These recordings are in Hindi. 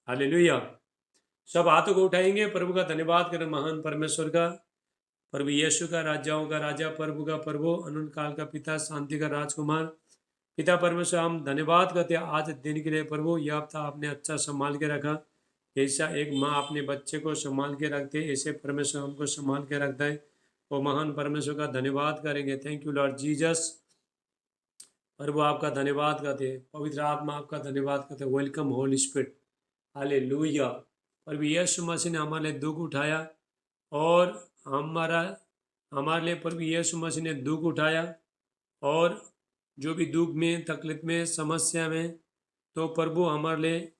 हालेलुया। सब हाथों को उठाएंगे, प्रभु का धन्यवाद करें, महान परमेश्वर का, प्रभु यीशु का, राजाओं का राजा, प्रभु का प्रभु, अनंत काल का पिता, शांति का राजकुमार। पिता परमेश्वर, हम धन्यवाद करते हैं आज दिन के लिए प्रभु। यह हफ्ता आपने अच्छा संभाल के रखा। ऐसा एक माँ अपने बच्चे को संभाल के रखते है, ऐसे परमेश्वर हमको संभाल के रखता है। वो महान परमेश्वर का धन्यवाद करेंगे। Thank you lord Jesus. प्रभु आपका धन्यवाद करते हैं, पवित्र आत्मा आपका धन्यवाद करते हैं। Welcome Holi spirit. हालेलुया। प्रभु यीशु मसीह ने हमारे लिए दुख उठाया और हमारा हमारे लिए प्रभु यीशु मसीह ने दुख उठाया, और जो भी दुख में, तकलीफ में, समस्या में, तो प्रभु हमारे लिए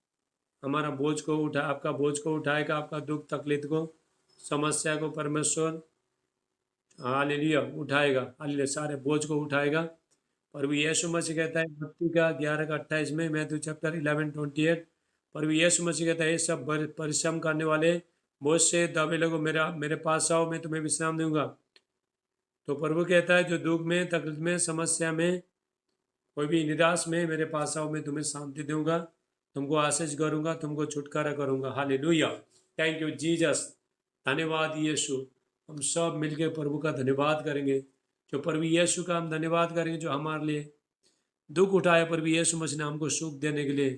हमारा बोझ को उठा, आपका बोझ को उठाएगा, आपका दुख तकलीफ को, समस्या को परमेश्वर हालेलुया उठाएगा। हालेलुया, सारे बोझ को उठाएगा। प्रभु यीशु मसीह कहता है मत्ती का 11 का 28 में, मैथ्यू चैप्टर 11:28, प्रभु यीशु मसीह कहता है ये सब परिश्रम करने वाले बोझ से दबे लोगों, मेरे पास आओ, मैं तुम्हें विश्राम दूंगा। तो प्रभु कहता है जो दुख में, तकलीफ में, समस्या में, कोई भी निराश में, मेरे पास आओ, मैं तुम्हें शांति दूंगा, तुमको आशीष करूंगा, तुमको छुटकारा करूंगा। हालेलुया। Thank you Jesus. धन्यवाद यीशु। हम सब मिलकर प्रभु का धन्यवाद करेंगे। जो प्रभु यीशु का हम धन्यवाद करेंगे, जो हमारे लिए दुख उठाए प्रभु यीशु मसीह ने हमको सुख देने के लिए।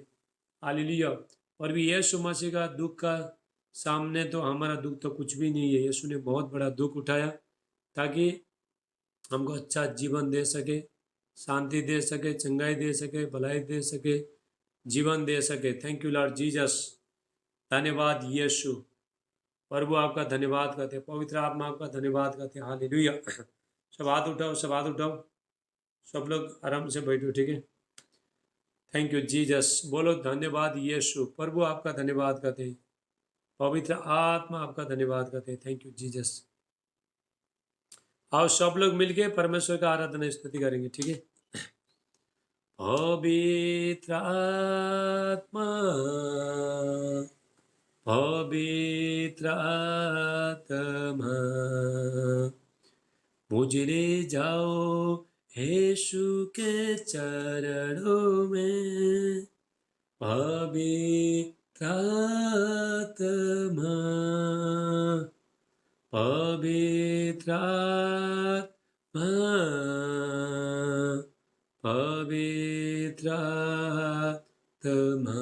हालेलुया। प्रभु यीशु मसीह का दुख का सामने तो हमारा दुख तो कुछ भी नहीं है। यीशु ने बहुत बड़ा दुख उठाया ताकि हमको अच्छा जीवन दे सके, शांति दे सके, चंगाई दे सके, भलाई दे सके, जीवन दे सके। Thank you lord Jesus. धन्यवाद यीशु। प्रभु आपका धन्यवाद करते हैं, पवित्र आत्मा आपका धन्यवाद करते हैं। हालेलुया। सब हाथ उठाओ, सब हाथ उठाओ, सब लोग आराम से बैठो, ठीक है। Thank you Jesus. बोलो धन्यवाद यीशु। प्रभु आपका धन्यवाद करते हैं, पवित्र आत्मा आपका धन्यवाद करते हैं। Thank you Jesus. आओ सब लोग मिलके परमेश्वर का आराधना स्तुति करेंगे, ठीक है। पवित्र आत्मा, पवित्र आत्मा, मुझे ले जाओ यीशु के चरणों में। पवित्र आत्मा, पवित्र आत्मा, पवित्र आत्मा,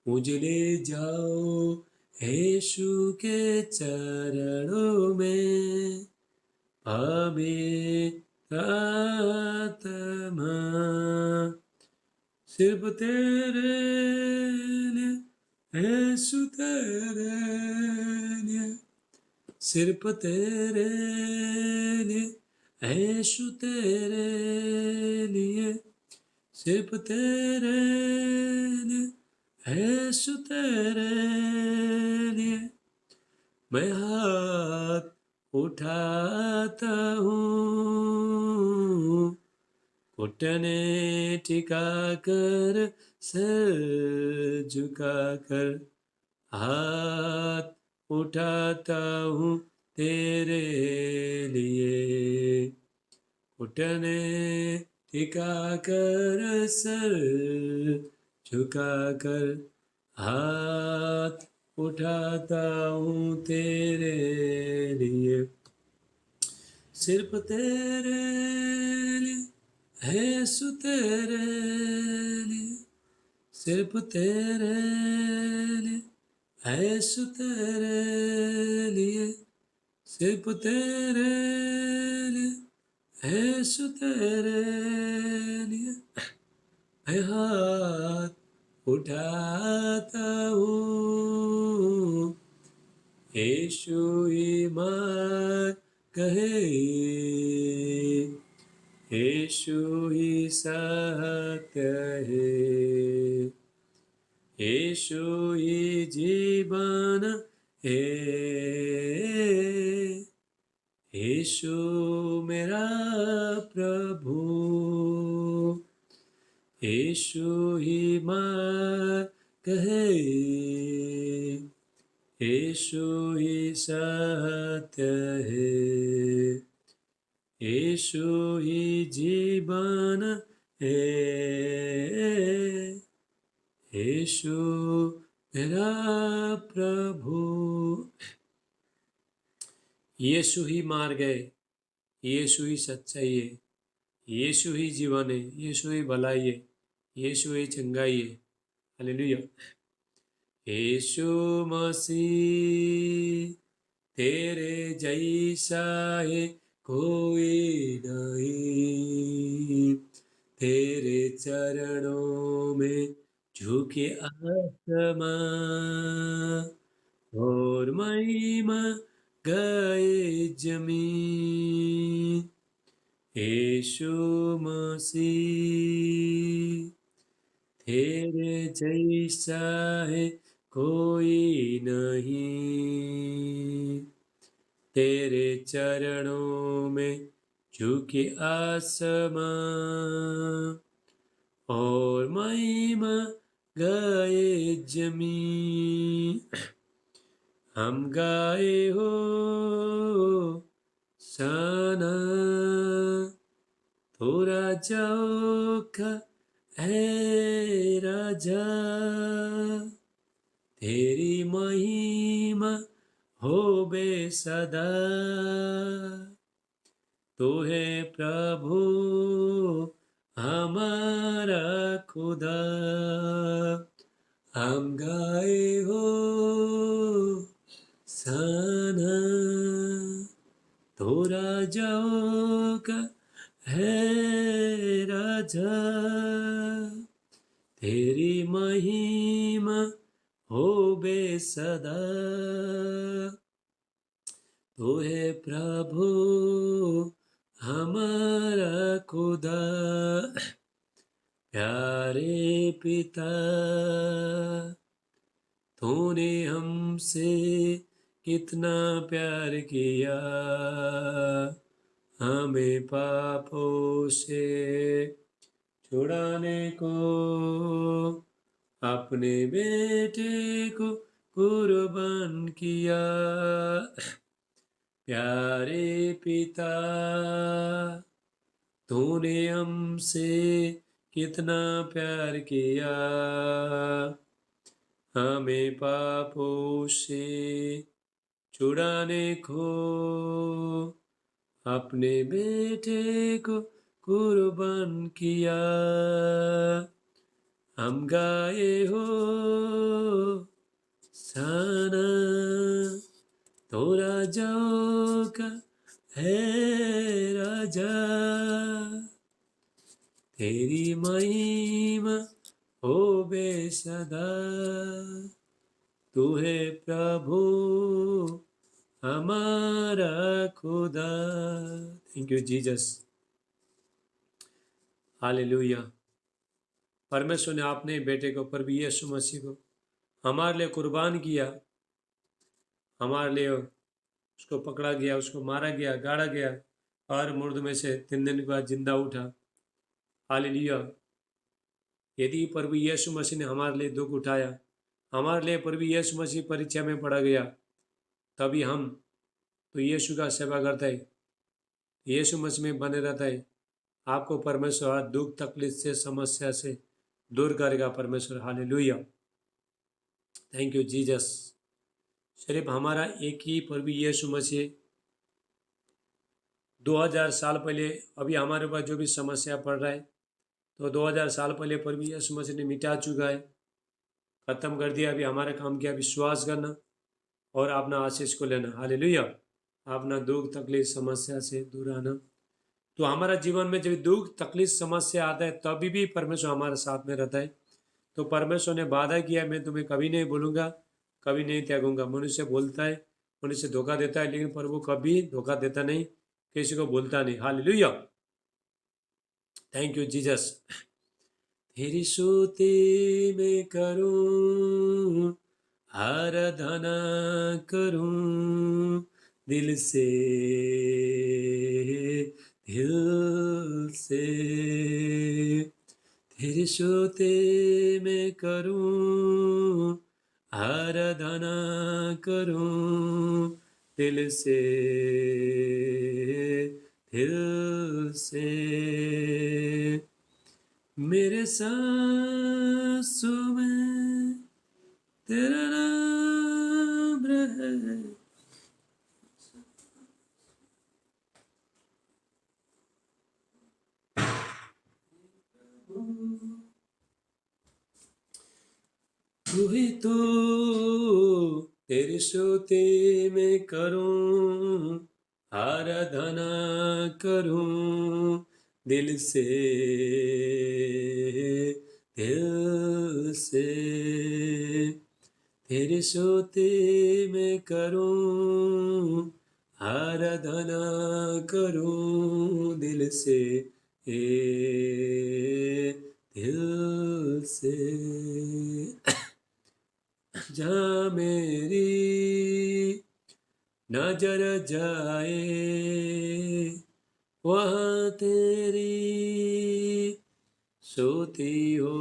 मुझे ले जाओ यीशु के चरणों में। पवित्र आत्मा, सिर्फ तेरे लिए यीशु, तेरे लिए, सिर्फ तेरे लिए यीशु, तेरे लिए, सिर्फ तेरे लिए यीशु, तेरे लिए मैं हाथ उठाता हूँ, घुटने टिका कर, सर झुका कर, हाथ उठाता हूँ तेरे लिए। घुटने टिका कर, सर झुका कर, हाथ उठाता हूँ तेरे लिए। सिर्फ तेरे लिए यीशु, तेरे लिए, सिर्फ तेरे लिए यीशु, तेरे लिए, सिर्फ तेरे लिए यीशु, तेरे लिए मैं हाथ उठाता हूँ। यीशु ही मार्ग कहे, यीशु ही सत्य है, यीशु ही जीवन है, यीशु मेरा प्रभु, यीशु ही मार्ग है, यीशु ही सत्य है, यीशु ही जीवन है, यीशु मेरा प्रभु। यीशु ही मार्ग है, यीशु ही सच्चाई है, यीशु ही जीवन है, यीशु ही भलाई है, यीशु ही चंगाई है। हालेलुया। यीशु मसीह तेरे जैसा है कोई नहीं, तेरे चरणों में झुके आसमां और महिमा गए जमीन। यीशु मसीह तेरे जैसा है कोई नहीं, तेरे चरणों में झुके आसमां और महिमा गए जमीन। हम गाए हो साना तो राजाओं का है राजा, तेरी महिमा हो बे सदा। तू है प्रभु हमारा खुदा, हम गाए हो साना तो राजाओं का है राजा, तेरी महिमा हो बे सदा। तू है प्रभु हमारा खुदा। प्यारे पिता तूने हमसे कितना प्यार किया, हमें पापों से छुड़ाने को अपने बेटे को कुर्बान किया। प्यारे पिता तूने हमसे कितना प्यार किया, हमें पापों से छुड़ाने को अपने बेटे को कुर्बान किया। हम गाए हो साना तो राजाओं का है राजा, तेरी महिमा हो बे सदा। तू है प्रभु हमारा खुदा। Thank you Jesus. हालेलुया। परमेश्वर ने अपने बेटे को प्रभु यीशु मसीह को हमारे लिए कुर्बान किया, हमारे लिए उसको पकड़ा गया, उसको मारा गया, गाड़ा गया और मुर्द में से 3 दिन के बाद जिंदा उठा। हालेलुया। यदि प्रभु यीशु मसीह ने हमारे लिए दुख उठाया, हमारे लिए प्रभु यीशु मसीह परीक्षा में पड़ा गया, तभी हम तो यीशु का सेवा करता है, यीशु मसीह में बने रहता है। आपको परमेश्वर दुख तकलीफ से समस्या से दूर करेगा परमेश्वर। हालेलुया। Thank you Jesus. सिर्फ हमारा एक ही प्रभु यीशु मसीह 2000 साल पहले, अभी हमारे पास जो भी समस्या पड़ रहा है तो 2000 साल पहले प्रभु यीशु मसीह ने मिटा चुका है, खत्म कर दिया। अभी हमारा काम किया विश्वास करना और अपना आशीष को लेना। हालेलुया। अपना दुख तकलीफ समस्या से दूर आना। तो हमारा जीवन में जब दुख तकलीफ समस्या आता है तभी भी परमेश्वर हमारे साथ में रहता है। तो परमेश्वर ने वादा किया, मैं तुम्हें कभी नहीं भूलूंगा, कभी नहीं त्यागूंगा। मनुष्य बोलता है, मनुष्य धोखा देता है, लेकिन प्रभु कभी धोखा देता नहीं, किसी को बोलता नहीं। हालेलुया। Thank you Jesus. तेरी स्तुति मैं करूं, आराधना करूं दिल से, दिल से। तेरी स्तुति मैं करूं, आराधना करूं दिल से, दिल से। मेरे सांसों में तेरा नाम है। तू ही तो, तेरी स्तुति मैं करूं, आराधना करूं दिल से, दिल से। तेरी स्तुति मैं करूं, आराधना करूं दिल से, दिल से। जहाँ मेरी नजर जाए वहाँ तेरी स्तुति हो,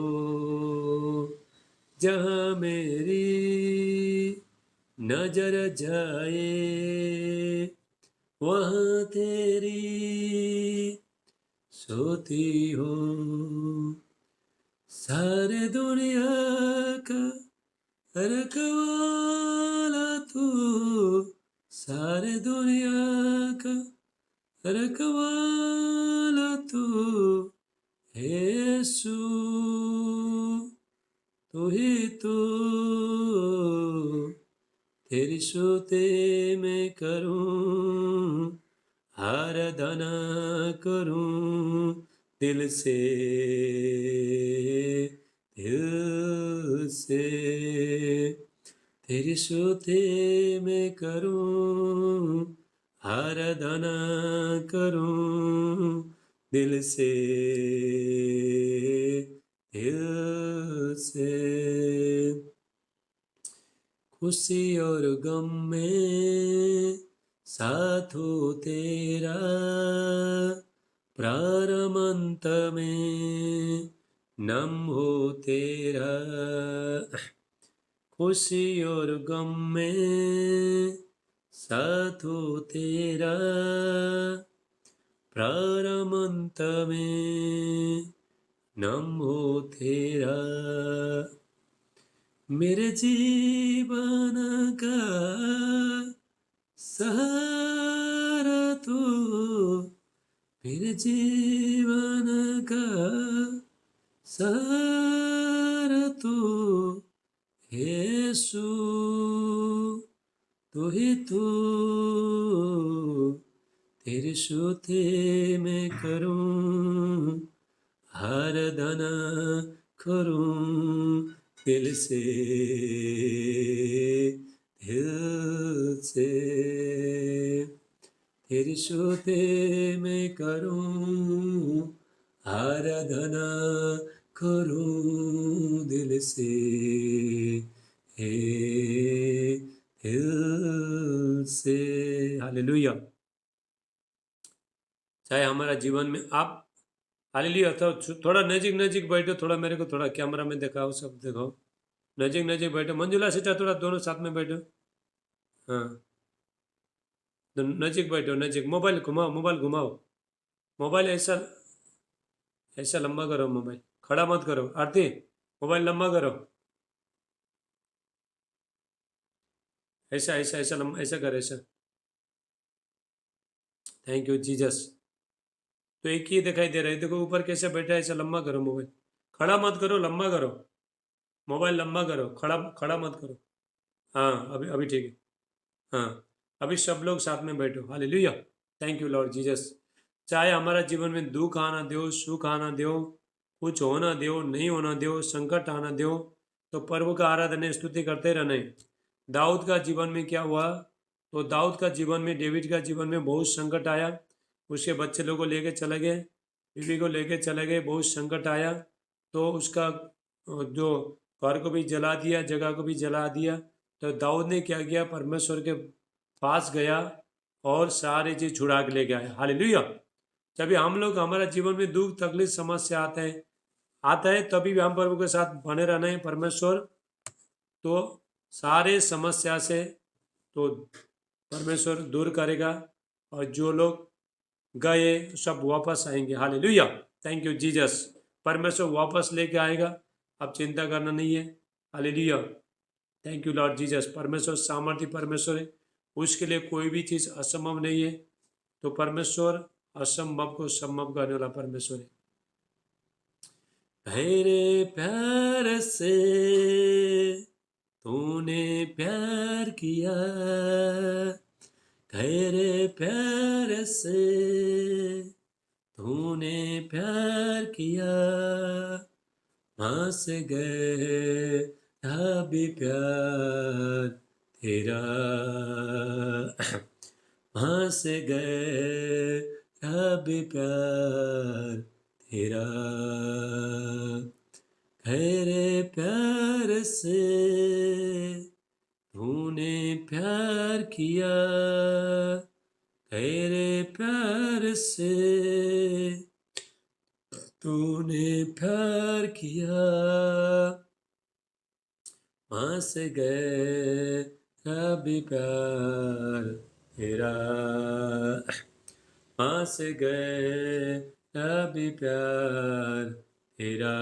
जहाँ मेरी नजर जाए वहाँ तेरी स्तुति हो। सारे दुनिया का रखवाला तू, सारे दुनिया का रखवाला तू, यीशु तू ही तू। तेरी स्तुति मैं करूं, आराधना करूं दिल से, दिल से। तेरी स्तुति मैं करूं, आराधना करूं दिल से, दिल से। खुशी और गम में साथ हो तेरा, प्रारंभ अंत में नाम हो तेरा। खुशी और गम में साथ हो तेरा, प्रारंभ अंत में नाम हो तेरा। मेरे जीवन का सहारा तो, मेरे जीवन का सहारा तो, यीशु तू ही तू। तेरी स्तुति मैं करूं, आराधना करूं दिल से, दिल से। तेरी स्तुति मैं करूं, आराधना करूं दिल से, दिल से। हालेलुया। चाहे हमारा जीवन में आप, हालेलुया। तो थोड़ा नजीक नजीक बैठो, थोड़ा मेरे को थोड़ा कैमरा में दिखाओ, सब दिखाओ। नजीक नजीक बैठो, मंजुला सीता थोड़ा दोनों साथ में बैठो। हाँ, तो नजीक बैठो, नजीक। मोबाइल घुमाओ, मोबाइल घुमाओ, मोबाइल ऐसा ऐसा लंबा करो, मोबाइल खड़ा मत करो। आरती, मोबाइल लंबा करो, ऐसा ऐसा ऐसा लंबा, ऐसा कर, ऐसा। Thank you Jesus. तो एक ही दिखाई दे रहा है, देखो ऊपर कैसे बैठा है, ऐसा लंबा करो मोबाइल। खड़ा मत करो, लंबा करो मोबाइल, लंबा करो, खड़ा खड़ा मत करो। हाँ, अभी अभी ठीक है। हाँ, अभी सब लोग साथ में बैठो। Hallelujah. Thank you lord Jesus. चाहे हमारा जीवन में दुख आना दो, सुख आना दो, कुछ होना दो, नहीं होना दो, संकट आना दो, तो प्रभु का आराधना स्तुति करते रहना है। दाऊद का जीवन में क्या हुआ? तो दाऊद का जीवन में, डेविड का जीवन में बहुत संकट आया। उसके बच्चे लोग को लेके चले गए, बीवी को लेके चले गए, बहुत संकट आया। तो उसका जो घर को भी जला दिया, जगह को भी जला दिया। तो दाऊद ने क्या किया? परमेश्वर के पास गया और सारी चीज छुड़ा के ले गया। हालेलुया। जब भी हम लोग, हमारा जीवन में दुख तकलीफ समस्या आता है तभी भी हम प्रभु के साथ बने रहना है। परमेश्वर तो सारे समस्या से तो परमेश्वर दूर करेगा, और जो लोग गए सब वापस आएंगे। हालेलुया। Thank you Jesus. परमेश्वर वापस लेके आएगा, अब चिंता करना नहीं है। Hallelujah. Thank you lord Jesus. परमेश्वर सामर्थ्य परमेश्वर है, उसके लिए कोई भी चीज़ असंभव नहीं है। तो परमेश्वर असंभव को संभव करने वाला परमेश्वर है। तेरे प्यार से तूने प्यार किया, तेरे प्यार से तूने प्यार किया, हंस गए भी प्यार तेरा, हंस गए भी प्यार तेरा, तेरे प्यार से तूने प्यार किया, तेरे प्यार से तूने प्यार किया, हंस गए भी प्यार तेरा, हंस गए भी प्यार तेरा।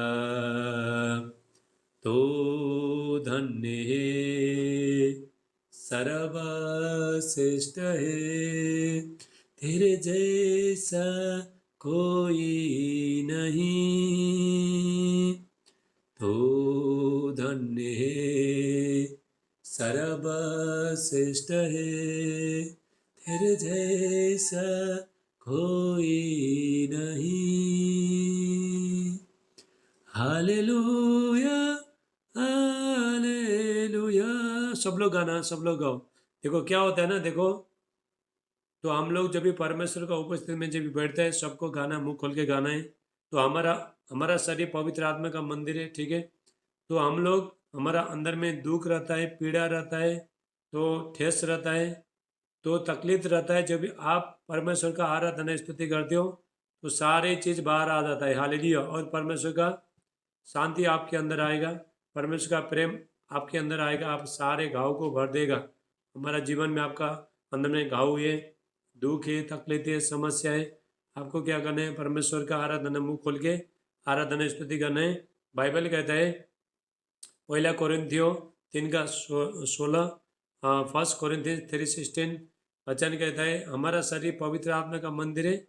तो धन्य है, सर्वश्रेष्ठ है, तेरे जैसा कोई नहीं। तो धन्य है, सर्वश्रेष्ठ है, तेरे जैसा कोई नहीं। Hallelujah hallelujah. सब लोग गाना, सब लोग गाओ। देखो क्या होता है ना, देखो तो हम लोग जब भी परमेश्वर का उपस्थिति में जब भी बैठते हैं, सबको गाना, मुंह खोल के गाना है। तो हमारा हमारा शरीर पवित्र आत्मा का मंदिर है, ठीक है। तो हम लोग, हमारा अंदर में दुख रहता है, पीड़ा रहता है, तो ठेस रहता है, तो तकलीफ रहता है। जब भी आप परमेश्वर का आराधना स्तुति करते हो तो सारी चीज़ बाहर आ जाता है। हालेलुया। और परमेश्वर का शांति आपके अंदर आएगा, परमेश्वर का प्रेम आपके अंदर आएगा, आप सारे घाव को भर देगा। हमारा जीवन में आपका अंदर में घाव है, दुख है, तकलीफ है, समस्या है, आपको क्या करना है? परमेश्वर का आराधना, मुंह खोल के आराधना स्तुति करना है। बाइबल कहता है, पहला कोरिन्थियो 3:16, फर्स्ट कोरिन्थियंस 3:16 वचन कहता है, हमारा शरीर पवित्र आत्मा का मंदिर है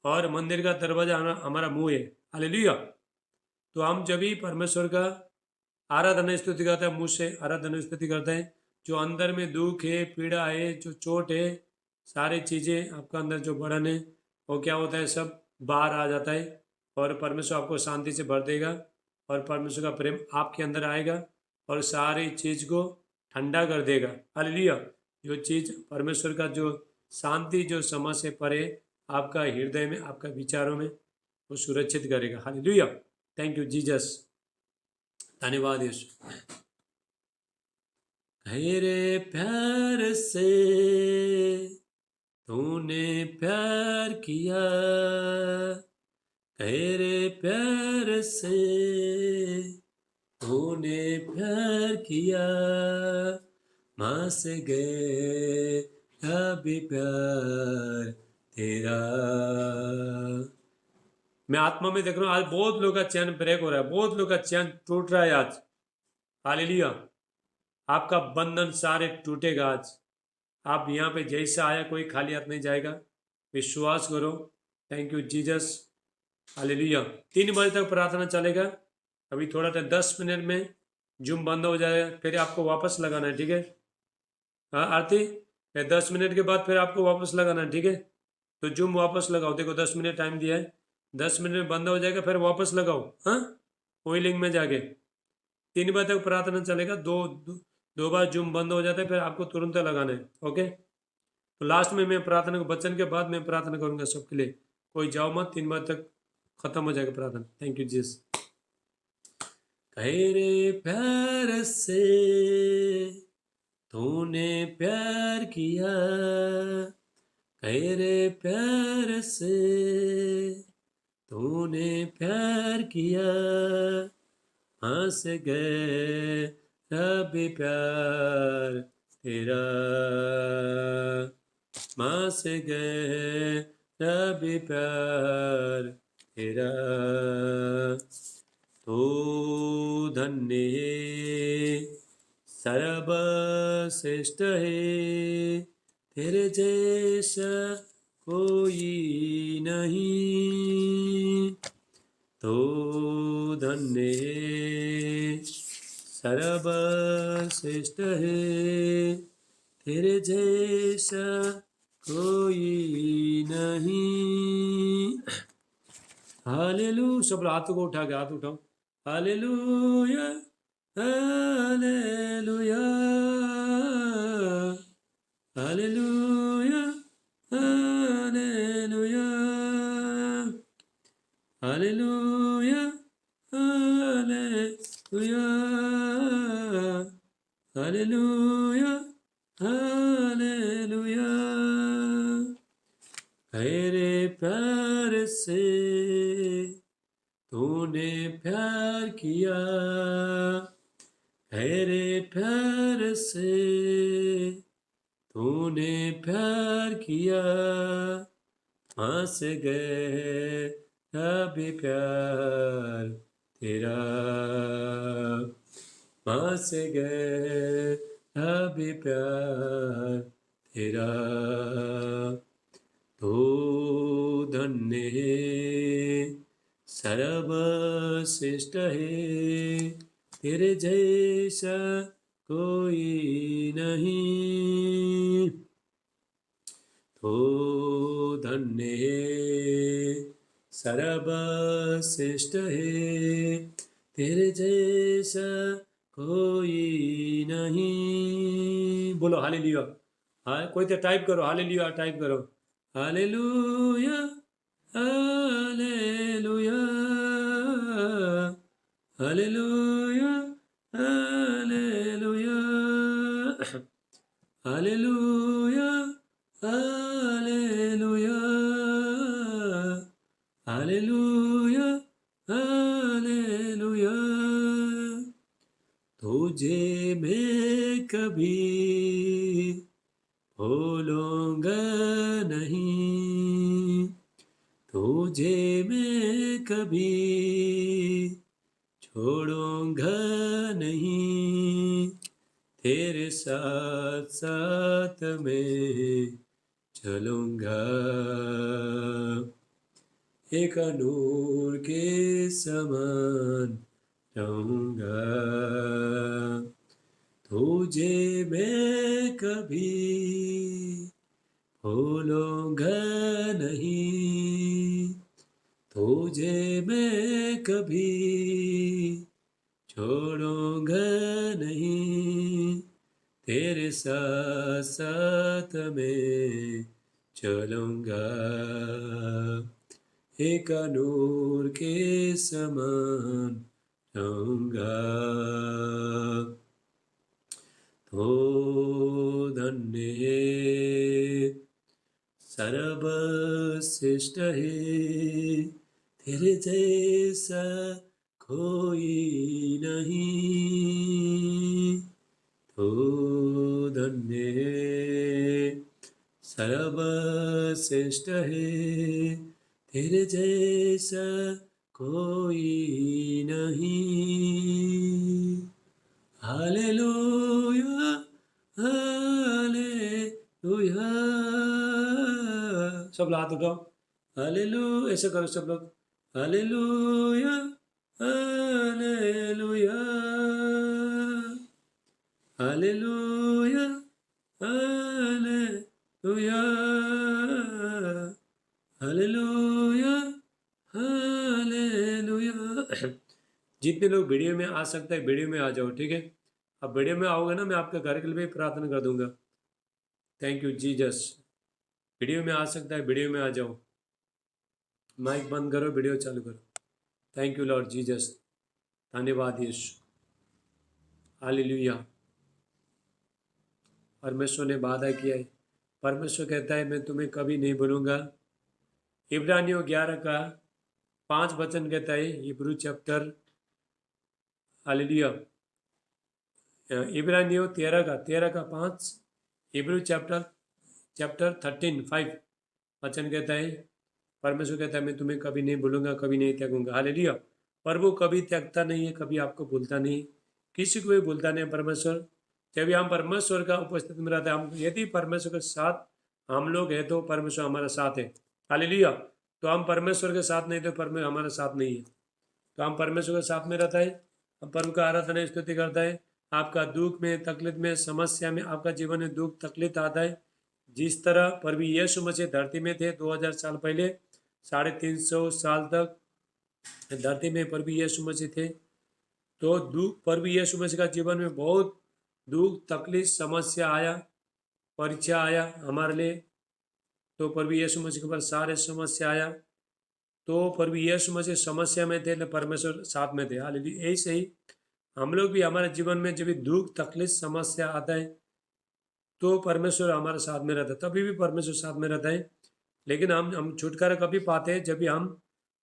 और मंदिर का दरवाजा हमारा मुंह है। हालेलुया। तो हम जब भी परमेश्वर का आराधना स्तुति करते हैं, मुंह से आराधना स्तुति करते हैं, जो अंदर में दुख है, पीड़ा है, जो चोट है, सारी चीज़ें आपका अंदर जो बढ़न है, वो क्या होता है? सब बाहर आ जाता है और परमेश्वर आपको शांति से भर देगा और परमेश्वर का प्रेम आपके अंदर आएगा और सारी चीज़ को ठंडा कर देगा। हालेलुया। जो चीज़ परमेश्वर का जो शांति जो समझ से परे आपका हृदय में, आपका विचारों में, वो सुरक्षित करेगा। हालेलुया। Thank you Jesus. धन्यवाद यीशु। तेरे प्यार से तूने प्यार किया, तेरे प्यार से तूने प्यार किया, मां से गए अभी प्यार तेरा। मैं आत्मा में देख रहा हूँ, आज बहुत लोग का चैन ब्रेक हो रहा है, बहुत लोग का चैन टूट रहा है आज। हालेलुया। आपका बंधन सारे टूटेगा आज। आप यहाँ पे जैसा आया, कोई खाली हाथ नहीं जाएगा। विश्वास करो। Thank you Jesus. हालेलुया। 3 बजे तक प्रार्थना चलेगा। अभी थोड़ा टाइम 10 मिनट में जूम बंद हो जाएगा, फिर आपको वापस लगाना है, ठीक है। हाँ आरती, 10 मिनट के बाद फिर आपको वापस लगाना है, ठीक है। तो जूम वापस लगाओ। देखो 10 मिनट टाइम दिया है, 10 मिनट में बंद हो जाएगा, फिर वापस लगाओ। हाँ, वही लिंक में जाके 3 बजे तक प्रार्थना चलेगा। दो बार जूम बंद हो जाता है, फिर आपको तुरंत लगाना है। ओके। तो लास्ट में मैं प्रार्थना, वचन के बाद मैं प्रार्थना करूंगा सबके लिए। कोई जाओ मत, 3 बजे तक खत्म हो जाएगा प्रार्थना। Thank you Jesus. तेरे प्यार से तूने प्यार किया, तेरे प्यार से तूने प्यार किया, हंस गए रबी प्यार तेरा, हंस गए रबी प्यार तेरा। तो धन्य है, सर्वश्रेष्ठ है, तेरे जैसा कोई नहीं, तो धन्य है। सर्वश्रेष्ठ है, तेरे जैसा कोई नहीं। हालेलुया। सब हाथों को उठा के हाथ उठाओ। Hallelujah, hallelujah, hallelujah, hallelujah, hallelujah, hallelujah, hallelujah, hallelujah. तेरे प्यार से तूने प्यार किया, तेरे प्यार से तूने प्यार किया, फंस गए अभी प्यार तेरा, फंस गए अभी प्यार तेरा, तो धन्य है। सर्वश्रेष्ठ है, तेरे जैसा कोई नहीं, तो धन्य है। सर्वश्रेष्ठ है, तेरे जैसा कोई नहीं। बोलो हालेलुया। हाँ, कोई तो टाइप करो हालेलुया, टाइप करो hallelujah, hallelujah, hallelujah, hallelujah, hallelujah, hallelujah, hallelujah, hallelujah. तुझे मैं कभी भूलूंगा नहीं, तुझे मैं कभी छोड़ूंगा नहीं, तेरे साथ साथ मैं चलूंगा, एक नूर के समान रहूंगा, तुझे मैं कभी भूलूंगा नहीं, तुझे मैं कभी छोड़ूंगा नहीं, तेरे साथ साथ मैं चलूंगा, एक नूर के समान रहूंगा, तो धन्य है। सर्वश्रेष्ठ है, तेरे जैसा कोई नहीं, तो धन्य है। सर्वश्रेष्ठ है, तेरे जैसा कोई नहीं। Hallelujah, hallelujah. सब लोग हाथ उठाओ। हालेलुया, ऐसे करो सब लोग। Hallelujah, hallelujah, hallelujah, hallelujah, hallelujah, hallelujah. जितने लोग वीडियो में आ सकते हैं वीडियो में आ जाओ, ठीक है। अब वीडियो में आओगे ना, मैं आपके घर के लिए भी प्रार्थना कर दूंगा। Thank you Jesus. वीडियो में आ सकता है वीडियो में आ जाओ, माइक बंद करो, वीडियो चालू करो। थैंक यू लॉर्ड जीसस, धन्यवाद यीशु, हालेलुया। परमेश्वर ने वादा किया है, परमेश्वर कहता है मैं तुम्हें कभी नहीं भूलूंगा। इब्रानियों 11 का 5 वचन कहता है, हिब्रू चैप्टर, हालेलुया। इब्रानियों 13 का 5, हिब्रू चैप्टर 13:5 वचन कहता है, परमेश्वर कहता है मैं तुम्हें कभी नहीं भूलूंगा, कभी नहीं त्यागूंगा। हालेलुया। प्रभु कभी त्यागता नहीं है, कभी आपको भूलता नहीं, किसी को भी भूलता नहीं परमेश्वर। जब भी हम परमेश्वर का उपस्थिति में रहते हैं, हम यदि परमेश्वर के साथ हम लोग हैं तो परमेश्वर हमारे साथ है। हालेलुया। तो हम परमेश्वर के साथ नहीं तो परमेश्वर हमारे साथ नहीं है। तो हम परमेश्वर के साथ में रहता है, हम प्रभु का आराधना स्तुति करता है। आपका दुख में, तकलीफ में, समस्या में, आपका जीवन में दुख तकलीफ आता है, जिस तरह प्रभु यीशु मसीह धरती में थे 2000 साल पहले, 350 साल तक धरती में प्रभु यीशु मसीह थे। तो दुख प्रभु यीशु मसीह का जीवन में बहुत दुख तकलीफ समस्या आया, परीक्षा आया हमारे लिए। तो प्रभु यीशु मसीह के ऊपर सारे समस्या आया। तो प्रभु यीशु मसीह समस्या में थे तो परमेश्वर साथ में थे। हालेलुया। ऐसे ही हम लोग भी हमारे जीवन में जब भी दुख तकलीफ समस्या आता है तो परमेश्वर हमारे साथ में रहता है, तभी भी परमेश्वर साथ में रहता है। लेकिन हम छुटकारा कभी पाते हैं जब भी हम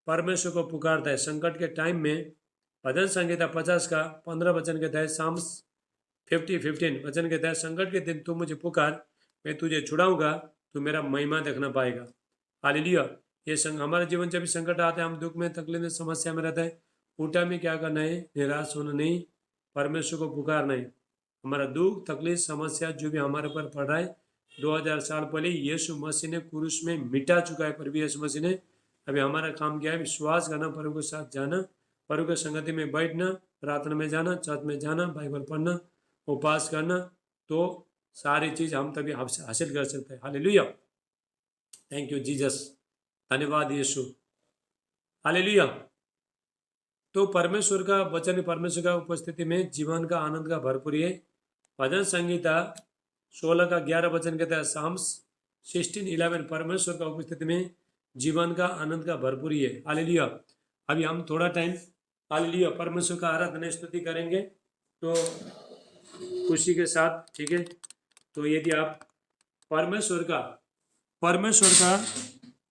परमेश्वर को पुकारते हैं संकट के टाइम में। भजन संहिता 50 का 15 वचन के तहत, साम्स 15 वचन के तहत, संकट के दिन तू मुझे पुकार, मैं तुझे छुड़ाऊंगा, तू मेरा महिमा देखना पाएगा। हालेलुया। ये हमारे जीवन जब भी संकट आते हैं, हम दुख में तकलीफ में समस्या में रहते हैं, उल्टा में क्या करना है? निराश होना नहीं, परमेश्वर को पुकारना है। हमारा दुख तकलीफ समस्या जो भी हमारे ऊपर पड़ रहा है, 2000 साल पहले यीशु मसीह ने क्रूस में मिटा चुका है। प्रभु यीशु मसीह ने। अभी हमारा काम क्या है? विश्वास करना, प्रभु के साथ जाना, प्रभु के संगति में बैठना, प्रार्थना में जाना, चर्च में जाना, बाइबल पढ़ना, उपवास करना, तो सारी चीज हम तभी हासिल कर सकते हैं। हालेलुया। Thank you Jesus. धन्यवाद यीशु। हालेलुया। तो परमेश्वर का वचन, परमेश्वर का उपस्थिति में जीवन का आनंद का भरपूर है। भजन संहिता 16 का 11 वचन कहता है, साम्स 16:11, परमेश्वर का उपस्थिति में जीवन का आनंद का भरपूर है। हालेलुया। अभी हम थोड़ा टाइम हालेलुया परमेश्वर का आराधना स्तुति करेंगे तो खुशी के साथ, ठीक है। तो यदि आप परमेश्वर का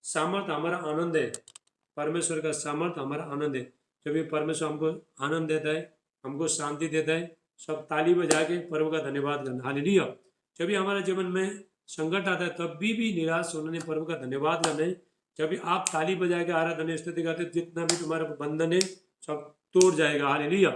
सामर्थ हमारा आनंद है, परमेश्वर का सामर्थ हमारा आनंद है। जब भी परमेश्वर हमको आनंद देता है, हमको शांति देता है, सब ताली बजा के प्रभु का धन्यवाद करना। हालेलुया। जब भी हमारे जीवन में संकट आता है तब भी निराश होने नहीं, प्रभु का धन्यवाद करना है। जब भी आप ताली बजा के आराधना स्तुति करते, जितना भी तुम्हारा बंधन है सब तोड़ जाएगा। हालेलुया।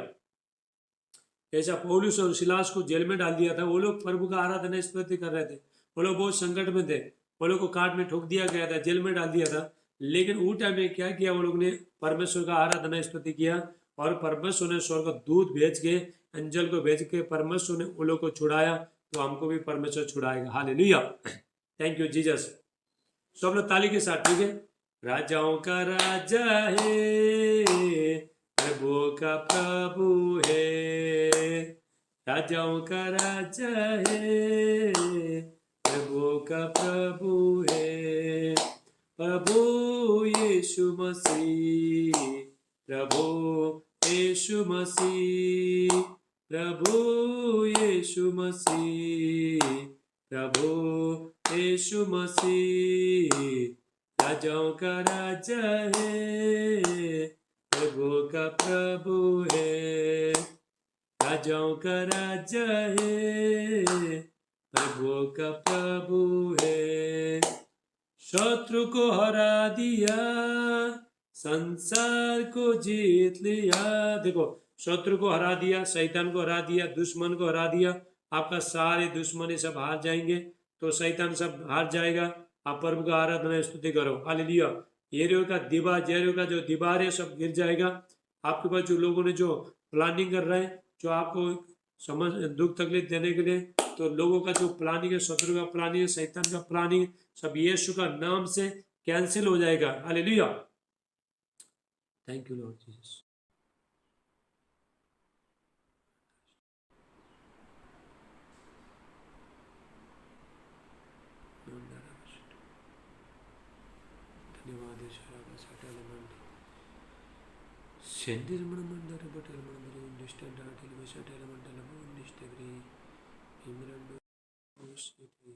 जैसा पौलुस और सिलास को जेल में डाल दिया था, वो लोग प्रभु का आराधना स्तुति कर रहे थे, वो लोग बहुत संकट में थे, वो लोग को काट में ठोक दिया गया था, जेल में डाल दिया था। लेकिन उस टाइम में क्या किया? वो लोग ने परमेश्वर का आराधना स्तुति किया और परमेश्वर ने स्वर्ग दूत भेज के, अंजल को भेज के परमेश्वर ने वो लोग को छुड़ाया। तो हमको भी परमेश्वर छुड़ाएगा। हालेलुया। Thank you Jesus. सब लोग ताली के साथ, ठीक है। राजाओं का राजा है, प्रभु का प्रभु है, राजाओं का राजा है, प्रभु का प्रभु है, प्रभु यीशु मसीह, प्रभु यीशु मसीह, प्रभु यीशु मसीह, प्रभु यीशु मसीह, राजाओं का राजा है, प्रभु का प्रभु है, राजाओं का राजा है, प्रभु का प्रभु है। शत्रु को हरा दिया, संसार को जीत लिया। देखो, शत्रु को हरा दिया, शैतान को हरा दिया, दुश्मन को हरा दिया। आपका सारे दुश्मन सब हार जाएंगे, तो शैतान सब हार जाएगा। आप प्रभु का आराधना स्तुति करो। हालेलुया। यरीहो का दीवार, यरीहो का जो दीवार है सब गिर जाएगा। आपके पास जो लोगों ने जो प्लानिंग कर रहे हैं, जो आपको समझ दुख तकलीफ देने के लिए, तो लोगों का जो प्लानिंग है, शत्रु का प्लानिंग है, शैतान का प्लानिंग, सब यीशु का नाम से कैंसिल हो जाएगा। Hallelujah. Thank you lord Jesus. धन्यवाद सेंडिल मनमंदर बटल मनमंदर इंडिस्टेंट आर्टिल विशटेल मंडल इंडिस्टेग्री इमरंडो ओसिटी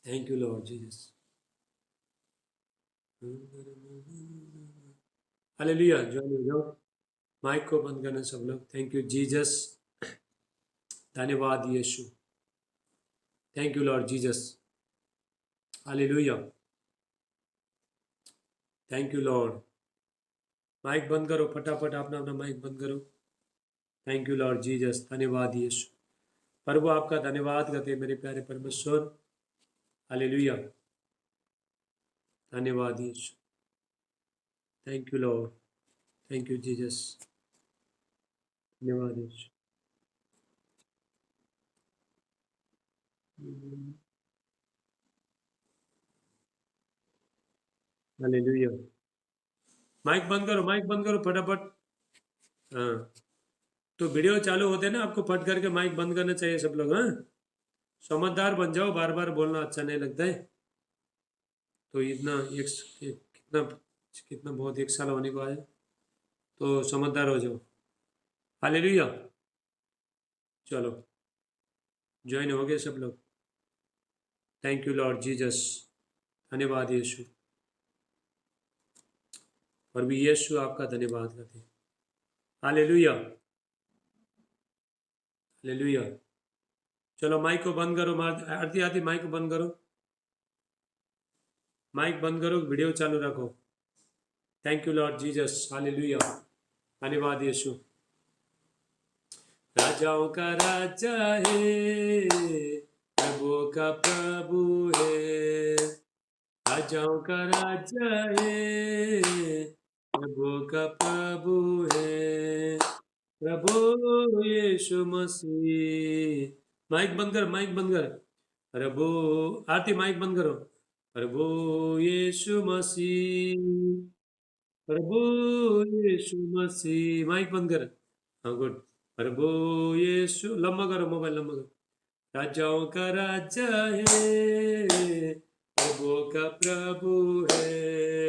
thank you lord Jesus. Hallelujah. Join हो जाओ, माइक को बंद करना सब लोग। Thank you Jesus. धन्यवाद यीशु। Thank you lord Jesus. Hallelujah. Thank you lord. Mike बंद करो फटाफट, अपना अपना माइक बंद करो। थैंक यू लॉर्ड जीसस, धन्यवाद यीशु। प्रभु आपका धन्यवाद करते हैं मेरे प्यारे परमेश्वर। हालेलुया, धन्यवाद यीशु। Thank you lord, thank you Jesus, धन्यवाद यीशु। हालेलुया। माइक बंद करो, माइक बंद करो फटाफट। हाँ, तो वीडियो चालू होते हैं ना, आपको फट करके माइक बंद करना चाहिए सब लोग। हाँ, समझदार बन जाओ, बार बार बोलना अच्छा नहीं लगता है। तो इतना कितना कितना बहुत 1 साल होने को आया, तो समझदार हो जाओ। हालेलुया। चलो, ज्वाइन हो गए सब लोग। थैंक यू लॉर्ड जीसस, धन्यवाद यीशु। और भी यीशु आपका धन्यवाद करते हैं। Hallelujah, hallelujah. चलो माइक को बंद करो, आरती आती माइक को बंद करो, माइक बंद करो, वीडियो चालू रखो। Thank you lord Jesus, hallelujah, धन्यवाद यीशु। राजाओं का राजा है, प्रभु का प्रभु है। राजाओं का राजा है, प्रभु का प्रभु है। प्रभु यीशु मसीह। माइक बंद कर, माइक बंद कर। प्रभु, आरती माइक बंद करो। प्रभु यीशु मसीह, प्रभु यीशु मसीह। माइक बंद कर। हाँ गुड। प्रभु यीशु, लंबा करो मोबाइल, लंबा करो। राजाओं का राजा है, प्रभु का प्रभु है।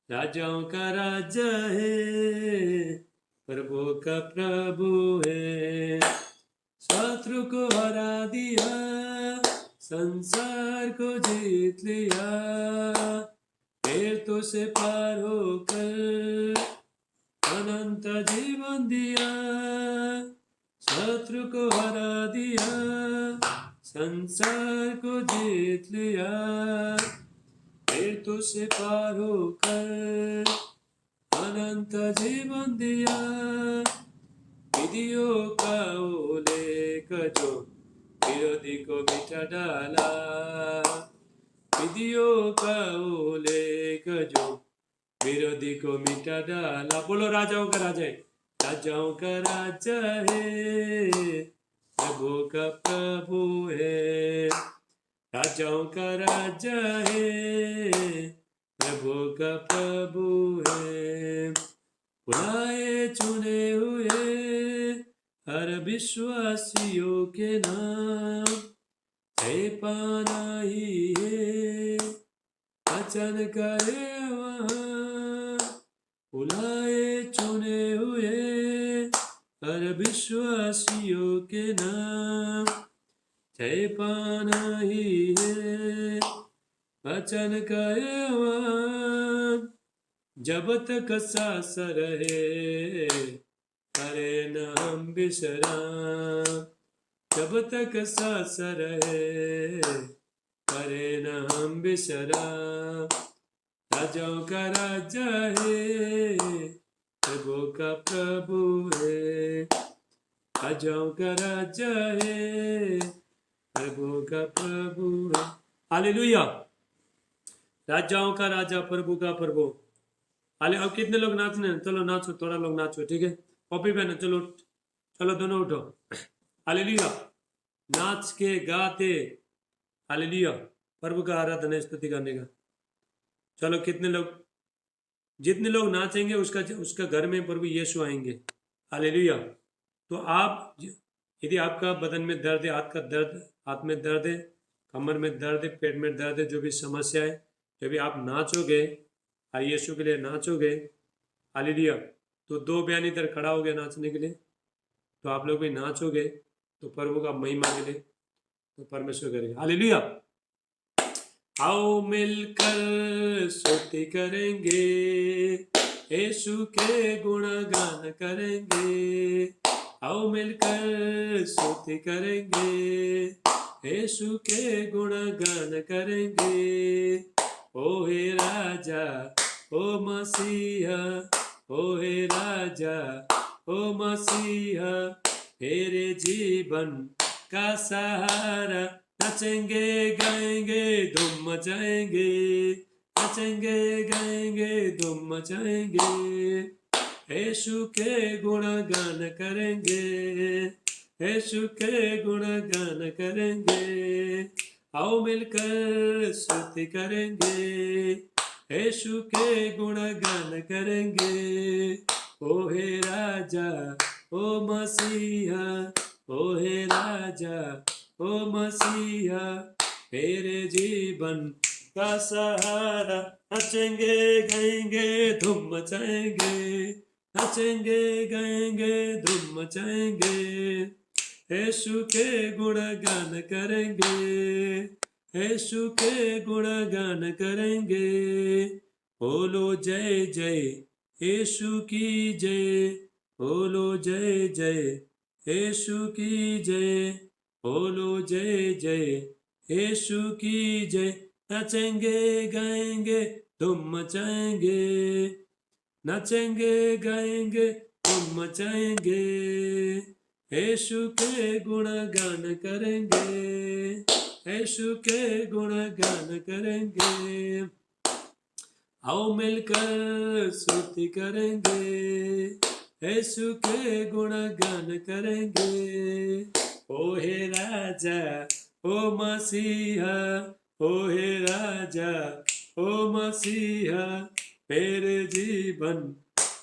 राजाओं का राजा है, प्रभु का प्रभु है। शत्रु को हरा दिया, संसार को जीत लिया। फिर तो से पार होकर अनंत जीवन दिया। शत्रु को हरा दिया, संसार को जीत लिया। फिर तो से पार होकर अनंत जीवन दिया। विधियों का उल्लेख जो विरोधी को मिटा डाला। विधियों का उल्लेख जो विरोधी को मिटा डाला। बोलो राजाओं का राजा है, राजाओं का राजा है, प्रभु का प्रभु है। राजाओं का राजा है, प्रभु का प्रभु है। बुलाए चुने हुए हर विश्वासियों के नाम जय पाना ही है, वचन करे वहाँ। बुलाए चुने हुए हर विश्वासियों के नाम जय पाना ही है, वचन करे वहाँ। जब तक सांस रहे करे न हम विश्राम। जब तक सांस रहे करे न हम विश्राम। राजाओं का राजा है, प्रभु का प्रभु है। राजाओं का राजा है, प्रभु का प्रभु है। हालेलुया। राजाओं का राजा, प्रभु का प्रभु। हाले, अब कितने लोग नाचने हैं? चलो नाचो, थोड़ा लोग नाचो, ठीक है। कॉपी पेन, चलो चलो दोनों उठो। हालेलुया, नाच के गाते। हालेलुया, प्रभु का आराधना है, स्तुति करने का। चलो कितने लोग, जितने लोग नाचेंगे उसका घर में प्रभु यीशु आएंगे। हालेलुया। तो आप, यदि आपका बदन में दर्द है, हाथ का दर्द, हाथ में दर्द है, कमर में दर्द है, पेट में दर्द है, जो भी समस्या है, जब भी आप नाचोगे, यीशु के लिए नाचोगे, हालेलुया, तो 2 बयान इधर खड़ा हो गया नाचने के लिए, तो आप लोग भी नाचोगे, तो प्रभु का महिमा के लिए तो परमेश्वर करेगा। हालेलुया। आओ मिलकर स्तुति करेंगे, यीशु के गुणगान करेंगे। आओ मिलकर स्तुति करेंगे, यीशु के गुणगान करेंगे। ओ हे राजा ओ मसीहा, ओ हे राजा ओ मसीहा, तेरे जीवन का सहारा। नचेंगे गाएंगे धूम मचाएंगे, नचेंगे गाएंगे धूम मचाएंगे, यीशु के गुणगान करेंगे, यीशु के गुणगान करेंगे। आओ मिलकर स्तुति करेंगे, यीशु के गुणगान करेंगे। ओ हे राजा ओ मसीहा, ओ हे राजा ओ मसीहा, तेरे जीवन का सहारा। नचेंगे गाएंगे धूम मचाएंगे, नचेंगे गाएंगे धूम मचाएंगे, यीशु के गुणगान करेंगे, यीशु के गुणगान करेंगे। बोलो जय जय यीशु की जय, बोलो जय जय यीशु की जय, बोलो जय जय यीशु की जय। नचेंगे गाएंगे धूम मचाएंगे, नचेंगे गाएंगे धूम मचाएंगे, यीशु के गुणगान करेंगे, यीशु के गुणगान करेंगे। आओ मिलकर स्तुति करेंगे, यीशु के गुणगान करेंगे। ओ हे राजा ओ मसीहा, ओ हे राजा ओ मसीहा, मेरे जीवन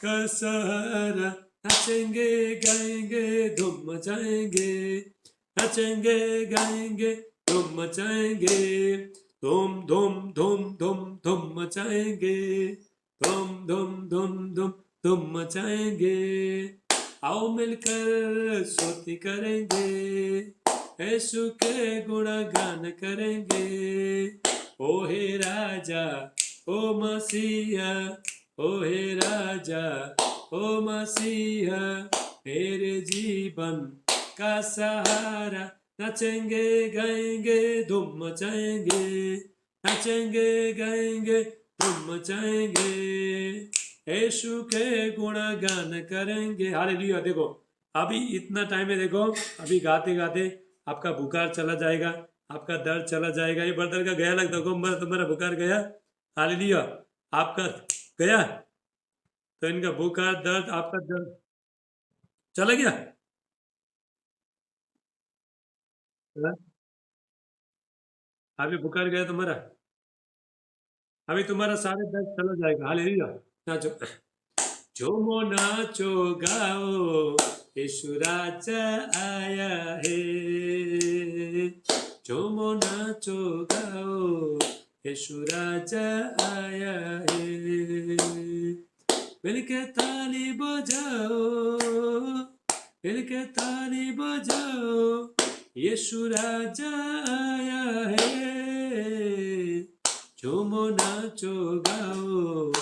का सहारा। नचेंगे गाएंगे धूम मचाएंगे, नचेंगे गाएंगे धूम मचाएंगे, धूम धूम धूम धूम धूम मचाएंगे, धूम धूम धूम धूम धूम मचाएंगे। आओ मिलकर स्तुति करेंगे, यीशु के गुणगान करेंगे। ओ हे राजा ओ मसीहा, ओ हे राजा ओ मसीहा, मेरे जीवन का सहारा। नचेंगे गाएंगे धूम मचाएंगे, नचेंगे गाएंगे धूम मचाएंगे, यीशु के गुणगान करेंगे। हालेलुया। देखो अभी इतना टाइम है, देखो अभी गाते गाते आपका बुखार चला जाएगा, आपका दर्द चला जाएगा। ये ब्रदर का गया लगता है, तुम्हारा बुखार गया। हालेलुया। आपका गया तो इनका बुखार दर्द, आपका दर्द चला गया। अभी बुखार गया तुम्हारा, अभी तुम्हारा सारे दर्द चला जाएगा। हालेलुया। नाचो झूमो नाचो गाओ, यीशु राजा आया है। झूमो नाचो गाओ, यीशु राजा आया है। मिलके ताली बजाओ, मिलके ताली बजाओ, यीशु राजा आया है। झूमो नाचो गाओ,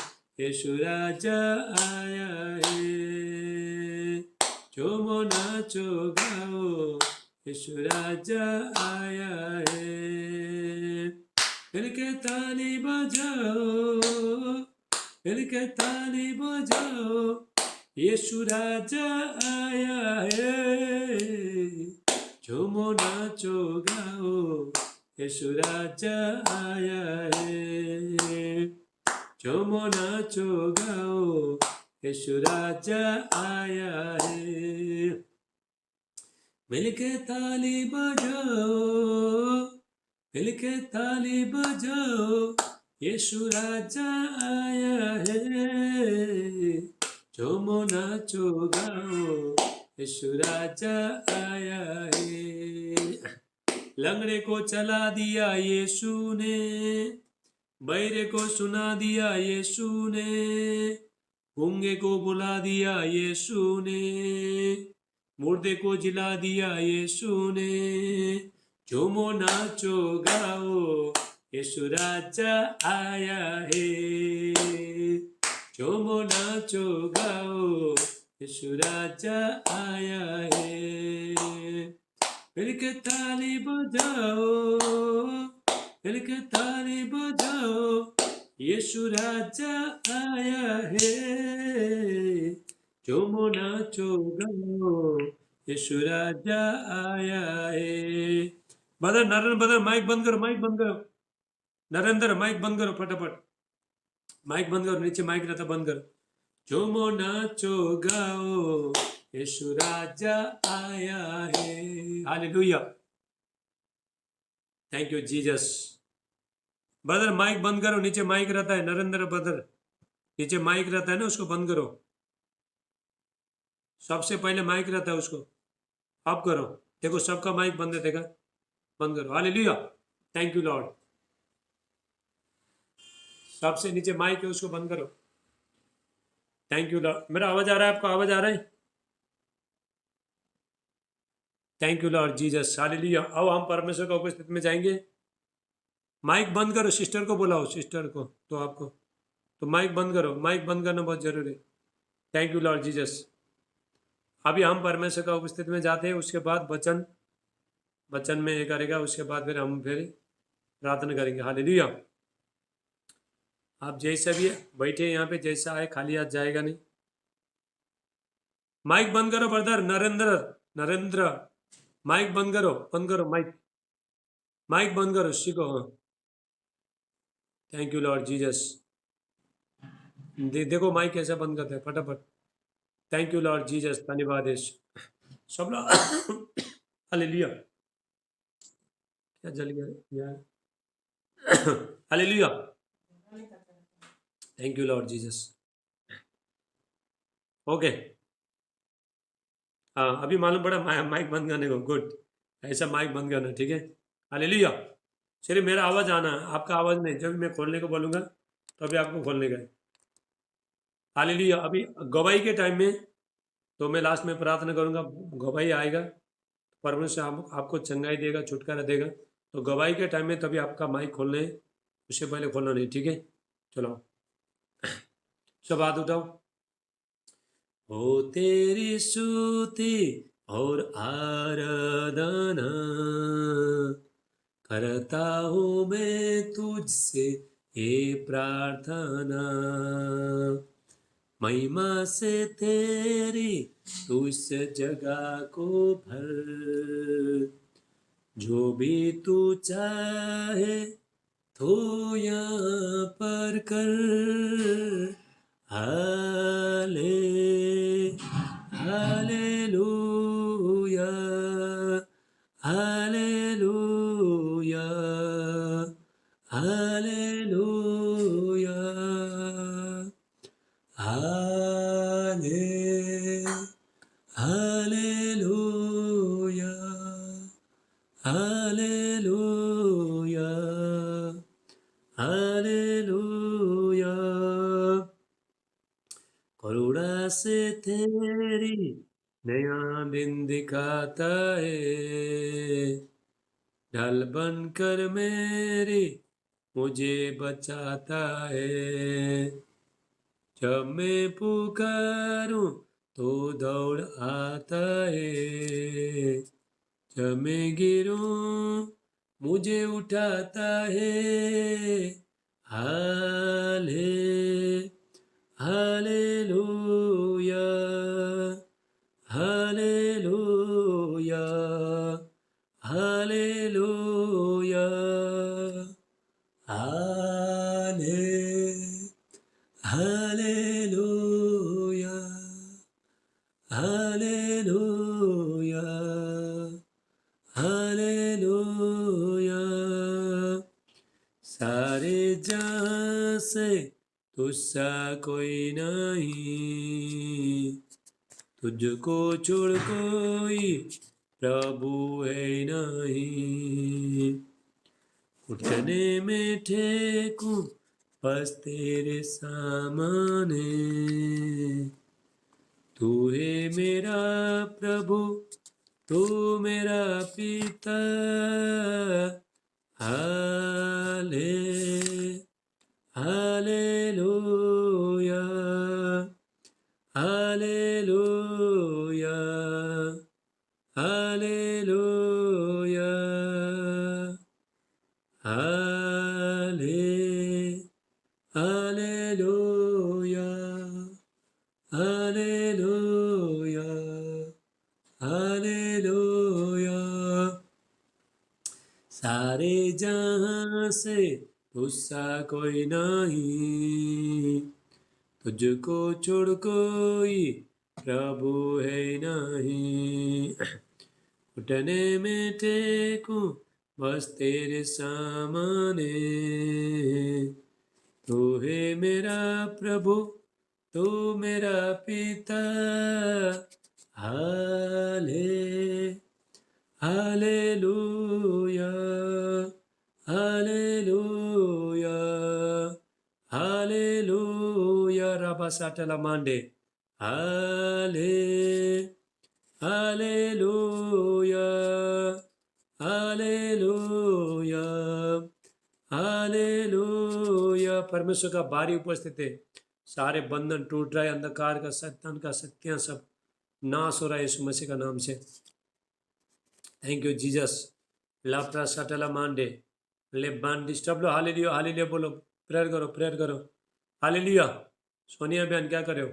यीशु राजा आया है। झूमो नाचो गाओ, यीशु राजा आया है। मिलके ताली बजाओ, मिलके ताली बजाओ, यीशु राजा आया है। झूमो नाचो गाओ, यीशु राजा आया है। झूमो नाचो गाओ, यीशु राजा आया है। मिलके ताली बजाओ, मिलके ताली बजाओ, यीशु राजा आया है। झूमो नाचो गाओ, यीशु राजा आया है। लंगड़े को चला दिया यीशु ने, बहरे को सुना दिया यीशु ने, गूंगे को बुला दिया यीशु ने, मुर्दे को जिला दिया यीशु ने। झूमो नाचो गाओ, यीशु राजा आया है। झूमो नाचो गाओ, यीशु राजा आया है। मिलके ताली बजाओ, मिलके ताली बजाओ, यीशु राजा आया है, झूमो नाचो गाओ, यीशु राजा आया है। बदर नरेंद्र, बदर माइक बंद करो, माइक बंद करो, नरेंद्र माइक बंद करो फटाफट, माइक बंद करो, नीचे माइक रहता बंद करो। झूमो नाचो गाओ, यीशु राजा आया है। Hallelujah, thank you Jesus. Brother mike बंद करो, नीचे माइक रहता है नरेंद्र ब्रदर, नीचे माइक रहता है ना, उसको बंद करो, सबसे पहले माइक रहता है उसको ऑफ करो। देखो सबका माइक बंद है, देखा, बंद करो। Hallelujah, thank you Lord. सबसे नीचे माइक है उसको बंद करो। Thank you Lord. मेरा आवाज आ रहा है आपको, आवाज आ रहा है? Thank you lord Jesus, hallelujah. अब हम परमेश्वर की उपस्थिति में जाएंगे। माइक बंद करो, सिस्टर को बुलाओ, सिस्टर को तो आपको तो माइक बंद करो, माइक बंद करना बहुत जरूरी है। Thank you lord Jesus. अभी हम परमेश्वर का उपस्थिति में जाते हैं, उसके बाद वचन वचन में ये करेगा, उसके बाद फिर हम फिर प्रार्थना करेंगे। हालेलुया। आप जैसा भी बैठे यहाँ पे, जैसा आए, खाली हाथ जाएगा नहीं। माइक बंद करो ब्रदर नरेंद्र, नरेंद्र माइक बंद करो, बंद करो माइक, माइक बंद करो, सीखो। हाँ, थैंक यू लॉर्ड जीसस। देखो माइक कैसे बंद करते हैं फटाफट। थैंक यू लॉर्ड जीसस, धन्यवाद यीशु। सब लोग हालेलुया। क्या जल गया यार? Hallelujah, thank you lord Jesus. Okay, हाँ अभी मालूम पड़ा माइक बंद करने को, गुड, ऐसा माइक बंद करना, ठीक है। हालेलुया। चलिए, मेरा आवाज़ आना है, आपका आवाज़ नहीं, जब मैं खोलने को बोलूँगा तो अभी आपको खोलने का है। हालेलुया। अभी गवाही के टाइम में तो मैं लास्ट में प्रार्थना करूँगा, गवाही आएगा, परमेश्वर आपको चंगाई देगा, छुटकारा देगा। तो गवाही के टाइम में तभी आपका माइक खोलना है, उससे पहले खोलना नहीं, ठीक है। चलो सब हाथ उठाओ। हो तेरी स्तुति और आराधना करता हूँ मैं तुझसे ये प्रार्थना, महिमा से तेरी तू इस जगह को भर, जो भी तू चाहे तो यहाँ पर कर। हाले हालेलुया, हालेलुया, हालेलुया, हाले हालेलुया, हालेलुया, हालेलुया। करुणा से तेरी नया दिन दिखाता है, ढल बनकर मेरी मुझे बचाता है। जब मैं पुकारूं तो दौड़ आता है, जब मैं गिरूं मुझे उठाता है। हाले हालेलुया, हालेलुया, हालेलुया, हाले हालेलुया, हालेलुया, हालेलुया। सारे जहां से तुझसा कोई नहीं, तुझको छोड़ कोई प्रभु है नहीं। घुटने में टेकूं बस तेरे सामने, तू है मेरा प्रभु, तू मेरा पिता। हाले हालेलुया, हालेलुया, हालेलुया, जहाँ से दूसरा कोई नहीं, तुझको छोड़ कोई प्रभु है नहीं। घुटने में टेकूं बस तेरे सामने, तू है मेरा प्रभु, तू मेरा पिता। हाले हालेलुया, हालेलुया, हालेलुया। राबा साटला मांडे, हाले हालेलुया, हालेलुया, हालेलुया। परमेश्वर का भारी उपस्थित है, सारे बंधन टूट रहा है, अंधकार का शैतान का शक्तियां सब नाश हो रहा है यीशु मसीह का नाम से। Thank you Jesus. लाप्रा सटला मांडे ले बान डिस्टर्ब लो, हालेलुया हालेलुया बोलो, प्रेयर करो, प्रेयर करो, हालेलुया। सोनिया बहन क्या करे हो?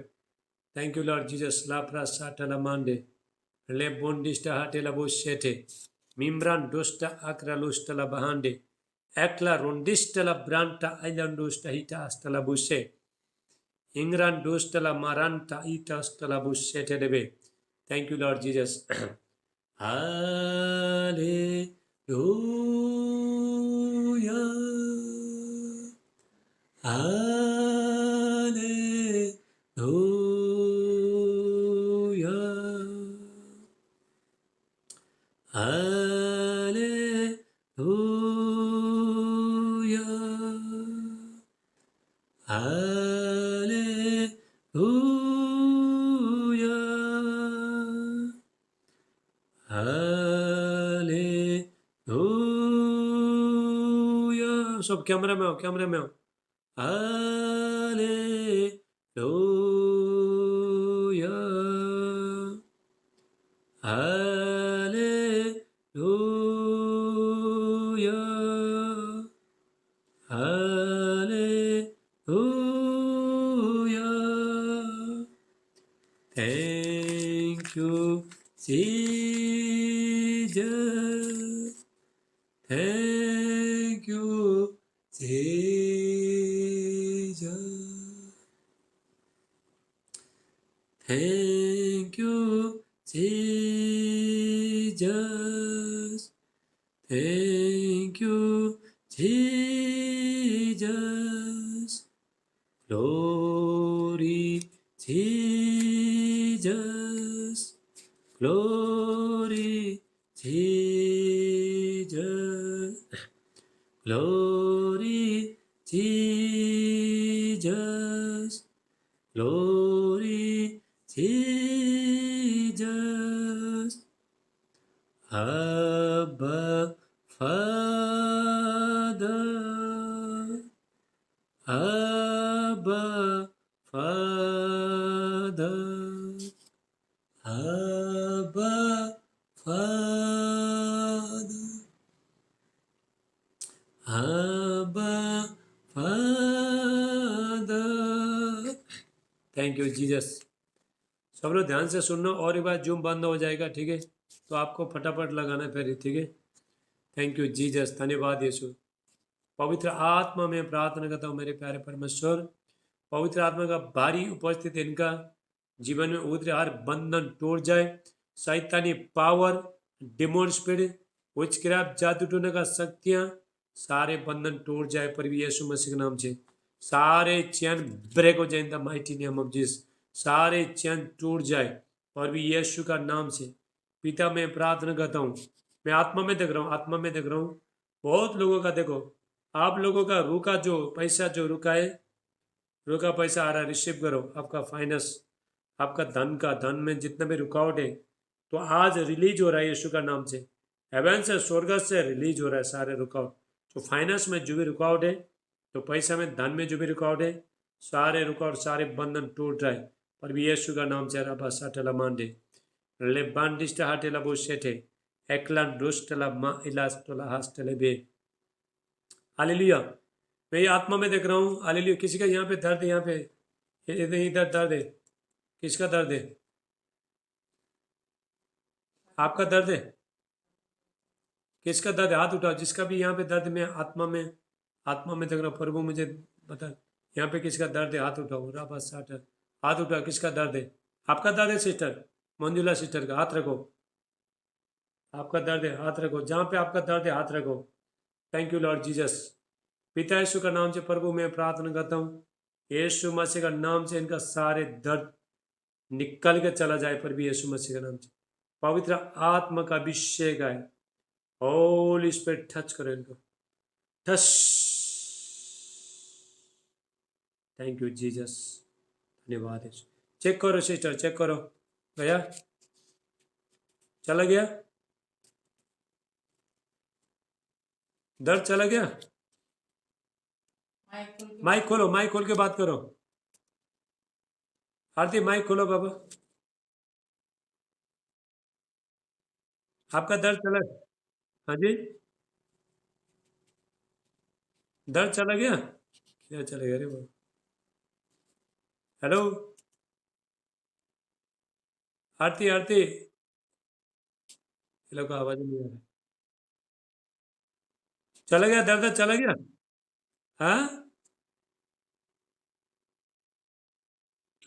Thank you lord Jesus. लाप्रा सटला मांडे ले बोन डिस्टा हाटेला बो शेटे मिम्ब्रान डोस्टा आक्रा लोस्टला बहांडे एकला रोंडिस्टला ब्रांटा आइलैंडोस्टा हिटा अस्तला बुशे इंग्रान डोस्टला मारांटा ईटा अस्तला बुशे टेडेबे। Thank you lord Jesus. Hallelujah, hallelujah, hallelujah, hallelujah, hallelujah. सब कैमरा में हो, कैमरा में हो। Hallelujah, hallelujah, hallelujah. Thank you, Jesus. Thank you, Jesus. Thank you, Jesus. Thank you, Jesus. Glory, Jesus. Glory, Jesus. Glory, Jesus. Glory, Jesus. Abba, Father. Abba, Father. Abba, Father. Abba, Father. Thank you Jesus. सब लोग ध्यान से सुनना, और एक बार जूम बंद हो जाएगा, ठीक है? तो आपको फटाफट लगाना फिर, ठीक है? थैंक यू जीसस, धन्यवाद यीशु। पवित्र आत्मा में प्रार्थना करता हूँ मेरे प्यारे परमेश्वर, पवित्र आत्मा का भारी उपस्थित इनका जीवन में उतरे, हर बंधन टूट जाए, शैतानी पावर, डिमोन स्पिरिट, विचक्राफ्ट, जादू टोने का शक्तियाँ, सारे बंधन टूट जाए प्रभु यीशु मसीह के नाम से। सारे चैन ब्रेक हो जाए in the mighty name of Jesus. सारे चैन टूट जाए प्रभु यीशु का नाम से। पिता मैं प्रार्थना करता हूँ, मैं आत्मा में देख रहा हूँ, आत्मा में देख रहा हूँ बहुत लोगों का, देखो आप लोगों का रुका जो पैसा जो रुका है, रुका पैसा आ रहा है, रिसीव करो। आपका फाइनेंस, आपका धन में जितना भी रुकावट है, तो आज रिलीज हो रहा है यीशु का नाम से। हेवन से, स्वर्ग से रिलीज हो रहा है सारे रुकावट। तो फाइनेंस में जो भी रुकावट है, तो पैसा में, धन में जो भी रुकावट है, सारे रुकावट, सारे बंधन टूट रहा है पर भी यीशु का नाम से। रबा साटला मांडे ले बांडिस्टा हाटेला बोशेटे एकलान दुष्टला मा इलास्टला हास्टले बे। हालेलुया। मैं ये आत्मा में देख रहा हूँ, हालेलुया। किसी का यहाँ पे दर्द है, यहाँ पे इधर दर्द है, किसका दर्द है? आपका दर्द है? किसका दर्द है हाथ उठाओ, जिसका भी यहाँ पे दर्द में आत्मा में देख रहा हूँ, प्रभु मुझे बता, यहाँ पे किसका दर्द है हाथ उठाओ, राबा साठ, हाथ उठाओ, किसका दर्द है? आपका दर्द है सिस्टर मंजुला सिस्टर का, हाथ रखो। आपका दर्द है हाथ रखो, जहाँ पे आपका दर्द है हाथ रखो। Thank you lord Jesus. पिता यीशु का नाम से प्रभु मैं प्रार्थना करता हूँ, यीशु मसीह का नाम से इनका सारे दर्द निकल के चला जाए प्रभु यीशु मसीह का नाम से। पवित्र आत्मा का अभिषेक है, होली स्पिरिट टच करो इनको, टच। थैंक यू जीसस, धन्यवाद यीशु। चेक करो सिस्टर, चेक करो, गया, चला गया, दर्द चला गया। माइक खोलो, माइक खोल के बात करो। आरती माइक खोलो बाबा, आपका दर्द चला? हाँ जी, दर्द चला गया, क्या चला गया रे बाबा? हेलो आरती, आरती, ये लोग का आवाज नहीं आ रहा। चला गया दर्द, चला गया? हाँ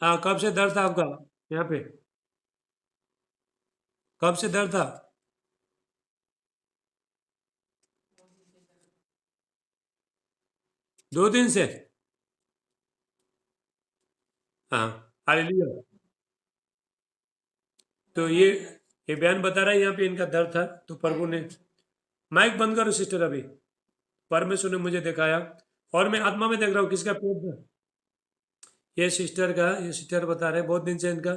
हाँ, कब से दर्द था आपका यहाँ पे? कब से दर्द था? 2 दिन से? हाँ, हालेलुया। तो ये बयान बता रहा है यहाँ पे इनका दर्द था, तो प्रभु ने, माइक बंद करो सिस्टर, अभी परमेश्वर ने मुझे दिखाया और मैं आत्मा में देख रहा हूँ किसका पेट था। ये सिस्टर बता रहे हैं बहुत दिन से इनका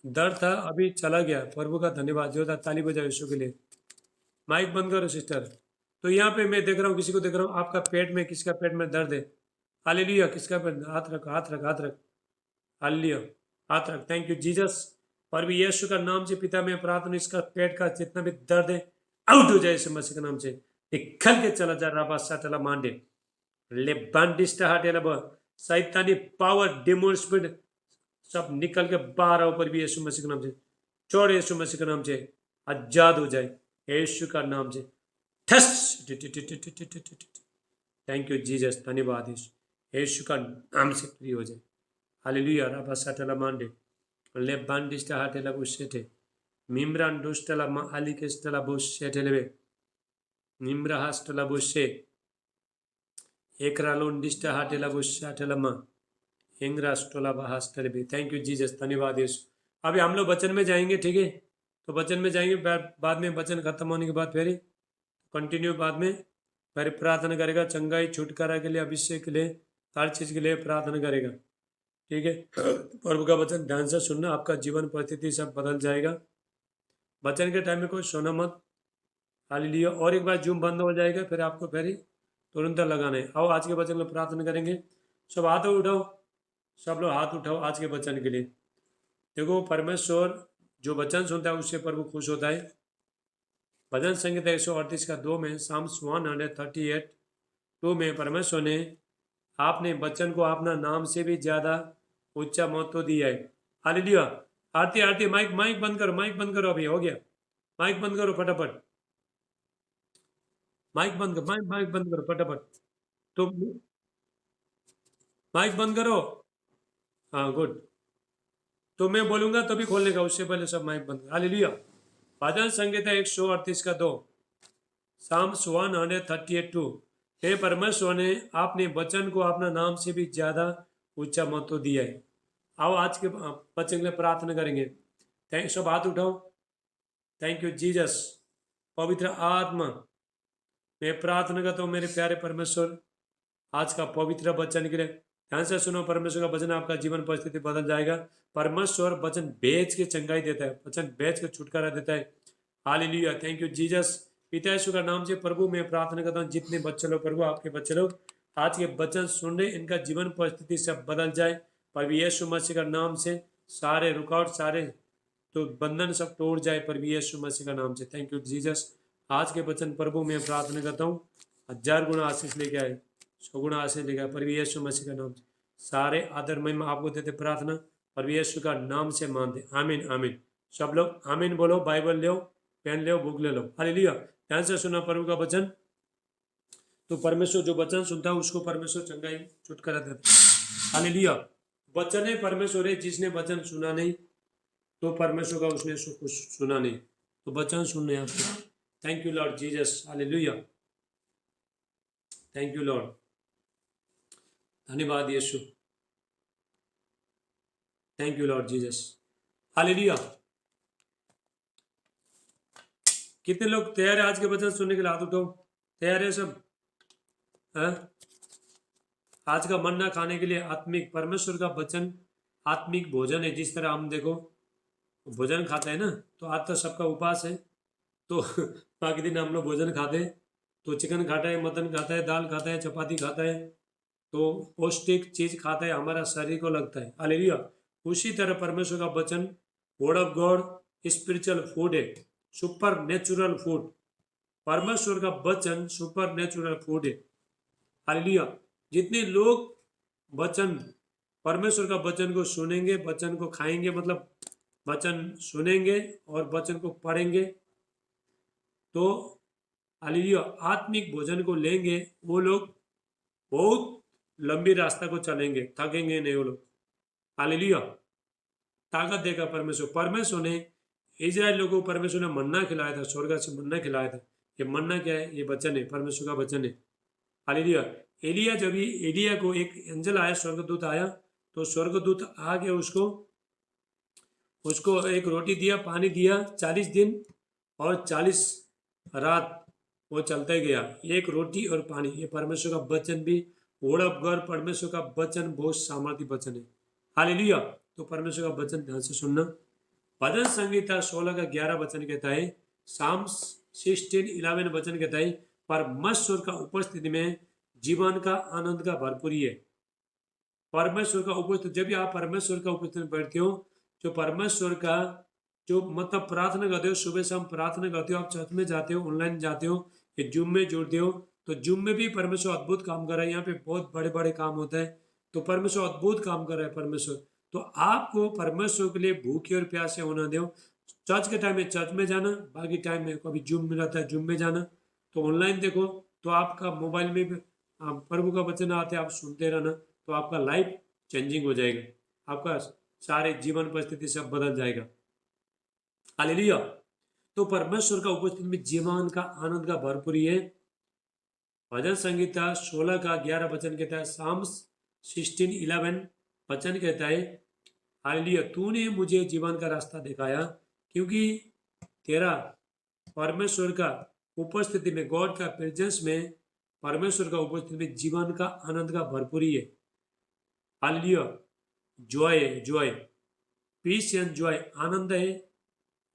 दर्द था, अभी चला गया। प्रभु का धन्यवाद, जोरदार ताली बजाओ यीशु के लिए। माइक बंद करो सिस्टर। तो यहाँ पे मैं देख रहा हूँ, किसी को देख रहा हूँ, आपका पेट में, किसका पेट में दर्द है? हालेलुया, किसका पेट? हाथ रख, हाथ रख, हाथ रख, हालेलुया, हाथ रख। Thank you Jesus. पर भी यीशु का नाम से पिता में प्रार्थना, इसका पेट का जितना भी दर्द है आउट हो जाए यीशु मसीह के नाम से, निकल के चला जा। राबा साटला मांडे ले बांडिस्टा हाटेला ब शैतानी पावर, डेमोन स्पिरिट सब निकल के बाहर आओ पर भी यीशु मसीह के नाम से। छोड़ यीशु मसीह के नाम से, आजाद हो जाए यीशु का नाम से। ठस। थैंक यू जीसस, धन्यवाद यीशु, यीशु का नाम से फ्री हो जाए। हालेलुया। राबा साटला मांडे ले बांडिस्टा हाटेला बुशेटे मिम्रान दुष्टला मा आलिकेस्टला बुशेटे लेवे निम्रा हास्टला बुशे एकरालोन डिस्टा हाटेला बुशाटेला मा इंग्रास्टोला बहास्टले भी। थैंक यू जीसस, धन्यवाद यीशु। अभी हम लोग वचन में जाएंगे, ठीक है? तो वचन में जाएंगे, बाद में वचन खत्म होने के बाद फिर कंटिन्यू, बाद में फिर प्रार्थना करेगा, चंगाई छुटकारा के लिए, अभिषेक के लिए, हर चीज़ के लिए प्रार्थना करेगा, ठीक है? प्रभु का वचन ध्यान से सुनना, आपका जीवन परिस्थिति सब बदल जाएगा। वचन के टाइम में कोई सोना मत। हालेलुया। और एक बार जूम बंद हो जाएगा, फिर आपको फिर तुरंत लगाना है। आओ आज के वचन में प्रार्थना करेंगे। सब हाथ उठाओ, सब लोग हाथ उठाओ आज के वचन के लिए। देखो, परमेश्वर जो वचन सुनता है उससे प्रभु खुश होता है। भजन संहिता 138 का 2 में, साम्स 138 2 में, परमेश्वर ने आपने वचन को अपना नाम से भी ज्यादा ऊंचा महत्व दिया है। हालेलुया। आरती, आरती, माइक माइक बंद करो, माइक बंद करो, अभी हो गया। माइक बंद करो फटाफट, माइक बंद करो, माइक बंद करो फटाफट। तो माइक बंद करो। हाँ, गुड। तो मैं बोलूंगा तभी खोलने का, उससे पहले सब माइक बंद। हालेलुया। भजन संहिता 138 का 2, साम्स 138:2। हे परमेश्वर ने आपने वचन को अपना नाम से भी ज्यादा ऊंचा महत्व दिया है। आओ आज के वचन के लिए प्रार्थना करेंगे। थैंक, सब हाथ उठाओ। Thank you Jesus. पवित्र आत्मा, मैं प्रार्थना करता हूँ मेरे प्यारे परमेश्वर, आज का पवित्र वचन के लिए ध्यान से सुनो। परमेश्वर का वचन, आपका जीवन परिस्थिति बदल जाएगा। परमेश्वर वचन बेच के चंगाई देता है, वचन बेच के छुटकारा देता है। हालेलुया। Thank you Jesus. पिता यीशु का नाम से प्रभु मैं प्रार्थना करता हूँ, जितने बच्चे लोग प्रभु, आपके बच्चे लोग आज के वचन सुन रहे, इनका जीवन परिस्थिति सब बदल जाए प्रभु यीशु मसीह का नाम से। सारे रुकावट, सारे तो बंधन सब तोड़ जाए प्रभु यीशु मसीह का नाम से। Thank you Jesus. आज के वचन प्रभु मैं प्रार्थना करता हूँ, 1000 गुना आशीष लेके आए, 100 गुना आशीष लेके आए प्रभु यीशु मसीह का नाम से। सारे आदर महिमा आपको देते प्रार्थना प्रभु यीशु का नाम से मानते। आमीन, आमीन। सब लोग आमीन बोलो। बाइबल लो, पेन लो, बुक ले लो। हालेलुया। ध्यान से सुना प्रभु का वचन। तो परमेश्वर जो वचन सुनता है उसको परमेश्वर चंगाई छुटकारा देता है। हालेलुया। वचन है परमेश्वर है, जिसने वचन सुना नहीं तो परमेश्वर का उसने कुछ सुना नहीं। तो वचन सुनने आपको। Thank you lord Jesus. Hallelujah. Thank you lord. धन्यवाद यीशु। Thank you lord Jesus. Hallelujah. कितने लोग तैयार है आज के वचन सुनने के लिए? हाथ उठाओ। तैयार है सब? है? आज का मन्ना खाने के लिए आत्मिक परमेश्वर का वचन आत्मिक भोजन है। जिस तरह हम देखो भोजन खाते हैं ना, तो आज तो सबका उपवास है, तो बाकी दिन हम लोग भोजन खाते हैं, तो चिकन खाता है, मटन खाता है, दाल खाता है, चपाती खाता है, तो पौष्टिक चीज खाता है, हमारा शरीर को लगता है। हालेलुया। उसी तरह परमेश्वर का वचन word of God spiritual food है, सुपर नेचुरल फूड। परमेश्वर का वचन सुपर नेचुरल फूड है। हालेलुया। जितने लोग वचन परमेश्वर का वचन को सुनेंगे, वचन को खाएंगे, मतलब वचन सुनेंगे और वचन को पढ़ेंगे, तो हालेलुया आत्मिक भोजन को लेंगे, वो लोग बहुत लंबी रास्ता को चलेंगे, थकेंगे नहीं वो लोग। हालेलुया। ताकत देगा परमेश्वर। परमेश्वर ने इजराइल लोगों को परमेश्वर ने मन्ना खिलाया था, स्वर्ग से मन्ना खिलाया था। ये मन्ना क्या है? ये वचन है, परमेश्वर का वचन है। हालेलुया। एलिया जब एलिया को एक एंजल आया, स्वर्गदूत आया, तो स्वर्गदूत आके उसको एक रोटी दिया, पानी दिया, 40 दिन और 40 रात वो चलता ही गया, एक रोटी और पानी। ये परमेश्वर का वचन भी वर्ड ऑफ गॉड, परमेश्वर का वचन बहुत सामर्थ्य वचन है। हालेलुया। तो परमेश्वर का वचन ध्यान से सुनना। भजन संहिता 16 का 11 वचन कहता है, साम्स 16:11 वचन कहता है, परमेश्वर का उपस्थिति में जीवन का आनंद का भरपूरी है। परमेश्वर का उपस्थित, जब भी आप परमेश्वर का उपस्थिति में बैठते हो, जो परमेश्वर का जो मतलब प्रार्थना करते हो, सुबह शाम प्रार्थना करते हो, आप चर्च में जाते हो, ऑनलाइन जाते हो, ये जूम में जुड़ते हो, तो जूम में भी परमेश्वर अद्भुत काम कर रहा है। यहाँ पे बहुत बड़े बड़े काम होता है, तो परमेश्वर अद्भुत काम कर रहा है परमेश्वर। तो आपको परमेश्वर के लिए भूखे और प्यासे होना दो। चर्च के टाइम में चर्च में जाना, बाकी टाइम में कभी जूम में रहता है जूम में जाना, तो ऑनलाइन देखो, तो आपका मोबाइल में भी प्रभु का वचन आते आप सुनते रहना, तो आपका लाइफ चेंजिंग हो जाएगा, आपका सारे जीवन परिस्थिति सब बदल जाएगा। हालेलुया। तो परमेश्वर का उपस्थिति में जीवन का आनंद का भरपूरी है। भजन संहिता 16 का 11 वचन कहता है, साम्स 16:11 वचन कहता है, हालेलुया, तूने मुझे जीवन का रास्ता दिखाया, क्योंकि तेरा परमेश्वर का उपस्थिति में, गॉड का प्रेजेंस में, परमेश्वर का उपस्थिति में जीवन का आनंद का भरपूरी है। Hallelujah. Joy, joy, peace and joy, आनंद है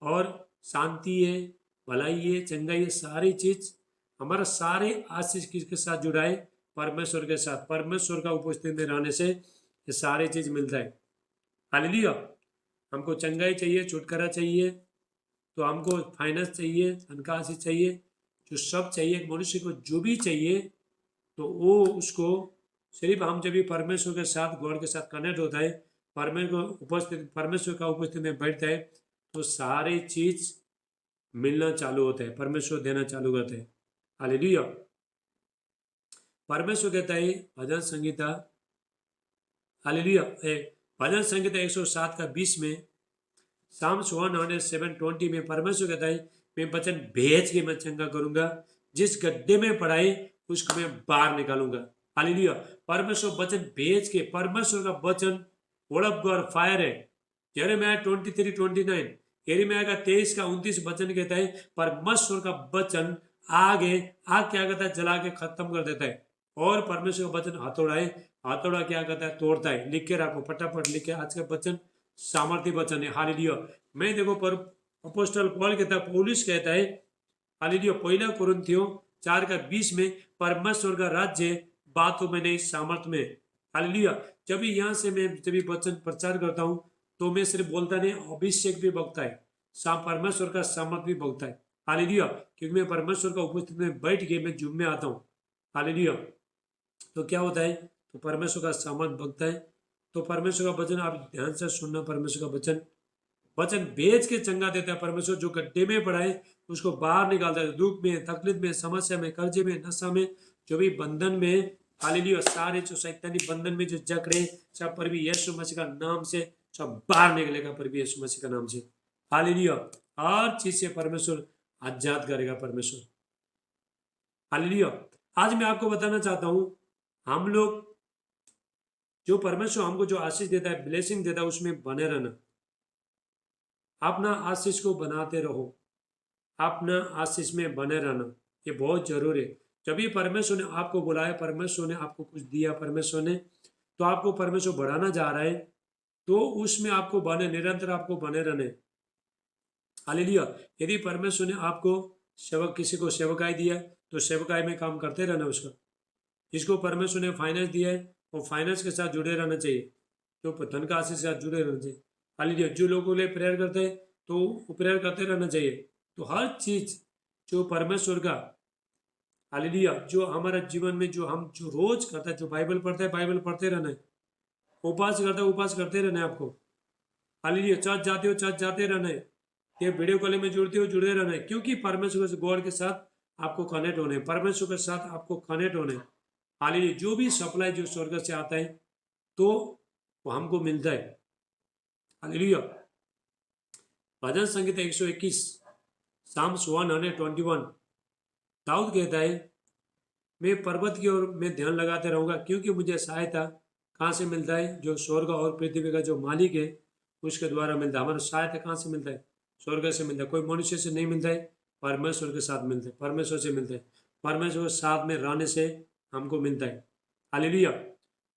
और शांति है, भलाई है, चंगाई है, सारी चीज हमारा सारे आशीष किसके साथ जुड़ा है? परमेश्वर के साथ। परमेश्वर का उपस्थिति में रहने से ये सारी चीज मिलता है। हालेलुया। हमको चंगाई चाहिए, छुटकारा चाहिए, तो हमको फाइनेंस चाहिए, धनराशि चाहिए, जो सब चाहिए मनुष्य को, जो भी चाहिए, तो वो उसको सिर्फ हम जब भी परमेश्वर के साथ, गॉड के साथ कनेक्ट होता है, परमेश्वर का उपस्थिति में बैठता है, तो सारी चीज मिलना चालू होता है, परमेश्वर देना चालू करते हैं। हालेलुया। परमेश्वर कहता है भजन संहिता, हालेलुया, भजन संहिता 107 का 20 में, साम्स 107:20 में परमेश्वर कहता है, मैं वचन भेज के मैं चंगा करूंगा, जिस गड्ढे में पड़ाई उसको मैं बाहर निकालूंगा। हालेलुया। परमेश्वर वचन भेज के, परमेश्वर का वचन वर्ड ऑफ गॉड फायर है। यिर्मयाह 23:29, यिर्मयाह का 23:29 वचन कहता है, परमेश्वर का वचन आग क्या करता है? जला के खत्म कर देता है। और परमेश्वर का वचन हथौड़ा है, हथौड़ा क्या करता है? तोड़ता है। लिख के रखो, फटाफट लिख के, आज का वचन सामर्थ्य वचन है। हालेलुया। मैं देखो पर अपोस्टल पौल कहता है, पौलुस कहता है, हालेलुया, 1 कुरिन्थियों 4:20 में, परमेश्वर का राज्य बातों में नहीं सामर्थ्य में। हालेलुया। जब भी यहाँ से मैं जब भी वचन प्रचार करता हूँ, तो मैं सिर्फ बोलता नहीं, अभिषेक भी बगता है, परमेश्वर का सामर्थ भी बगता है। हालेलुया। क्योंकि मैं परमेश्वर का उपस्थिति में बैठ के मैं जुम्मे आता हूँ। हालेलुया। तो क्या होता है? तो परमेश्वर का सामर्थ बगता है। तो परमेश्वर का वचन आप ध्यान से सुनना, परमेश्वर का वचन वचन भेज के चंगा देता है परमेश्वर। जो गड्ढे में पड़ा है उसको बाहर निकालता है, दुख में, तकलीफ में, समस्या में, कर्जे में, नशा में, जो भी बंधन में, हालेलुया, सारे जो शैतानी बंधन में जो जकड़े, सब प्रभु यीशु मसीह का नाम से सब बाहर निकलेगा प्रभु यीशु मसीह का नाम से। हालेलुया, हर चीज से परमेश्वर आजाद करेगा परमेश्वर। हालेलुया। आज मैं आपको बताना चाहता हूं, हम लोग जो परमेश्वर हमको जो आशीष देता है, ब्लेसिंग देता है, उसमें बने रहना। अपना आशीष को बनाते रहो, अपना आशीष में बने रहना, ये बहुत जरूरी है। जब भी परमेश्वर ने आपको बुलाया, परमेश्वर ने आपको कुछ दिया, परमेश्वर ने तो आपको परमेश्वर बढ़ाना जा रहा है, तो उसमें आपको बने, निरंतर आपको बने रहने। हालेलुया। यदि परमेश्वर ने आपको सेवक, किसी को सेवकाई दिया तो सेवकाई में काम करते रहना उसका। जिसको परमेश्वर ने फाइनेंस दिया है वो फाइनेंस के साथ जुड़े रहना चाहिए, जो धन का आशीष के साथ जुड़े रहना चाहिए। हालेलुया। जो लोगों के लिए प्रेयर करते हैं तो वो प्रेयर करते रहना चाहिए। तो हर चीज जो परमेश्वर का, हालेलुया, जो हमारा जीवन में जो हम जो रोज करता है, जो बाइबल पढ़ता है बाइबल पढ़ते रहना है, उपवास करता है उपास करते रहना है आपको। हालेलुया। चर्च जाते हो चर्च जाते रहना है, ये वीडियो कॉलिंग में जुड़ते हो जुड़े रहना है, क्योंकि परमेश्वर से, गॉड के साथ आपको कनेक्ट होने, परमेश्वर के साथ आपको कनेक्ट होने। हालेलुया। जो भी सप्लाई जो स्वर्ग से आता है तो वो हमको मिलता है। हालेलुया। भजन संगीत 121 साम्स 121 दाऊद कहता है, मैं पर्वत की ओर में ध्यान लगाते रहूंगा, क्योंकि मुझे सहायता कहाँ से मिलता है? जो स्वर्ग और पृथ्वी का जो मालिक है उसके द्वारा मिलता है। हमारा सहायता कहाँ से मिलता है? स्वर्ग से मिलता है। कोई मनुष्य से नहीं मिलता है, परमेश्वर के साथ मिलता है, परमेश्वर से मिलता है। परमेश्वर के साथ में रहने से हमको मिलता है। हालेलुया।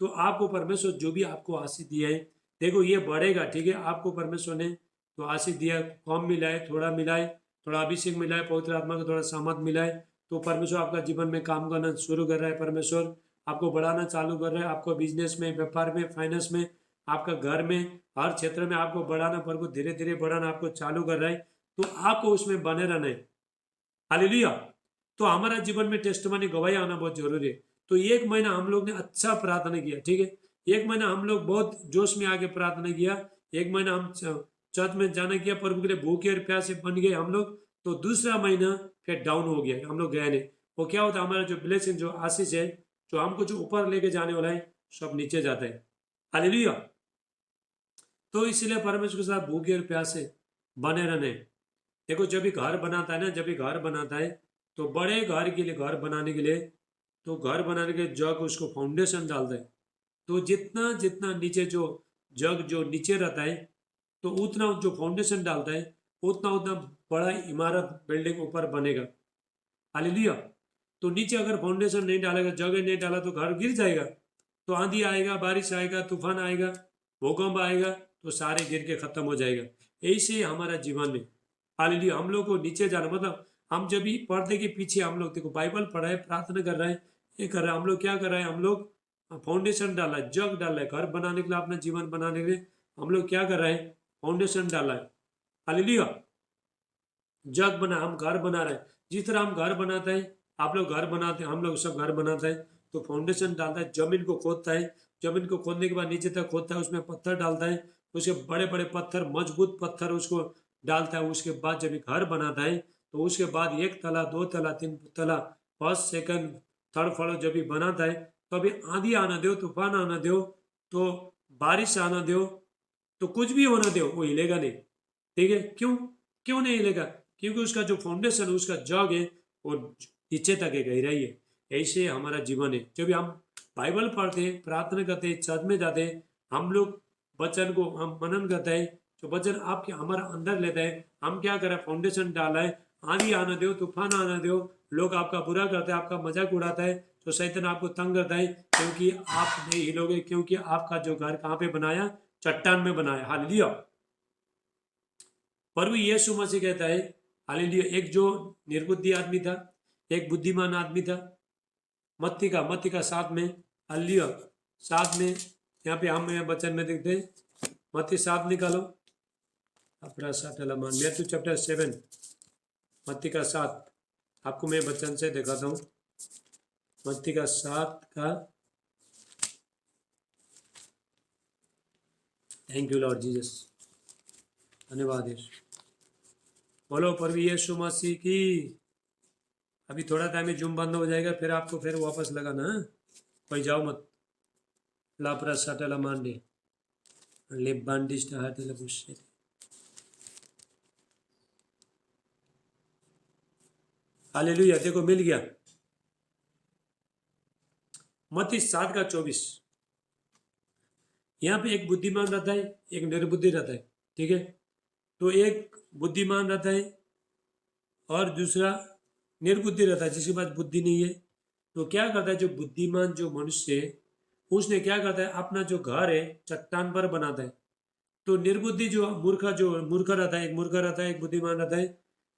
तो आपको परमेश्वर जो भी आपको आशीष दिया है, देखो ये बढ़ेगा, ठीक है। आपको परमेश्वर ने तो आशीष दिया, कम मिला है, थोड़ा मिला है, थोड़ा अभिषेक मिला है, पवित्र आत्मा का थोड़ा सामर्थ मिला है, तो परमेश्वर आपका जीवन में काम करना शुरू कर रहा है। परमेश्वर आपको बढ़ाना चालू कर रहा है, आपको बिजनेस में, व्यापार में, फाइनेंस में, आपका घर में, हर क्षेत्र में आपको बढ़ाना, पर को धीरे धीरे बढ़ाना आपको चालू कर रहा है। तो आपको उसमें बने रहना है। हालेलुया। तो हमारा जीवन में टेस्टमनी, गवाही आना बहुत जरूरी है। तो एक महीना हम लोग ने अच्छा प्रार्थना किया, ठीक है। एक महीना हम लोग बहुत जोश में आके प्रार्थना किया। एक महीना हम चर्च में जाना किया, प्रभु के लिए भूखे और प्यासे बन गए हम लोग। तो दूसरा महीना फिर डाउन हो गया, हम लोग गए नहीं। वो क्या होता है, हमारा जो ब्लेसिंग, जो आशीष है, जो हमको जो ऊपर लेके जाने वाला है, सब नीचे जाता है। हालेलुया। तो इसलिए परमेश्वर के साथ भूखे और प्यासे बने रहने। देखो जब भी घर बनाता है ना, जब भी घर बनाता है तो बड़े घर के लिए, घर बनाने के लिए, तो घर बनाने के जग उसको फाउंडेशन डालता है। तो जितना जितना नीचे जो जग जो नीचे रहता है, तो उतना जो फाउंडेशन डालता है उतना उतना बड़ा इमारत, बिल्डिंग ऊपर बनेगा। हालेलुया। तो नीचे अगर फाउंडेशन नहीं डालेगा, जगह नहीं डाला, तो घर गिर जाएगा। तो आंधी आएगा, बारिश आएगा, तूफान आएगा, भूकंप आएगा, तो सारे गिर के खत्म हो जाएगा। ऐसे ही हमारा जीवन में, हालेलुया, हम लोग को नीचे जाना, मतलब हम जब भी पर्दे के पीछे, हम लोग देखो बाइबल पढ़ा है, प्रार्थना कर रहे हैं, ये कर रहे हैं, हम लोग क्या कर रहे हैं? हम लोग फाउंडेशन डाला है, जग डाला है, घर बनाने के लिए, अपना जीवन बनाने के लिए हम लोग क्या कर रहे हैं? फाउंडेशन डाला है। हालेलुया। जग बना, हम घर बना रहे हैं। जिस तरह हम घर बनाते हैं, आप लोग घर बनाते हैं, हम लोग सब घर बनाते हैं, तो फाउंडेशन डालता है, जमीन को खोदता है, जमीन को खोदने के बाद नीचे तक खोदता है, उसमें पत्थर डालता है, उसके बड़े बड़े पत्थर, मजबूत पत्थर उसको डालता है। उसके बाद जब घर बनाता है तो उसके बाद 1 तला, 2 तला, 3 तला, फर्स्ट सेकंड थर्ड फ्लोर जब भी बनाता है, तो अभी आंधी आना दो, तूफान आना दो, तो बारिश आना दो, तो कुछ भी होना दो, वो हिलेगा नहीं। ठीक है? क्यों? क्यों नहीं हिलेगा? क्योंकि उसका जो फाउंडेशन, उसका जग है, वो नीचे तक है, गहराई है। ऐसे हमारा जीवन है। जब हम बाइबल पढ़ते हैं, प्रार्थना करते हैं, चर्च में जाते हैं, हम लोग वचन को हम मनन करते हैं, जो वचन आपके हमारा अंदर लेते हैं, हम क्या करें? फाउंडेशन डाला है। आंधी आना दो, तूफान आना दो, लोग आपका बुरा करते हैं, आपका मजाक उड़ाता है, तो शैतान आपको तंग करता है, क्योंकि आप नहीं हिलोगे, क्योंकि आपका जो घर कहाँ पे बनाया? चट्टान में बनाया। हालेलुया। प्रभु यीशु मसीह कहता है, हालेलुया, एक जो निर्बुद्धि आदमी था, एक बुद्धिमान आदमी था, मत्ती का 7 में, हालेलुया, 7 में, यहाँ पे हम वचन में देखते हैं, मत्ती 7 निकालो, अपना 7 मान, मैथ्यू चैप्टर 7, मत्ती का 7, आपको मैं वचन से दिखाता हूँ। मत्ती का 7 का, थैंक यू लॉर्ड जीसस। धन्यवाद यीशु। बोलो प्रभु यीशु मसीह की। अभी थोड़ा टाइम में जूम बंद हो जाएगा, फिर आपको फिर वापस लगाना है, कोई जाओ मत। लापरा सटला मांडे ले बांडिस्ट हाथी लबुशे। हालेलुया। देखो मिल गया। मत्ती 7:24। यहाँ पे एक बुद्धिमान रहता है, एक निर्बुद्धि रहता है, ठीक है। तो एक बुद्धिमान रहता है और दूसरा निर्बुद्धि रहता है, जिसके पास बुद्धि नहीं है। तो क्या करता है जो बुद्धिमान जो मनुष्य है, उसने क्या करता है अपना जो घर है चट्टान पर बनाता है। तो निर्बुद्धि जो मूर्ख रहता है, एक मूर्ख रहता है, एक बुद्धिमान रहता है,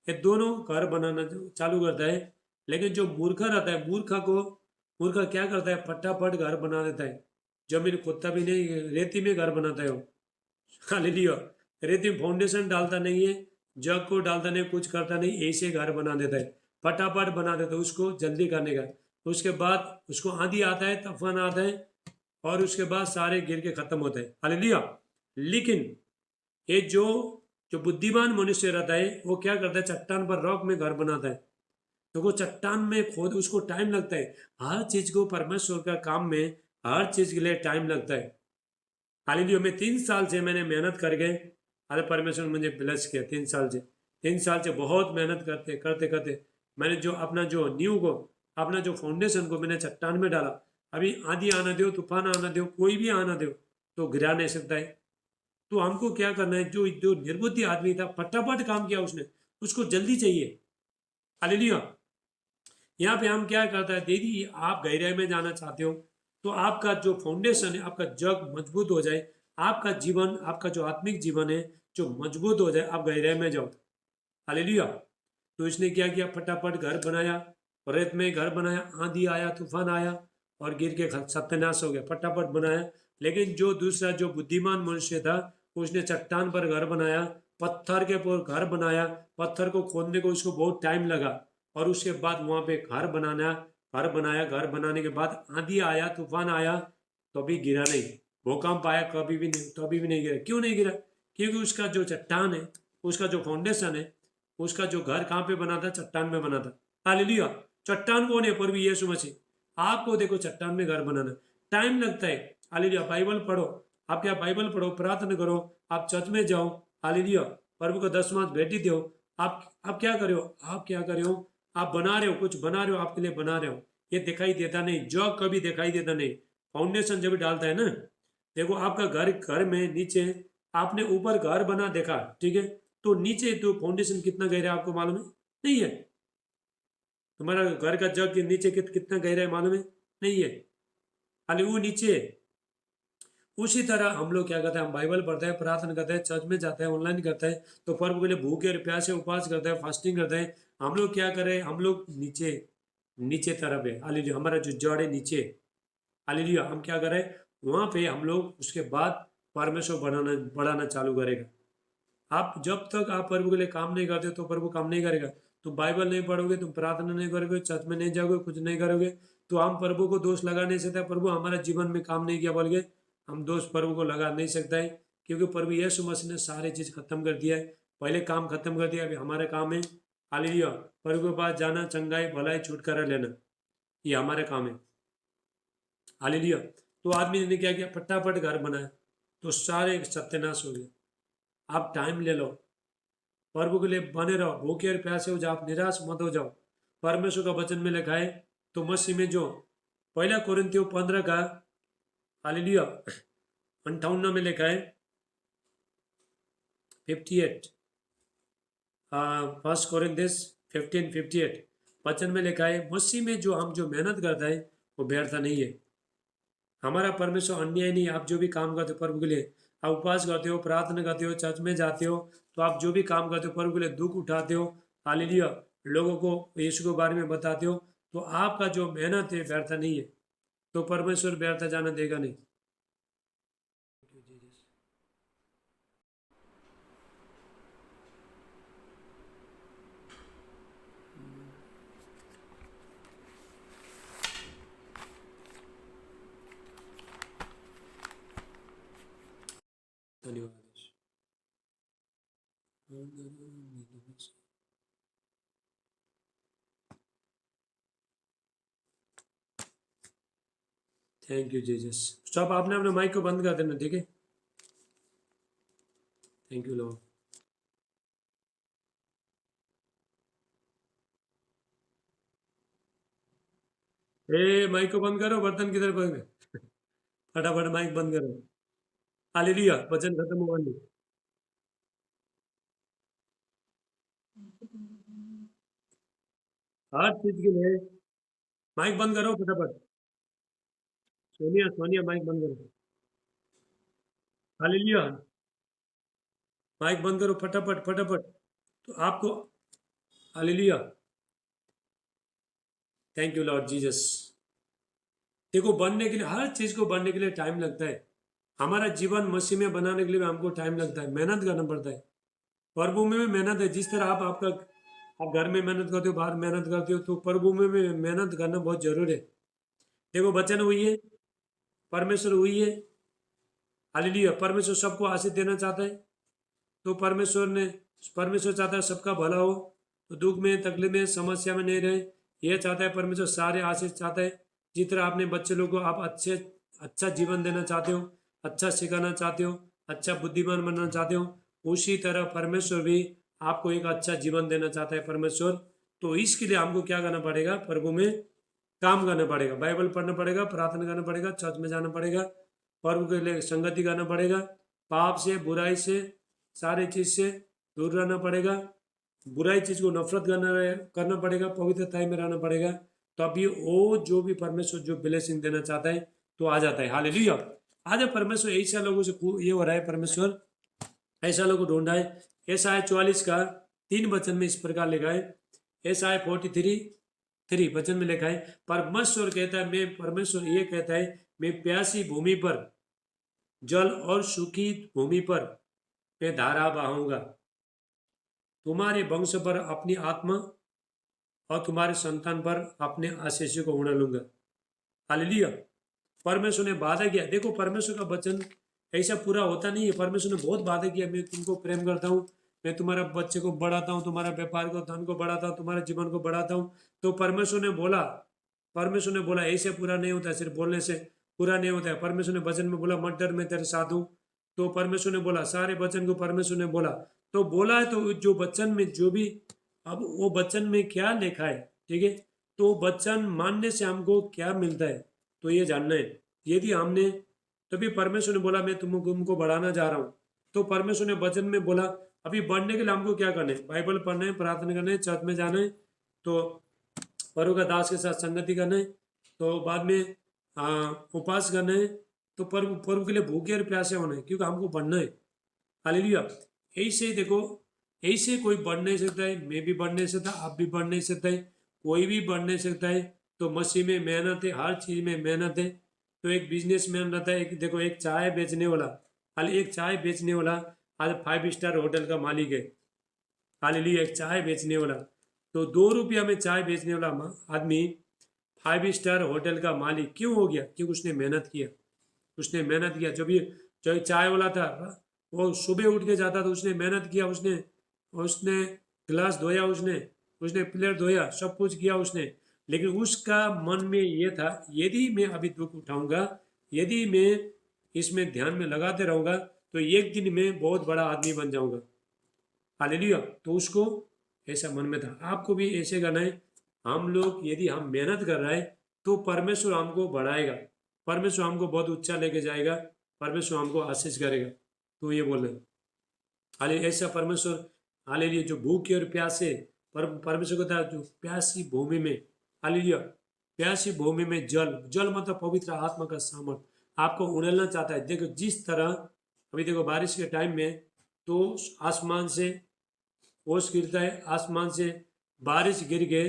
ये दोनों घर बनाना चालू करता है। लेकिन जो मूर्ख रहता है, मूर्ख क्या करता है फटाफट घर बना देता है। जमीन खोदता भी नहीं, रेती में घर बनाता है वो। हालेलुया। रेती में फाउंडेशन डालता नहीं है, जग को डालता नहीं, कुछ करता नहीं, ऐसे घर बना देता है, फटाफट बना देता है उसको जल्दी करने का। उसके बाद उसको आंधी आता है, तूफान आता है, और उसके बाद सारे गिर के खत्म होते हैं। हालेलुया। लेकिन ये जो जो बुद्धिमान मनुष्य रहता है वो क्या करता है चट्टान पर रॉक में घर बनाता है। तो वो चट्टान में खोद, उसको टाइम लगता है। हर चीज को परमेश्वर का काम में हर चीज के लिए टाइम लगता है। हालेलुया। मैं 3 साल से मैंने मेहनत करके, अरे परमेश्वर ने मुझे ब्लेस किया 3 साल से। 3 साल से बहुत मेहनत करते करते करते मैंने जो अपना जो नींव को, अपना जो फाउंडेशन को मैंने चट्टान में डाला। अभी आंधी आना दो, तूफान आना दो, कोई भी आना दो, तो गिरा नहीं सकता है। तो हमको क्या करना है, जो जो निर्बुद्धि आदमी था फटाफट काम किया उसने, उसको जल्दी चाहिए। हालेलुया। यहाँ पे हम क्या करता है, यदि आप गहराई में जाना चाहते हो तो आपका जो फाउंडेशन है, आपका जग मजबूत हो जाए, आपका जीवन, आपका जो आत्मिक जीवन है जो मजबूत हो जाए, आप गहराई में जाओ। हालेलुया। तो इसने क्या किया, फटाफट घर बनाया, रेत में घर बनाया, आंधी आया, तूफान आया और गिर के सत्यानाश हो गया, फटाफट बनाया। लेकिन जो दूसरा जो बुद्धिमान मनुष्य था उसने चट्टान पर घर बनाया, पत्थर के ऊपर घर बनाया, पत्थर को खोदने को उसको बहुत टाइम लगा, और उसके बाद वहां पे घर बनाया, घर बनाने के बाद आंधी आया, तूफान आया, तो भी गिरा नहीं। भूकंप आया, कभी भी नहीं, तो भी नहीं गिरा। क्यों नहीं गिरा? क्योंकि उसका जो चट्टान है, उसका जो फाउंडेशन है, उसका जो घर कहाँ पे बना था, चट्टान में बना था। हालेलुया। चट्टान कौन है? प्रभु यीशु मसीह। आपको देखो चट्टान में घर बनाना टाइम लगता है। हालेलुया। बाइबल पढ़ो, आप क्या बाइबल पढ़ो, प्रार्थना करो, आप चर्च में जाओ। हालेलुया। प्रभु को 10 मास भेटी दो। आप क्या करो, आप क्या करो, आप बना रहे हो, कुछ बना रहे हो, आपके लिए बना रहे हो, ये दिखाई देता नहीं, जॉब कभी दिखाई देता नहीं। फाउंडेशन जब डालता है ना, देखो आपका घर, घर में नीचे आपने ऊपर घर बना देखा, ठीक है, तो नीचे तो फाउंडेशन कितना गहरा है आपको मालूम है? नहीं है। तुम्हारा घर का जग के नीचे कितना गहरा है मालूम है? नहीं है। खाली वो नीचे है। उसी तरह हम लोग क्या करते हैं, हम बाइबल पढ़ते हैं, प्रार्थना करते हैं, चर्च में जाते हैं, ऑनलाइन करते हैं, तो पर्व के लिए भूखे और प्यासे उपवास करते हैं, फास्टिंग करते हैं। हम लोग क्या करें, हम लोग नीचे, नीचे तरफ है। हालेलुया। हमारा जो जड़ है नीचे। हालेलुया। हम क्या करें, वहां पे हम लोग उसके बाद परमेश्वर बढ़ाना बढ़ाना चालू करेगा। आप जब तक आप प्रभु के लिए काम नहीं करते तो प्रभु काम नहीं करेगा। तुम बाइबल नहीं पढ़ोगे, तुम प्रार्थना नहीं करोगे, चर्च में नहीं जाओगे, कुछ नहीं करोगे, तो हम प्रभु को दोष लगा नहीं सकते प्रभु हमारे जीवन में काम नहीं किया बोल के। हम दोष प्रभु को लगा नहीं सकता है, क्योंकि प्रभु यीशु मसीह ने सारी चीज खत्म कर दिया है, पहले काम खत्म कर दिया, अभी हमारा काम है। हालेलुया। प्रभु के पास जाना, चंगाई भलाई छुटकारा लेना, ये हमारा काम है। हालेलुया। तो आदमी ने क्या किया, फटाफट घर बनाया, तो सारे सत्यानाश हो गए। आप टाइम ले लो, प्रभु के लिए बने रहो, भूखे और प्यासे हो जाओ, आप निराश मत हो जाओ। परमेश्वर का वचन में लिखा है, तो मसीह में जो 1 कोरिन्थियों 15 का, हालेलुया, 58 में लिखा है, 58, 1 कोरिन्थियस 15:58 वचन में लिखा है, मसीह में जो हम जो मेहनत करता है वो व्यर्थ नहीं है। हमारा परमेश्वर अन्याय नहीं। आप जो भी काम करते हो प्रभु के लिए, आप उपवास करते हो, प्रार्थना करते हो, चर्च में जाते हो, तो आप जो भी काम करते हो प्रभु के लिए, दुख उठाते हो, हालेलुया, लोगों को यीशु के बारे में बताते हो, तो आपका जो मेहनत है व्यर्थ नहीं है। तो परमेश्वर व्यर्थ जाना देगा नहीं। धन्यवाद। Thank you Jesus. स्टॉप, आपने अपने माइक को बंद कर देना, ठीक है। Thank you Lord. ए माइक को बंद करो, बर्तन किधर पड़ गए? फटाफट माइक बंद करो। हालेलुया, वचन खत्म हुआ नहीं। हर चीज के लिए माइक बंद करो फटाफट। सोनिया, सोनिया माइक बंद करो। हालेलुया, माइक बंद करो फटाफट फटाफट। तो आपको, hallelujah, thank you lord Jesus. देखो, बनने के लिए, हर चीज को बनने के लिए टाइम लगता है। हमारा जीवन मसीह में बनाने के लिए भी हमको टाइम लगता है, मेहनत करना पड़ता है। प्रभु में भी मेहनत है। जिस तरह आप घर में मेहनत करते हो, बाहर मेहनत करते हो, तो प्रभु में भी मेहनत करना बहुत जरूरी है। देखो, वचन हुई है, परमेश्वर हुई है। हालेलुया, परमेश्वर सबको आशीष देना चाहता है। तो परमेश्वर चाहता है सबका भला हो, तो दुख में, तकलीफ में, समस्या में नहीं रहे। यह चाहता है परमेश्वर, सारे आशीष चाहता है। जिस तरह आपने बच्चे लोगों को आप अच्छा जीवन देना चाहते हो, अच्छा सिखाना चाहते हो, अच्छा बुद्धिमान बनना चाहते हो, उसी तरह परमेश्वर भी आपको एक अच्छा जीवन देना चाहता है परमेश्वर। तो इसके लिए हमको क्या करना पड़ेगा? प्रभु में काम करना पड़ेगा, बाइबल पढ़ना पड़ेगा, प्रार्थना करना पड़ेगा, चर्च में जाना पड़ेगा, प्रभु के लिए संगति करना पड़ेगा, पाप से, बुराई से, सारे चीज से दूर रहना पड़ेगा, बुराई चीज को नफरत करना पड़ेगा, पवित्रता में रहना पड़ेगा। तभी वो जो भी परमेश्वर जो ब्लेसिंग देना चाहता है तो आ जाता है। हालेलुया। आज परमेश्वर ऐसा लोगों से ये हो रहा है, परमेश्वर ऐसा लोगों को ढूंढा है। ऐसा है 44 का 3 वचन में इस प्रकार लिखा है। ऐसा है 43 वचन में लिखा है, परमेश्वर कहता है, मैं, परमेश्वर ये कहता है, मैं प्यासी भूमि पर जल और सूखी भूमि पर मैं धारा बहाऊंगा। तुम्हारे वंश पर अपनी आत्मा और तुम्हारे संतान पर अपने आशीष को उड़ालूंगा। हालेलुया। परमेश्वर ने वादा किया। देखो, परमेश्वर का वचन ऐसा पूरा होता नहीं है। परमेश्वर ने बहुत वादा किया, मैं तुमको प्रेम करता हूँ, मैं तुम्हारा बच्चे को बढ़ाता हूँ, तुम्हारा व्यापार को, धन को बढ़ाता हूँ, तुम्हारे जीवन को बढ़ाता हूँ। तो परमेश्वर ने बोला ऐसे पूरा नहीं होता, सिर्फ बोलने से पूरा नहीं होता है। परमेश्वर ने वचन में बोला, मत डर, मैं तेरे साथ हूँ। तो परमेश्वर ने बोला, सारे वचन को परमेश्वर ने बोला, तो बोला है। तो जो वचन में जो भी, अब वो वचन में क्या लिखा है, ठीक है, तो वचन मानने से हमको क्या मिलता है, तो ये जानना है। यदि हमने, तभी परमेश्वर ने बोला, मैं तुमको बढ़ाना जा रहा हूँ। तो परमेश्वर ने वचन में बोला, अभी बढ़ने के लिए हमको क्या करना है? बाइबल पढ़ना है, प्रार्थना करना है, चर्च में जाना है, तो प्रभु का दास के साथ संगति करना है, तो बाद में उपवास करना है, तो प्रभु के लिए भूखे और प्यासे होना है, क्योंकि हमको बढ़ना है। हालेलुया। ऐसे ही देखो, ऐसे कोई बढ़ नहीं सकता है, मैं भी बढ़ नहीं सकता, आप भी बढ़ नहीं सकता है, कोई भी बढ़ नहीं सकता है। तो मसीह में मेहनत है, हर चीज में मेहनत है। तो एक बिजनेसमैन रहता है, एक देखो, एक चाय बेचने वाला, खाली एक चाय बेचने वाला आज 5 स्टार होटल का मालिक है। हालेलुया। एक चाय बेचने वाला, तो 2 रुपया में चाय बेचने वाला आदमी 5 स्टार होटल का मालिक क्यों हो गया? क्योंकि उसने मेहनत किया। उसने मेहनत किया। जब ये जो चाय वाला था, वो सुबह उठ के जाता था, उसने मेहनत किया, उसने उसने गिलास धोया, उसने उसने प्लेट धोया, सब कुछ किया उसने। लेकिन उसका मन में ये था, यदि मैं अभी दुख उठाऊंगा, यदि मैं इसमें ध्यान में लगाते रहूंगा, तो एक दिन मैं बहुत बड़ा आदमी बन जाऊंगा। हालेलुया। तो उसको ऐसा मन में था। आपको भी ऐसे करना है। हम लोग यदि हम मेहनत कर रहे हैं, तो परमेश्वर हमको बढ़ाएगा, परमेश्वर हमको बहुत ऊंचा लेके जाएगा, परमेश्वर हमको आशीष करेगा। तो ये बोल रहे हैं। हाले ऐसा परमेश्वर, हालेलुया, जो भूखे और प्यासे, परमेश्वर को था, जो प्यासी भूमि में, हालेलुया, प्यासी भूमि में जल, जल मतलब पवित्र आत्मा का सामर्थ आपको उड़ेलना चाहता है। देखो, जिस तरह अभी देखो बारिश के टाइम में, तो आसमान से ओस गिरता है, आसमान से बारिश गिर के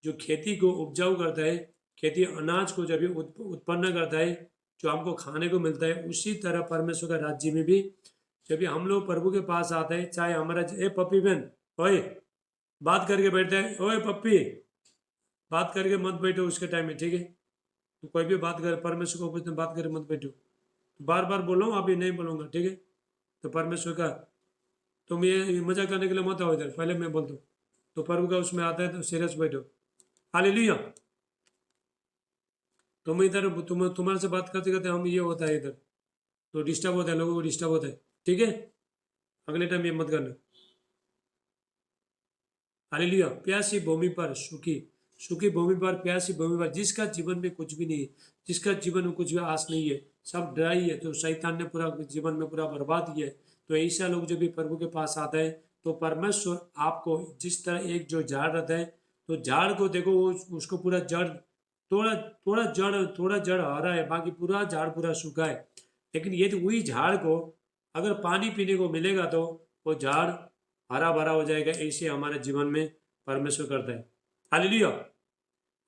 जो खेती को उपजाऊ करता है, खेती अनाज को जब उत्पन्न करता है, जो हमको खाने को मिलता है, उसी तरह परमेश्वर का राज्य में भी जब भी हम लोग प्रभु के पास आते हैं, चाहे हमारा, ए पप्पी बहन, ओए बात करके बैठते हैं, ओए पप्पी बात करके मत बैठो उसके टाइम में, ठीक है। तो कोई भी बात करे, परमेश्वर को पूछते बात करके मत बैठो। बार बार बोल रहा हूँ, अभी नहीं बोलूँगा, ठीक है। तो परमेश्वर का, तुम ये मजा करने के लिए मत आओ इधर, पहले मैं बोलता हूँ। तो प्रभु का उसमें आता है तो सीरियस बैठो। हालेलुया। तुम इधर तुम्हारे से बात करते करते हम ये होता है इधर, तो डिस्टर्ब होता है, लोगों को डिस्टर्ब होता है। ठीक है, अगले टाइम ये मत करना। हालेलुया। प्यासी भूमि पर सूखी, सूखी भूमि पर, प्यासी भूमि पर, जिसका जीवन में कुछ भी नहीं है, जिसका जीवन में कुछ भी आस नहीं है, सब ड्राई है, तो शैतान ने पूरा जीवन में पूरा बर्बाद किया है। तो ऐसा लोग जब भी प्रभु के पास आता है तो परमेश्वर आपको, जिस तरह एक जो झाड़ रहता है, तो झाड़ को देखो वो उसको पूरा जड़, थोड़ा जड़ हरा है, बाकी पूरा झाड़ पूरा सूखा है। लेकिन यदि वही झाड़ को अगर पानी पीने को मिलेगा तो वो झाड़ हरा भरा हो जाएगा। ऐसे हमारे जीवन में परमेश्वर करता है। हालेलुया।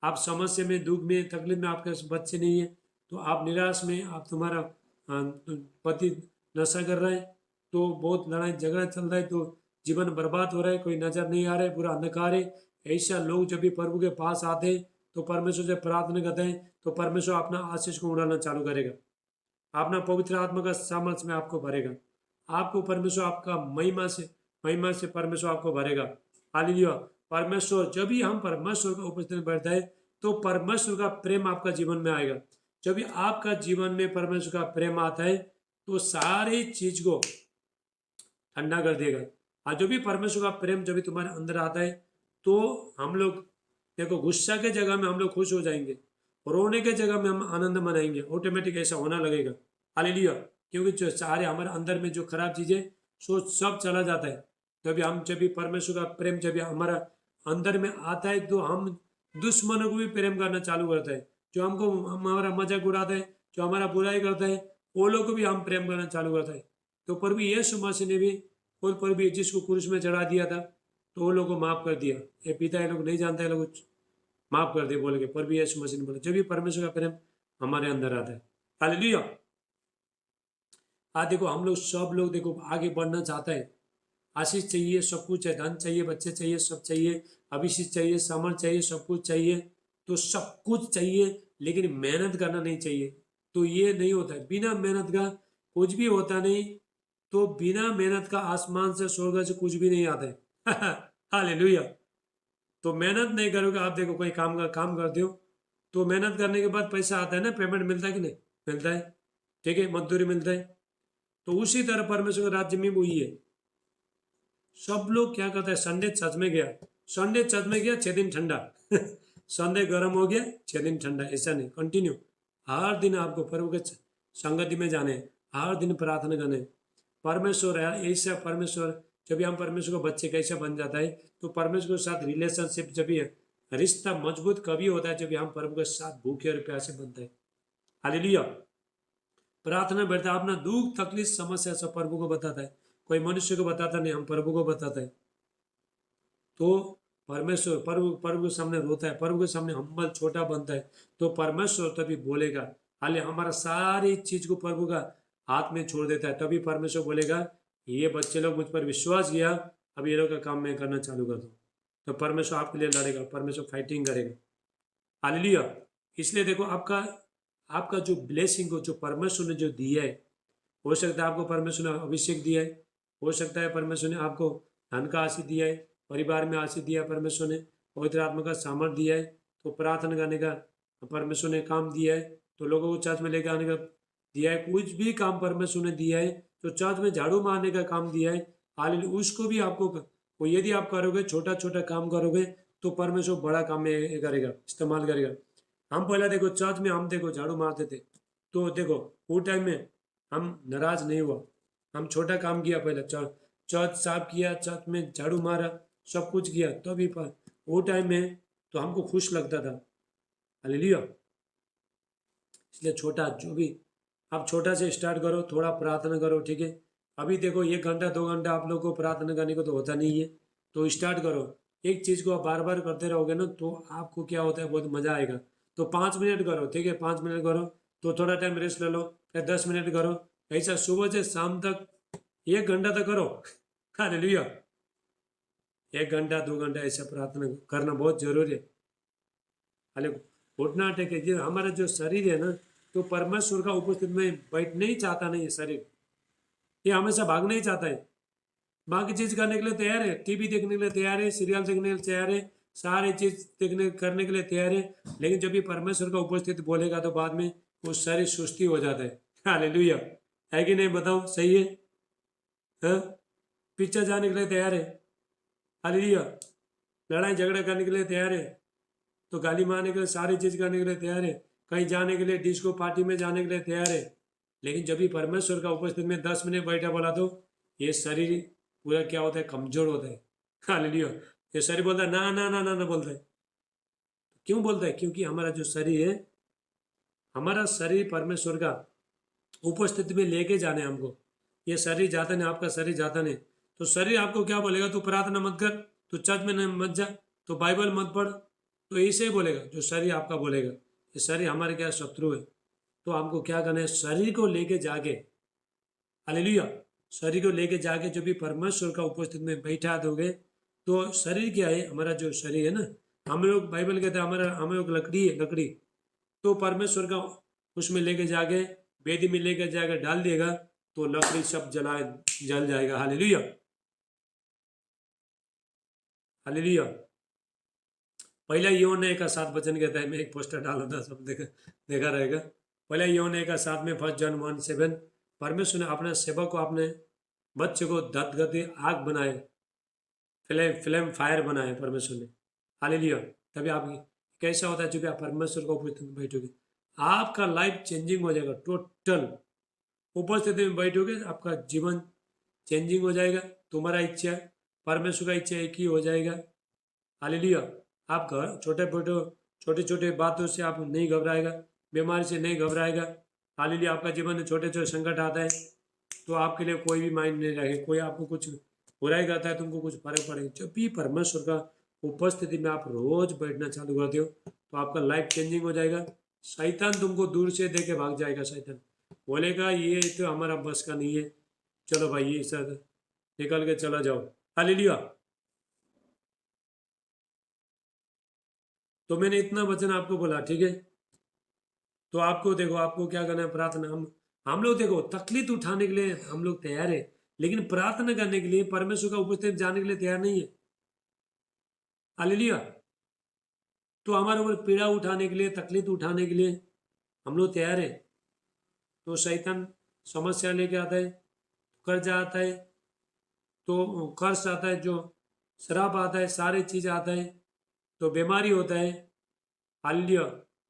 आप समस्या में, दुख में, तकलीफ में, आपके बच्चे नहीं है, तो आप निराश में, आप तुम्हारा पति नशा कर रहा है, तो बहुत लड़ाई झगड़ा चल रहा है, तो जीवन बर्बाद हो रहा है, कोई नजर नहीं आ रहा है, पूरा अंधकार है। ऐसा लोग जब भी प्रभु के पास आते हैं तो परमेश्वर से प्रार्थना करते हैं, तो परमेश्वर अपना आशीष को उड़ाना चालू करेगा, अपना पवित्र आत्मा का सामर्थ्य में आपको भरेगा। आपको परमेश्वर आपका महिमा से परमेश्वर आपको भरेगा। हालेलुया। परमेश्वर, जब भी हम परमेश्वर का उपस्थिति में बैठते हैं तो परमेश्वर का प्रेम आपका जीवन में आएगा। जब भी आपका जीवन में परमेश्वर का प्रेम आता है तो सारी चीज को ठंडा कर देगा। और जो भी परमेश्वर का प्रेम जब भी तुम्हारे अंदर आता है तो हम लोग, देखो, गुस्सा के जगह में हम लोग खुश हो जाएंगे, रोने के जगह में हम आनंद मनाएंगे, ऑटोमेटिक ऐसा होना लगेगा। हालेलुया। क्योंकि जो सारे हमारे अंदर में जो खराब चीजें सोच सब चला जाता है। जब भी परमेश्वर का प्रेम जब भी हमारा अंदर में आता है तो हम दुश्मनों को भी प्रेम करना चालू करते हैं। जो हमको हमारा मजाक उड़ाता है, जो हमारा बुराई करता है, वो लोग को भी हम प्रेम करना चालू करते हैं। तो प्रभु यीशु मसीह ने भी खुद पर भी जिसको क्रूस में चढ़ा दिया था, तो वो लोग को माफ कर दिया। ये पिता ये लोग नहीं जानते, लोग माफ कर दिए बोल के, पर भी यीशु मसीह ने बोला। जब भी परमेश्वर का प्रेम हमारे अंदर आता है। हालेलुया। आज देखो हम लोग सब लोग देखो आगे बढ़ना चाहता है, आशीष चाहिए, सब कुछ है, धन चाहिए, बच्चे चाहिए, सब चाहिए, अभिषेक चाहिए, समर्थ चाहिए, सब कुछ चाहिए, तो सब कुछ चाहिए, लेकिन मेहनत करना नहीं चाहिए। तो ये नहीं होता है, बिना मेहनत का कुछ भी होता नहीं। तो बिना मेहनत का आसमान से, स्वर्ग से कुछ भी नहीं आता है। हालेलुया। तो मेहनत नहीं करोगे, आप देखो कोई काम का काम करते हो तो मेहनत करने के बाद पैसा आता है ना, पेमेंट मिलता है कि नहीं मिलता है, ठीक है, मजदूरी मिलता है। तो उसी तरह परमेश्वर के राज्य में वही है। सब लोग क्या करते हैं, संडे चर्च में गया, संडे चर्च में गया 6 दिन ठंडा, संडे गर्म हो गया 6 दिन ठंडा, ऐसा नहीं, कंटिन्यू हर दिन आपको प्रभु के संगति में जाने, हर दिन प्रार्थना करने। परमेश्वर है ऐसा, परमेश्वर जब भी हम परमेश्वर को बच्चे कैसे बन जाता है, तो परमेश्वर के साथ रिलेशनशिप जब भी रिश्ता मजबूत कभी होता है, जब भी हम प्रभु के साथ भूखे और प्यासे बनते हैं। हालेलुया। प्रार्थना बैठता है, अपना दुख तकलीफ समस्या सब प्रभु को बताता है, कोई मनुष्य को बताता नहीं, हम प्रभु को बताते हैं। तो परमेश्वर प्रभु के सामने रोता है, प्रभु के सामने हम्बल छोटा बनता है, तो परमेश्वर तभी बोलेगा। हाल हमारा सारी चीज को प्रभु का हाथ में छोड़ देता है, तभी परमेश्वर बोलेगा ये बच्चे लोग मुझ पर विश्वास किया, अब ये लोग का काम मैं करना चालू कर दूँ। तो परमेश्वर आपके लिए लड़ेगा, परमेश्वर फाइटिंग करेगा। हालेलुया। इसलिए देखो आपका आपका जो ब्लेसिंग को जो परमेश्वर ने जो दिया है, हो सकता है आपको परमेश्वर ने अभिषेक दिया है, हो सकता है परमेश्वर ने आपको धन का आशीष दिया है, परिवार में आशीष दिया है, परमेश्वर ने पवित्र आत्मा का सामर्थ्य दिया है, तो प्रार्थना करने का परमेश्वर ने काम दिया है, तो लोगों को चर्च में लेकर आने का दिया है, कुछ भी काम परमेश्वर ने दिया है, तो चर्च में झाड़ू मारने का काम दिया है। हालेलुया। उसको भी आपको यदि आप करोगे, छोटा छोटा काम करोगे, तो परमेश्वर बड़ा काम में करेगा, इस्तेमाल करेगा। हम पहले देखो चर्च में हम देखो झाड़ू मारते थे, तो देखो वो टाइम में हम नाराज नहीं हुआ, हम छोटा काम किया, पहले चर्च साफ किया, चर्च में झाड़ू मारा, सब कुछ किया, तो भी पर वो टाइम में तो हमको खुश लगता था। हालेलुया। इसलिए छोटा जो भी आप छोटा से स्टार्ट करो, थोड़ा प्रार्थना करो, ठीक है। अभी देखो 1 घंटा 2 घंटा आप लोग को प्रार्थना करने को तो होता नहीं है, तो स्टार्ट करो। एक चीज़ को आप बार बार करते रहोगे ना, तो आपको क्या होता है, बहुत मज़ा आएगा। तो 5 मिनट करो, ठीक है, 5 मिनट करो, तो थोड़ा टाइम रेस्ट ले लो, फिर 10 मिनट करो, ऐसा सुबह से शाम तक 1 घंटा तक करो। हालेलुया। 1 घंटा 2 घंटा ऐसा प्रार्थना करना बहुत जरूरी है। हाले घुटना टेके, जो हमारा जो शरीर है ना, तो परमेश्वर का उपस्थित में बैठ नहीं चाहता, नहीं है शरीर, ये हमेशा भागना ही चाहता है। बाकी चीज करने के लिए तैयार है, टीवी देखने के लिए तैयार है, सीरियल देखने के लिए तैयार है, सारी चीज देखने करने के लिए तैयार है। लेकिन जब भी परमेश्वर का उपस्थिति बोलेगा तो बाद में वो शरीर सुस्ती हो जाता है। हालेलुया, है कि नहीं बताओ, सही है? हाँ? पिक्चर जाने के लिए तैयार है, हालेलुया, लड़ाई झगड़ा करने के लिए तैयार है, तो गाली मारने के लिए, सारी चीज करने के लिए तैयार है, कहीं जाने के लिए, डिस्को पार्टी में जाने के लिए तैयार है। लेकिन जब भी परमेश्वर का उपस्थिति में 10 मिनट बैठा बोला तो ये शरीर पूरा क्या होता है, कमजोर होता है। हालेलुया, ये शरीर बोलता है ना ना ना ना ना, बोलता है। क्यों बोलता है? क्योंकि हमारा जो शरीर है, हमारा शरीर परमेश्वर का उपस्थिति में लेके जाने हमको। ये शरीर जाता नहीं, आपका शरीर जाता नहीं, तो शरीर आपको क्या बोलेगा? तू प्रार्थना मत कर, तू चर्च में नहीं मत जा, तो बाइबल मत पढ़, तो ऐसे ही बोलेगा जो शरीर आपका बोलेगा। ये शरीर हमारे क्या शत्रु है, तो हमको क्या करना है? शरीर को लेके जाके, हालेलुया, शरीर को लेके जाके जो भी परमेश्वर का उपस्थिति में बैठा दोगे, तो शरीर क्या है? हमारा जो शरीर है ना, हम लोग, बाइबल कहते हैं हमारा, हम लोग लकड़ी है, लकड़ी, तो परमेश्वर का उसमें लेके जाके, वेदी में लेके जाकर डाल देगा, तो लकड़ी सब जल जाएगा। Hallelujah, hallelujah. पहला यौन 1:7 कहता है, मैं एक पोस्टर डाला था, सब देखा रहेगा। पहला यौन 1:7 फर्स्ट जॉन 1:7, परमेश्वर ने अपने सेवक को, अपने बच्चे को गति आग बनाए, फ्लेम फ्लेम फायर बनाए परमेश्वर ने। हालेलुया। तभी आप, कैसा होता है जब आप परमेश्वर को उपस्थिति में बैठोगे, आपका लाइफ चेंजिंग हो जाएगा, टोटल उपस्थिति में बैठोगे, आपका जीवन चेंजिंग हो जाएगा। तुम्हारा इच्छा, परमेश्वर का इच्छा एक ही हो जाएगा। हालेलुया। आप घर छोटे छोटे बातों से आप नहीं घबराएगा, बीमारी से नहीं घबराएगा। हालेलुया। आपका जीवन में छोटे छोटे संकट आता है तो आपके लिए कोई भी माइंड नहीं रखेगा, कोई आपको कुछ बुराई करता है तुमको कुछ फर्क पड़ेगा। जब भी परमेश्वर का उपस्थिति में आप रोज बैठना चालू करते हो तो आपका लाइफ चेंजिंग हो जाएगा। शैतान तुमको दूर से देके भाग जाएगा। शैतान बोलेगा ये तो हमारा बस का नहीं है, चलो भाई ये सर निकल के चला जाओ। हालेलुया। तो मैंने इतना वचन आपको बोला, ठीक है? तो आपको देखो, आपको क्या करना है? प्रार्थना। हम लोग देखो, तकलीफ उठाने के लिए हम लोग तैयार है, लेकिन प्रार्थना करने के लिए, परमेश्वर का उपस्थिति जाने के लिए तैयार नहीं है। हालेलुया। तो हमारे ऊपर पीड़ा उठाने के लिए, तकलीफ उठाने के लिए हम लोग तैयार है, तो शैतान समस्या लेके आता है, कर्जा आता है, तो कर्ज आता है, जो शराब आता है, सारी चीज आता है, तो बीमारी होता है। हालेलुया।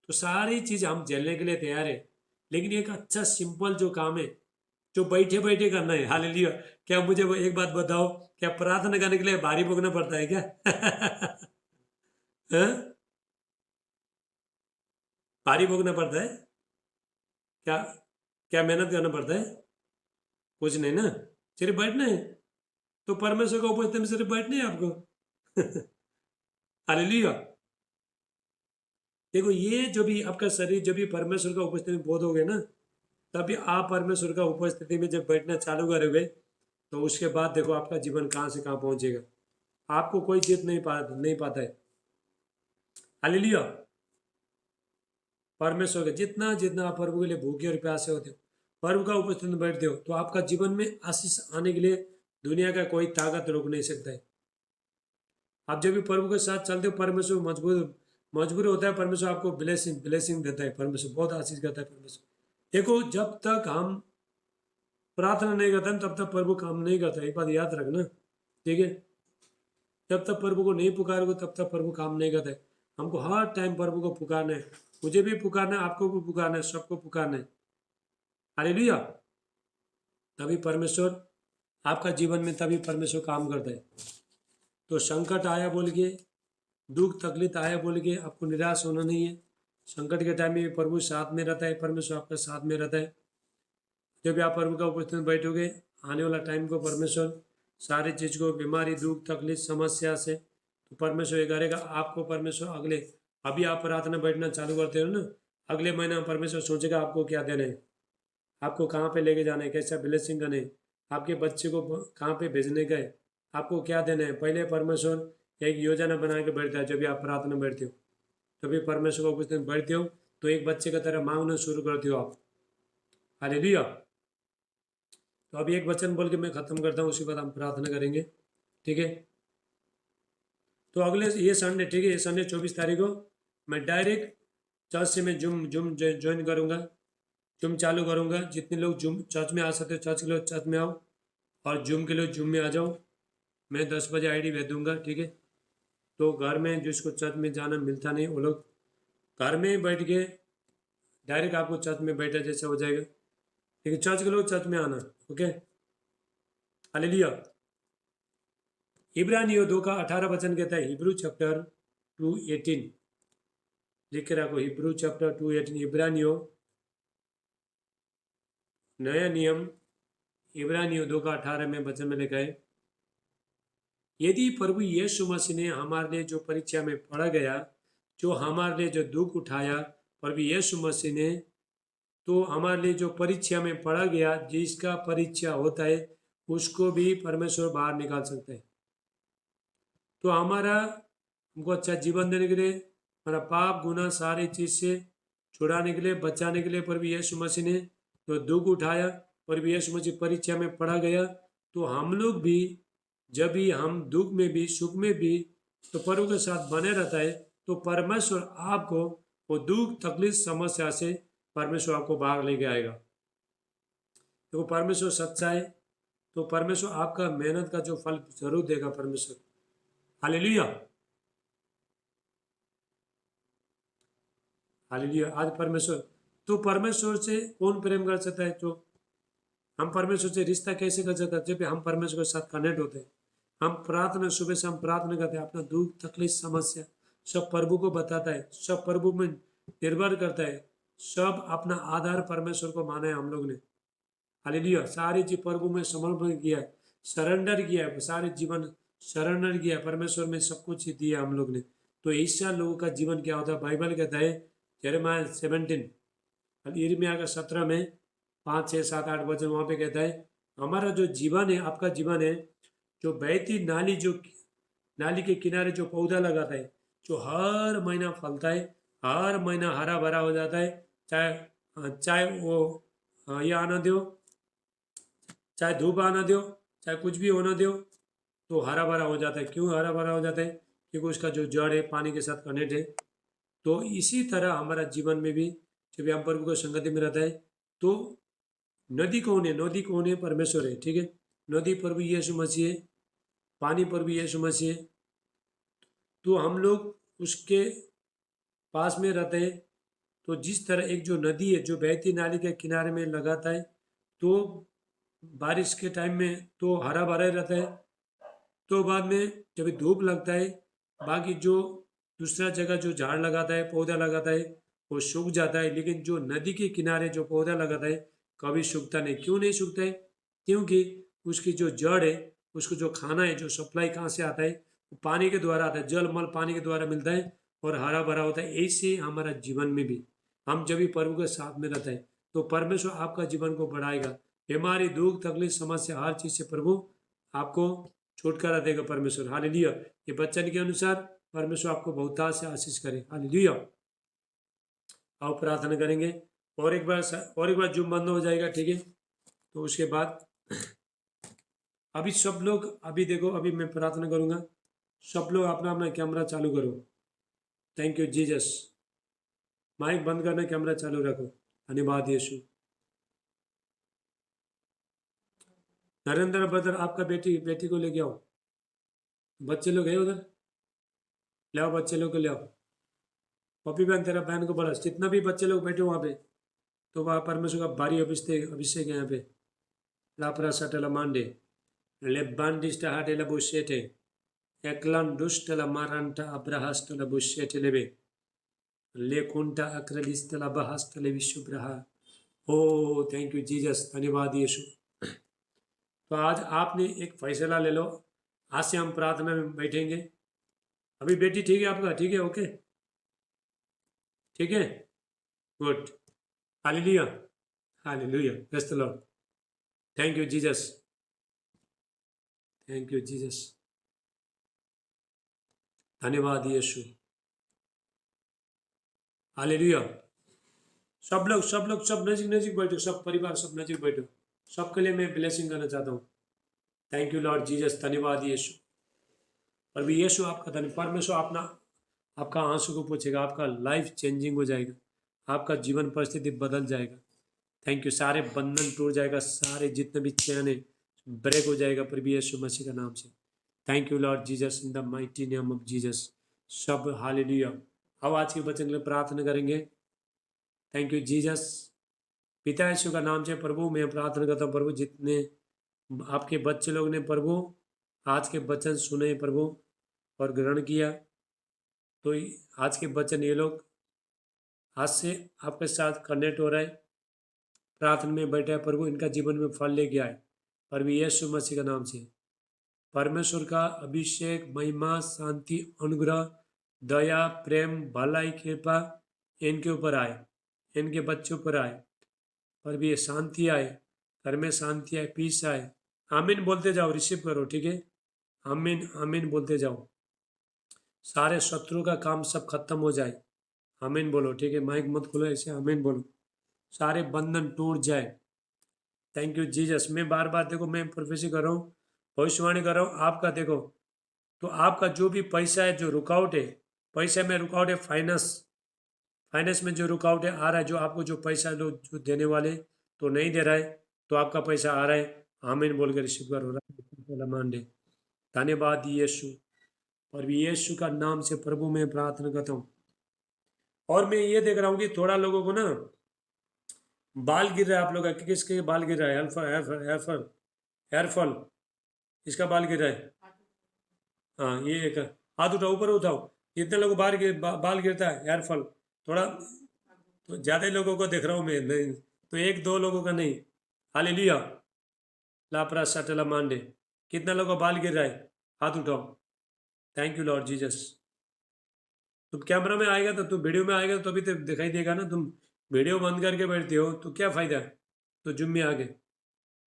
तो सारी चीज हम झेलने के लिए तैयार है, लेकिन एक अच्छा सिंपल जो काम है, जो बैठे बैठे करना है। हालेलुया। क्या मुझे वो एक बात बताओ, क्या प्रार्थना करने के लिए भारी भोगना पड़ता है क्या? हाँ? भारी भोगना पड़ता है क्या? क्या मेहनत करना पड़ता है? कुछ नहीं ना, सिर्फ बैठना है। तो परमेश्वर का उपस्थिति में सिर्फ बैठना है आपको। हालेलुया। देखो, ये जो भी आपका शरीर, जो भी परमेश्वर का उपस्थिति में बोध हो गए ना, तभी आप परमेश्वर का उपस्थिति में जब बैठना चालू करोगे, तो उसके बाद देखो आपका जीवन कहाँ से कहाँ पहुंचेगा। आपको कोई जीत नहीं पाता है। हालेलुया। परमेश्वर के जितना जितना आप प्रभु के लिए भूखे और प्यासे होते हो, प्रभु का उपस्थिति में बैठते हो, तो आपका जीवन में आशीष आने के लिए दुनिया का कोई ताकत रोक नहीं सकता है। आप जब भी प्रभु के साथ चलते हो, परमेश्वर मजबूर होता है, परमेश्वर आपको ब्लेसिंग ब्लेसिंग देता है, परमेश्वर बहुत आशीष करता है। परमेश्वर देखो, जब तक हम प्रार्थना नहीं करते तब तक प्रभु काम नहीं करता, एक बात याद रखना, ठीक है? जब तक प्रभु को नहीं पुकारोगे तब तक प्रभु काम नहीं करता है। हमको हर टाइम प्रभु को पुकारना है, मुझे भी पुकारना है, आपको भी पुकारना है, सबको पुकारना है। हालेलुया। तभी परमेश्वर आपका जीवन में, तभी परमेश्वर काम करता है। तो संकट आया बोल के, दुख तकलीफ आया बोल के आपको निराश होना नहीं है। संकट के टाइम में प्रभु साथ में रहता है, परमेश्वर आपका साथ में रहता है। जब भी आप प्रभु का उपस्थिति में बैठोगे, आने वाला टाइम को परमेश्वर सारी चीज को, बीमारी दुख तकलीफ समस्या से, तो परमेश्वर ये करेगा आपको। परमेश्वर अगले, अभी आप प्रार्थना बैठना चालू करते हो ना, अगले महीना परमेश्वर सोचेगा आपको क्या देना है, आपको कहाँ पे लेके जाना है, कैसा ब्लेसिंग करना है, आपके बच्चे को कहाँ पे भेजने का है, आपको क्या देना है। पहले परमेश्वर एक योजना बना के बैठता है। जब भी आप प्रार्थना बैठते हो, तभी परमेश्वर को उपस्थिति में बैठते हो, तो एक बच्चे का तरह मांगना शुरू करते हो आप। हालेलुया। तो अभी एक वचन बोल के मैं ख़त्म करता हूँ, उसके बाद हम प्रार्थना करेंगे, ठीक है। तो अगले ये संडे, ठीक है, ये संडे 24 तारीख को मैं डायरेक्ट चर्च से मैं जूम जूम ज्वाइन करूँगा, जूम चालू करूँगा। जितने लोग जूम चर्च में आ सकते हो चर्च के लोग चर्च में आओ, और जूम के लोग जूम में आ जाओ। मैं 10 बजे आईडी भेज दूँगा, ठीक है। तो घर में जिसको चर्च में जाना मिलता नहीं, वो लोग घर में ही बैठ के डायरेक्ट आपको चर्च में बैठा जैसा हो जाएगा, लेकिन चर्च के लोग चर्च में आना, ओके। हालेलुया। इब्रानियों 2 का 18 वचन कहता है, हिब्रू चैप्टर 2:18 लिख के रखो, हिब्रू चैप्टर 2:18, इब्रानियों नया नियम, इब्रानियों 2 का 18 में वचन में लिखा है, यदि प्रभु यीशु मसीह ने हमारे लिए जो परीक्षा में पड़ा गया, जो हमारे लिए जो दुख उठाया, प्रभु यीशु मसीह ने तो हमारे लिए जो परीक्षा में पड़ा गया, जिसका परीक्षा होता है उसको भी परमेश्वर बाहर निकाल सकता है। तो हमारा हमको अच्छा जीवन देने के लिए, हमारा पाप गुनाह सारी चीज़ से छुड़ाने के लिए, बचाने के लिए प्रभु यीशु मसीह ने जो दुख उठाया, प्रभु यीशु मसीह परीक्षा में पड़ा गया, तो हम लोग भी जब भी हम दुख में भी सुख में भी तो प्रभु के साथ बने रहता है, तो परमेश्वर आपको वो दुख तकलीफ समस्या से परमेश्वर आपको बाहर लेके आएगा। देखो परमेश्वर सच्चा है, तो परमेश्वर आपका मेहनत का जो फल जरूर देगा परमेश्वर। Hallelujah, hallelujah. आज परमेश्वर, तो परमेश्वर से कौन प्रेम कर सकता है? तो हम परमेश्वर से रिश्ता कैसे कर सकते हैं? जब हम परमेश्वर के साथ कनेक्ट होते हैं, हम प्रार्थना, सुबह से हम प्रार्थना करते हैं, अपना दुख तकलीफ समस्या सब प्रभु को बताता है, सब प्रभु में निर्भर करता है, सब अपना आधार परमेश्वर को माना है हम लोग ने। हालेलुया, सारी चीज प्रभु में समर्पण किया है, सरेंडर किया है, सारे जीवन सरेंडर किया है परमेश्वर में, सब कुछ दिया हम लोग ने। तो ईसा लोगों का जीवन क्या होता है? बाइबल कहता है यिर्मयाह 17 और यिर्मयाह का 17 में 5 6 7 8 वचन वहाँ पे कहता है, हमारा जो जीवन है, आपका जीवन है, जो बहती नाली, जो नाली के किनारे जो पौधा लगाता है, जो हर महीना फलता है, हर महीना हरा भरा हो जाता है, चाहे चाहे वो ये आना दो, चाहे धूप आना दो, चाहे कुछ भी होना दो, तो हरा भरा हो जाता है। क्यों हरा भरा हो जाता है? क्योंकि उसका जो जड़ है पानी के साथ कनेक्ट है। तो इसी तरह हमारा जीवन में भी जब हम प्रभु को संगति में रहता है, तो नदी कौन है? नदी कौन है? परमेश्वर है, ठीक है। नदी प्रभु यीशु मसीह है, पानी प्रभु यीशु मसीह है। तो हम लोग उसके पास में रहते हैं। तो जिस तरह एक जो नदी है जो बहती नाली के किनारे में लगाता है, तो बारिश के टाइम में तो हरा भरा रहता है, तो बाद में जब धूप लगता है, बाकी जो दूसरा जगह जो झाड़ लगाता है, पौधा लगाता है, वो सूख जाता है। लेकिन जो नदी के किनारे जो पौधा लगाता है कभी सूखता नहीं। क्यों नहीं सूखता है? क्योंकि उसकी जो जड़ है, उसको जो खाना है, जो सप्लाई कहाँ से आता है, वो पानी के द्वारा आता है, जल मल पानी के द्वारा मिलता है और हरा भरा होता है। ऐसे हमारा जीवन में भी हम जब भी प्रभु के साथ में रहते हैं, तो परमेश्वर आपका जीवन को बढ़ाएगा। बीमारी दुख तकलीफ समस्या हर चीज़ से प्रभु आपको छुटकारा देगा परमेश्वर। हालेलुया। ये वचन के अनुसार परमेश्वर आपको बहुतायत से आशीष करे। हालेलुया। आओ प्रार्थना करेंगे। और एक बार जूम बंद हो जाएगा, ठीक है। तो उसके बाद अभी सब लोग, अभी देखो, अभी मैं प्रार्थना करूंगा, सब लोग अपना अपना कैमरा चालू करो। Thank you Jesus. माइक बंद करना, कैमरा चालू रखो। धन्यवाद यीशु। नरेंद्र ब्रदर, आपका बेटी को लेके आओ। बच्चे लोग हैं उधर, ले आओ बच्चे लोग को, ले आओ। पपी बहन, तेरा बहन को बड़ा, जितना भी बच्चे लोग बैठे वहाँ पे, तो वहाँ परमेश्वर का भारी अभिषेक है यहाँ पे। लापरा सटला मांडे लेबांडिस्टा हाटेला बुशेटे एकलान दुष्टला मारांटा अब्राहस्टला बुशेटे लेबे लेकुंटा अक्रलिस्तला बहास्तले विशुभ्रहा। ओ थैंक यू जीसस, धन्यवाद यीशु। तो आज आपने एक फैसला ले लो, आज से हम प्रार्थना में बैठेंगे। अभी बेटी ठीक है आपका? ठीक है, ओके, ठीक है, good. Hallelujah, hallelujah, praise the Lord. Thank you Jesus, thank you Jesus, धन्यवाद यीशु। हालेलुया। सब लोग सब नजीक नजीक बैठो, सब परिवार सब नजीक बैठो। सबके लिए मैं ब्लेसिंग करना चाहता हूँ। थैंक यू लॉर्ड जीसस, धन्यवाद यीशु। प्रभु यीशु आपका धन्यवाद। परमेश्वर अपना आपका आंसू को पूछेगा, आपका लाइफ चेंजिंग हो जाएगा, आपका जीवन परिस्थिति बदल जाएगा। Thank you. सारे बंधन टूट जाएगा, सारे जितने भी चैन है ब्रेक हो जाएगा प्रभु यीशु मसीह का नाम से। Thank you lord Jesus, in the mighty name of Jesus. सब हालेलुया। अब आज के वचन के लिए प्रार्थना करेंगे। Thank you Jesus. पिता यीशु का नाम से प्रभु मैं प्रार्थना करता हूँ प्रभु, जितने आपके बच्चे लोग ने प्रभु आज के वचन सुने प्रभु और ग्रहण किया, तो आज के वचन ये लोग आज से आपके साथ कनेक्ट हो रहा है, प्रार्थना में बैठा है प्रभु, इनका जीवन में फल लेके आए प्रभु यीशु मसीह का नाम से। परमेश्वर का अभिषेक, महिमा, शांति, अनुग्रह, दया, प्रेम, भलाई, कृपा इनके ऊपर आए, इनके बच्चों पर आए प्रभु। ये शांति आए, घर में शांति आए, पीस आए। आमीन बोलते जाओ, रिसीव करो, ठीक है। आमीन आमीन बोलते जाओ। सारे शत्रु का काम सब खत्म हो जाए। आमीन बोलो, ठीक है। माइक मत खोलो, ऐसे आमीन बोलो, सारे बंधन टूट जाए। Thank you Jesus. मैं बार बार देखो, मैं प्रोफेसी कर रहा हूँ, भविष्यवाणी कर रहा हूँ आपका। देखो तो आपका जो भी पैसा है, जो रुकावट है, पैसे में रुकावट है, फाइनेंस में जो रुकावट है आ रहा है, जो आपको जो पैसा लोग जो देने वाले तो नहीं दे रहा है, तो आपका पैसा आ रहा है। आमीन बोल कर रिसीव कर हो रहा है। मान दे, धन्यवाद यीशु। और यीशु का नाम से प्रभु मैं प्रार्थना करता हूँ। और मैं ये देख रहा हूँ कि थोड़ा लोगों को ना बाल गिर रहा है। आप लोग किसके बाल गिर रहा है? हेयरफॉल, इसका बाल गिर रहा है। हाँ, ये एक हाथ उठाओ, ऊपर उठाओ। जितने लोगों बाल गिरता है हेयरफॉल, थोड़ा तो ज़्यादा ही लोगों को देख रहा हूँ मैं, नहीं तो एक दो लोगों का नहीं। हालेलुया। लापरा सटला मांडे। कितना लोगों का बाल गिर रहा है? हाथ उठाओ। Thank you lord Jesus. तुम कैमरा में आएगा तो तुम वीडियो में आएगा तो अभी तो दिखाई देगा ना। तुम वीडियो बंद करके बैठते हो तो क्या फ़ायदा है? तो जुम्मे आगे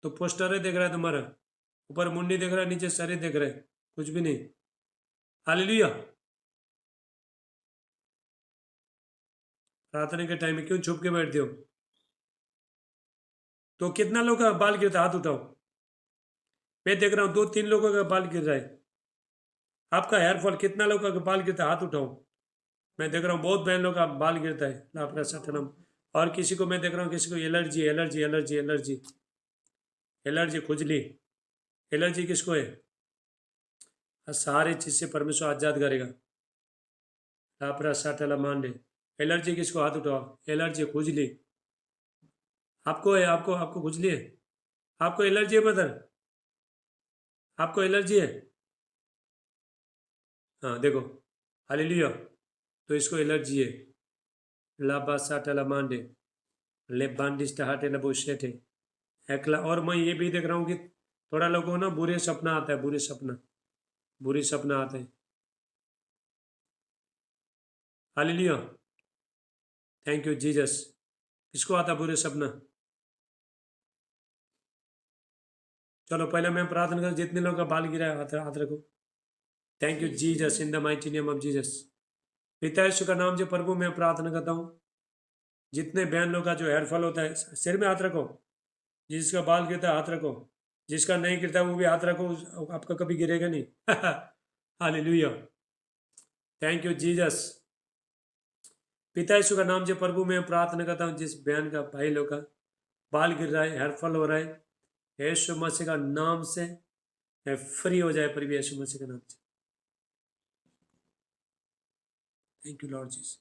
तो पोस्टर ही देख रहा है तुम्हारा, ऊपर मुंडी देख रहा है, नीचे शरीर देख रहा है, कुछ भी नहीं। हालेलुया। प्रार्थना के टाइम में क्यों छुप के बैठते हो? तो कितना लोग का बाल गिरता है? हाथ उठाओ। मैं देख रहा हूँ 2-3 लोगों का बाल गिर रहा है। आपका हेयरफॉल, कितना लोगों का बाल गिरता है? हाथ उठाओ। मैं देख रहा हूँ बहुत बहन लोग का बाल गिरता है। लापरा सतनम। और किसी को मैं देख रहा हूँ, किसी को allergy allergy allergy allergy allergy, खुजली, एलर्जी किसको है? सारे चीज से परमेश्वर आजाद करेगा। लापरा सटला मांडे। एलर्जी किसको? हाथ उठाओ। एलर्जी, खुजली आपको है? आपको आपको खुजली है? आपको एलर्जी है ब्रदर? आपको एलर्जी है? हाँ देखो, हालेलुया। तो इसको एलर्जी है। लाबा साटला मांडे, ले बांडिस्ट हाटे लबो शेटे एकला। और मैं ये भी देख रहा हूँ कि थोड़ा लोगों को ना बुरे सपना आता है, बुरे सपना आते हैं। हालेलुया। Thank you Jesus. किसको आता है बुरे सपना? चलो पहले मैं प्रार्थना कर, जितने लोगों का बाल गिरा है हाथ रखो। Thank you Jesus, in the mighty name of Jesus. पिता यीशु का नाम से प्रभु मैं प्रार्थना करता हूँ, जितने बहन लोग का जो हेयरफॉल होता है सिर में हाथ रखो। जिसका बाल गिरता है हाथ रखो, जिसका नहीं गिरता वो भी हाथ रखो, आपका कभी गिरेगा नहीं। हालेलुया। Thank you Jesus. पिता यीशु का नाम से प्रभु मैं प्रार्थना करता हूँ, जिस बहन का, भाई लोग का बाल गिर रहा है, हेयरफॉल हो रहा है, यीशु मसीह का नाम से फ्री हो जाए प्रभु यीशु मसीह के नाम से। Thank you lord Jesus.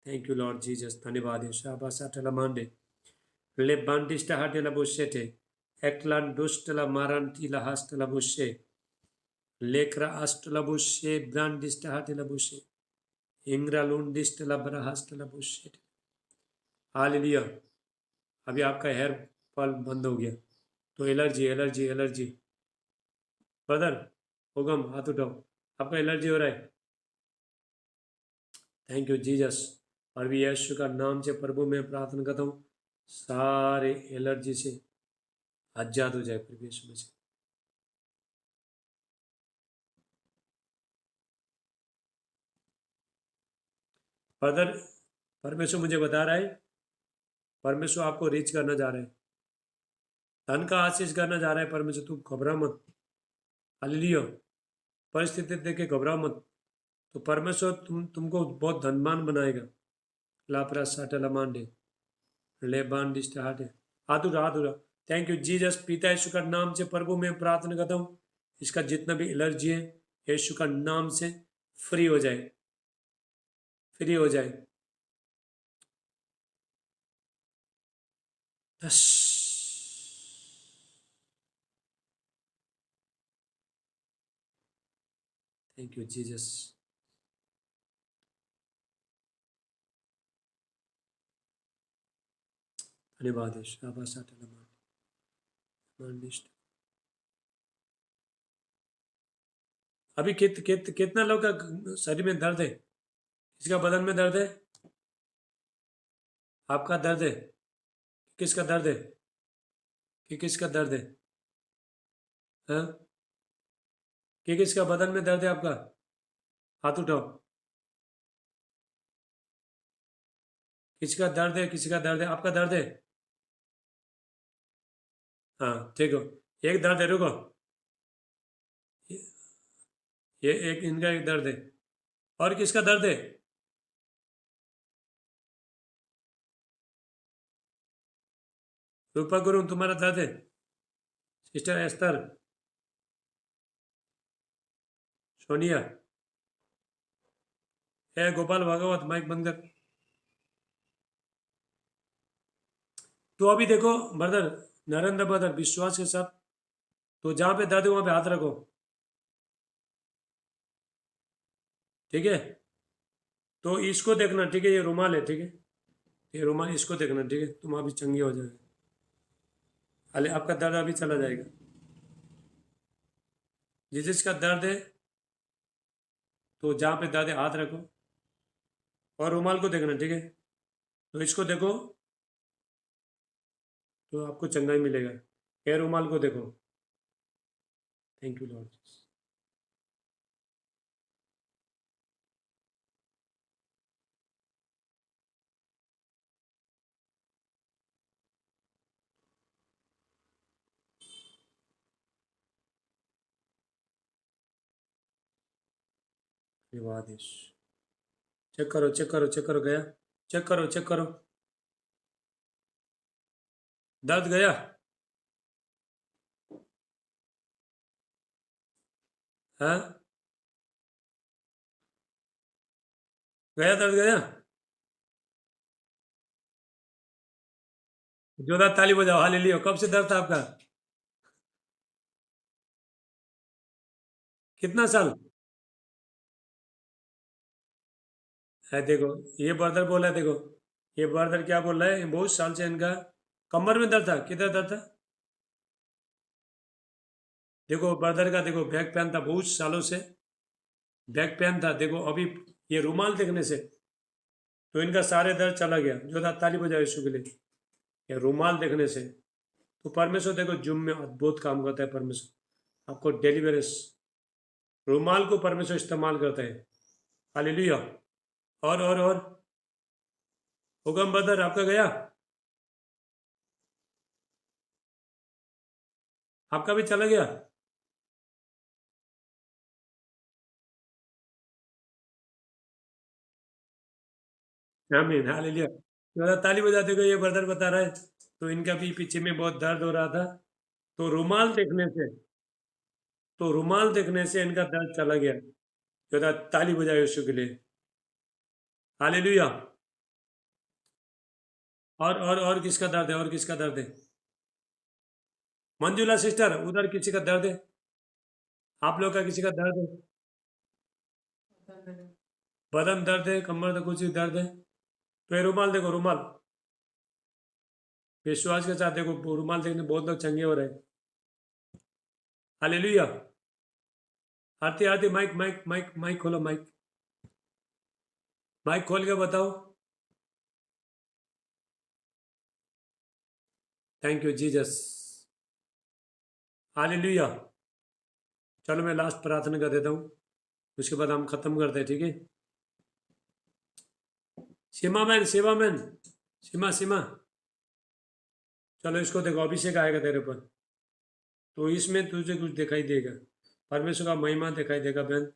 Thank you lord Jesus, धन्यवाद है। शाबाश अटला मांडे ले बांडिस्ट हाटेला बुशेटे एकलान दुष्टला मारांटीला हास्टला बुशे लेकरा अष्टला बुशे ब्रांडिस्ट हाटेला बुशे इंग्रा लुंडिस्टला बरा हास्टला बुशे। हालेलुया। अभी आपका हेयर फॉल बंद हो गया। तो एलर्जी एलर्जी एलर्जी, ब्रदर होगम हाथ उठाओ, आपका एलर्जी हो रहा है। Thank you Jesus. और भी यीशु का नाम से प्रभु मैं प्रार्थना करता हूँ, सारे एलर्जी से आजाद हो जाए प्रभु यीशु मसीह। फर्दर परमेश्वर मुझे बता रहा है, परमेश्वर आपको रीच करना जा रहा है, धन का आशीष करना जा रहा है परमेश्वर। तू घबरा मत, हालेलुया। परिस्थिति देख के घबरा मत, तो परमेश्वर तुमको बहुत धनवान बनाएगा। लापरा साटा मांडे ले बांडिस्ट हाटे आधुरा आधुरा। Thank you Jesus. पिता यीशु का नाम से प्रभु मैं प्रार्थना करता हूँ, इसका जितना भी एलर्जी है यीशु का नाम से फ्री हो जाए, फ्री हो जाए। बस थैंक यू जीसस। धन्यवाद यीशु। आभा साटा मांडिस्ट। अभी कितना लोग का शरीर में दर्द है? किसका बदन में दर्द है? आपका दर्द है? किसका दर्द है? कि किसका दर्द है? हाँ, कि किसका बदन में दर्द है आपका? हाथ उठाओ। किसका दर्द है? किसी का दर्द है? आपका दर्द है? हाँ ठीक हो। एक दर्द है, रुको। ये एक इनका एक दर्द है। और किसका दर्द है? रूपा गुरु तुम्हारा दर्द है? सिस्टर एस्तर, सोनिया, ए गोपाल भागवत, माइक बंद कर। तो अभी देखो ब्रदर, नरेंद्र ब्रदर, विश्वास के साथ, तो जहाँ पे दर्द है वहाँ पे हाथ रखो, ठीक है? तो इसको देखना, ठीक है? ये रुमाल है, ठीक है? ये रुमाल, इसको देखना, ठीक है? तुम अभी चंगे हो जाएगा। अरे आपका दर्द अभी चला जाएगा। जिसका दर्द है, तो जहाँ पे दर्द है हाथ रखो और रुमाल को देखना, ठीक है? तो इसको देखो तो आपको चंगाई मिलेगा। ये रुमाल को देखो। Thank you lord. धन्यवाद यीशु। चेक करो, चेक करो, चेक करो, गया? चेक करो, चेक करो, दर्द गया? हाँ, गया? दर्द गया? जोरदार ताली बजाओ, हालेलुया। कब से दर्द था आपका? कितना साल है? देखो, ये ब्रदर बोला है, देखो ये ब्रदर क्या बोल रहा है, बहुत साल से इनका कमर में दर्द था। किधर दर्द था? देखो ब्रदर का, देखो बैक पेन था बहुत सालों से, बैक पेन था। देखो अभी ये रुमाल देखने से तो इनका सारे दर्द चला गया। जो ताली बजाओ यीशु के लिए। ये रुमाल देखने से तो परमेश्वर देखो जुम में अद्भुत काम करता है। परमेश्वर आपको डिलीवरेंस, रुमाल को परमेश्वर इस्तेमाल करता है। हालेलुया। और हुकम ब्रदर आपका गया? आपका भी चला गया? आमीन, हालेलुया। तो ताली बजाते को ये ब्रदर बता रहा है, तो इनका भी पीछे में बहुत दर्द हो रहा था। तो रुमाल देखने से, तो रुमाल देखने से इनका दर्द चला गया। तो ताली बजाओ यीशु के लिए। हालेलुया। और किसका दर्द है? और किसका दर्द है? मंजुला सिस्टर, उधर किसी का दर्द है? आप लोग का किसी का दर्द है? बदन दर्द है, कमर में कुछ दर्द है? तो ये रुमाल देखो, रुमाल विश्वास के साथ देखो, रुमाल देखने बहुत लोग चंगे हो रहे हैं। हालेलुया। आरती आरती, माइक माइक माइक माइक खोलो, माइक माइक खोल के बताओ। Thank you Jesus. हालेलुया। चलो मैं लास्ट प्रार्थना कर देता हूँ, उसके बाद हम खत्म करते हैं, ठीक है? सीमा मैन, सीमा सीमा, चलो इसको देखो, अभिषेक आएगा तेरे पर, तो इसमें तुझे कुछ दिखाई देगा, परमेश्वर का महिमा दिखाई देगा बहन।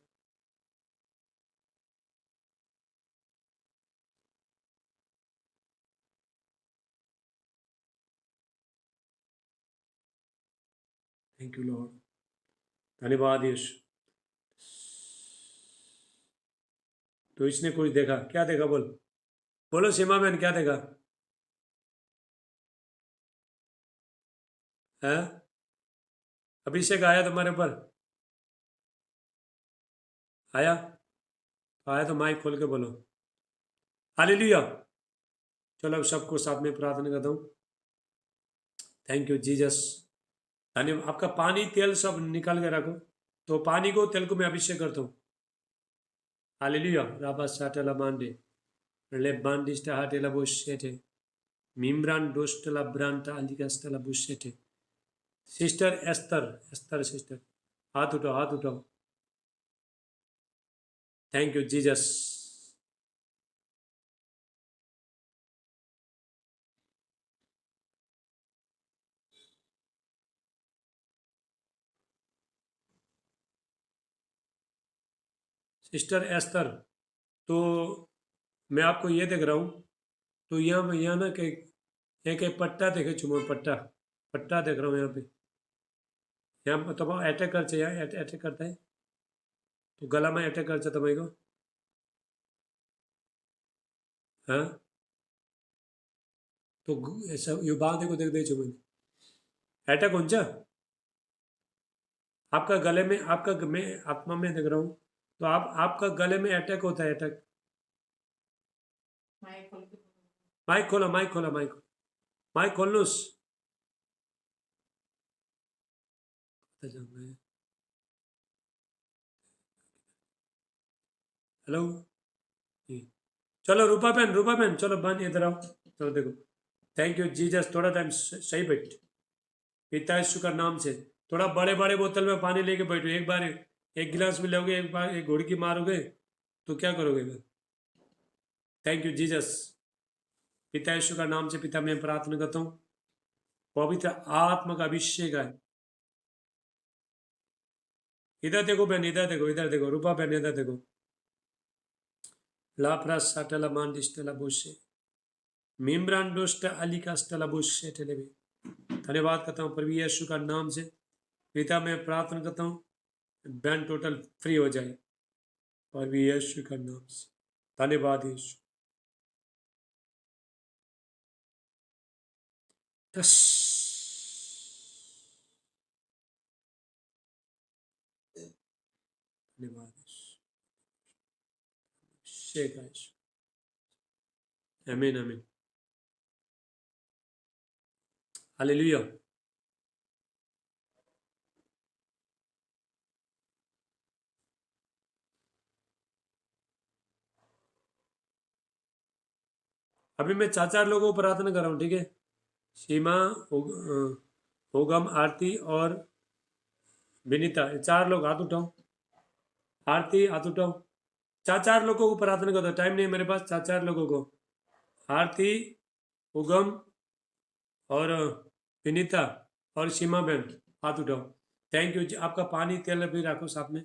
थैंक यू लॉर्ड, धन्यवाद यीशु। तो इसने कुछ देखा, क्या देखा बोल, बोलो सीमा बहन क्या देखा है? अभिषेक आया तुम्हारे ऊपर, आया? आया तो माइक खोल के बोलो हालेलुया। चलो अब सबको साथ में प्रार्थना करता हूँ। थैंक यू जीसस, धन्यवाद। आपका पानी तेल सब निकाल के रखो, तो पानी को तेल को मैं अभिषेक करता हूँ। हालेलुया। राबा साटला मांडे ले बांडिस्टा हाटेला बुशेटे मिम्रान डोस्टला ब्रांटा अलिकास्टला बुशेटे। सिस्टर एस्तर, एस्तर सिस्टर, हाथ उठाओ, हाथ उठाओ। Thank you Jesus. Sister Esther, तो मैं आपको ये देख रहा हूँ, तो यहाँ ना कि एक पट्टा देखे चुमो, पट्टा पट्टा देख रहा हूँ यहाँ पे, यहाँ तो अटैक कर यहाँ अटैक करता है, तो गला में अटैक कर तुम्हारे को, हाँ? तो ऐसा यो बात देखो, देख दे चुमो अटैक कौन सा आपका गले में, आपका मैं आत्मा में देख रहा हूँ, तो आपका गले में अटैक होता है, अटैक। माइक खोला, माइक खोला, माइक खोल लो। हेलो, चलो रूपा बहन चलो बन इधर आओ, चलो देखो। थैंक यू जीसस, थोड़ा टाइम सही बैठ, पिता यीशु का नाम से थोड़ा बड़े बड़े बोतल में पानी लेके बैठो, एक बार एक गिलास में लोगे, एक बार एक घुड़की मारोगे तो क्या करोगे फिर? थैंक यू जीसस, पिता यीशु का नाम से पिता मैं प्रार्थना करता हूँ, पवित्र आत्मा का अभिषेक है। इधर देखो बहन, इधर देखो, इधर देखो रूपा बहन, इधर देखो। लाप्रा साटला मांडिस्टला बुशे मिम्ब्रांडोस्ट अलिकास्टला बुशे टेलेबे। धन्यवाद करता हूँ प्रभु यीशु का नाम से, पिता मैं प्रार्थना करता हूँ बहन टोटल फ्री हो जाए प्रभु यीशु का नाम से। धन्यवाद यीशु। यस, धन्यवाद यीशु, शेख यीशु, आमीन आमीन, हालेलुया। अभी मैं चार चार लोगों को प्रार्थना कर रहा हूँ, ठीक है? सीमा, होगम, आरती और विनीता, ये चार लोग हाथ उठाओ। आरती हाथ उठाओ, चार चार लोगों को प्रार्थना कर दो, टाइम नहीं है मेरे पास, चार चार लोगों को। आरती, उगम और विनीता और सीमा बहन, हाथ उठाओ। थैंक यू, आपका पानी तेल भी रखो साथ में।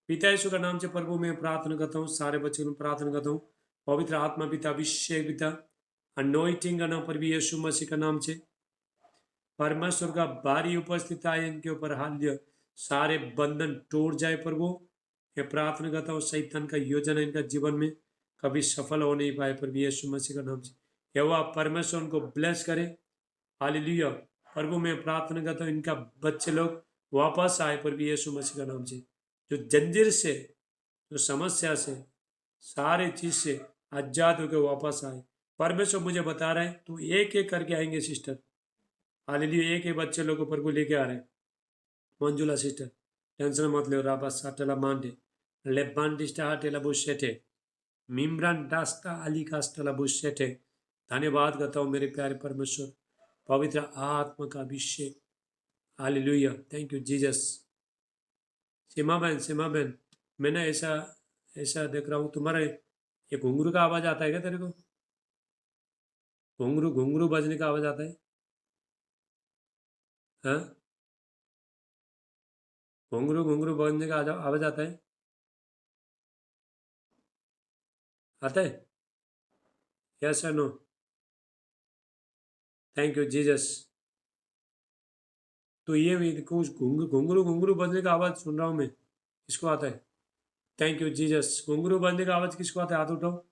पिता यीशु का नाम से प्रभु मैं प्रार्थना करता हूँ, सारे बच्चों को प्रार्थना करता हूँ, पवित्र आत्मा पिता, अभिषेक पिता, अनोइटिंग का नाम प्रभु यीशु मसीह का नाम से परमेश्वर का भारी उपस्थित आए इनके ऊपर हाथ दिया, सारे बंधन टूट जाए प्रभु। मैं प्रार्थना करता हूँ शैतान का योजना इनका जीवन में कभी सफल हो नहीं पाए प्रभु यीशु मसीह का नाम से। यहोवा परमेश्वर उनको ब्लेस करे, हालेलुया। प्रभु मैं प्रार्थना करता हूँ इनका बच्चे लोग वापस आए प्रभु यीशु मसीह का नाम से, जो जंजीर से, जो समस्या से, सारे चीज से आजाद होकर वापस आए। परमेश्वर मुझे बता रहे हैं तो एक एक करके आएंगे सिस्टर, हालेलुया। एक एक बच्चे लोग ऊपर को लेके आ रहे हैं। मंजुला सिस्टर, टेंशन मत लो, राबा साटला मांडे लेबांडिस्टा हाटेला बुशेटे मिम्रान डास्टा अली कास्टला बुशेटे। धन्यवाद करता हूँ मेरे प्यारे परमेश्वर, पवित्र आत्मा का अभिषेक, hallelujah. Thank you Jesus. Seema बहन, मैंने ऐसा ऐसा देख रहा हूँ तुम्हारे ये घुंघरू का आवाज आता है क्या तेरे को? घुंघरू घुंघरू बजने का आवाज आता है? हाँ, घुंघरू घुंघरू बजने का आवाज आता है? आता है? यस और नो? Thank you Jesus. तो ये भी कुछ घुंघरू घुंघरू बजने का आवाज सुन रहा हूँ मैं, किसको आता है? Thank you Jesus. घुंघरू बजने का आवाज किसको आता है? हाथ उठाओ।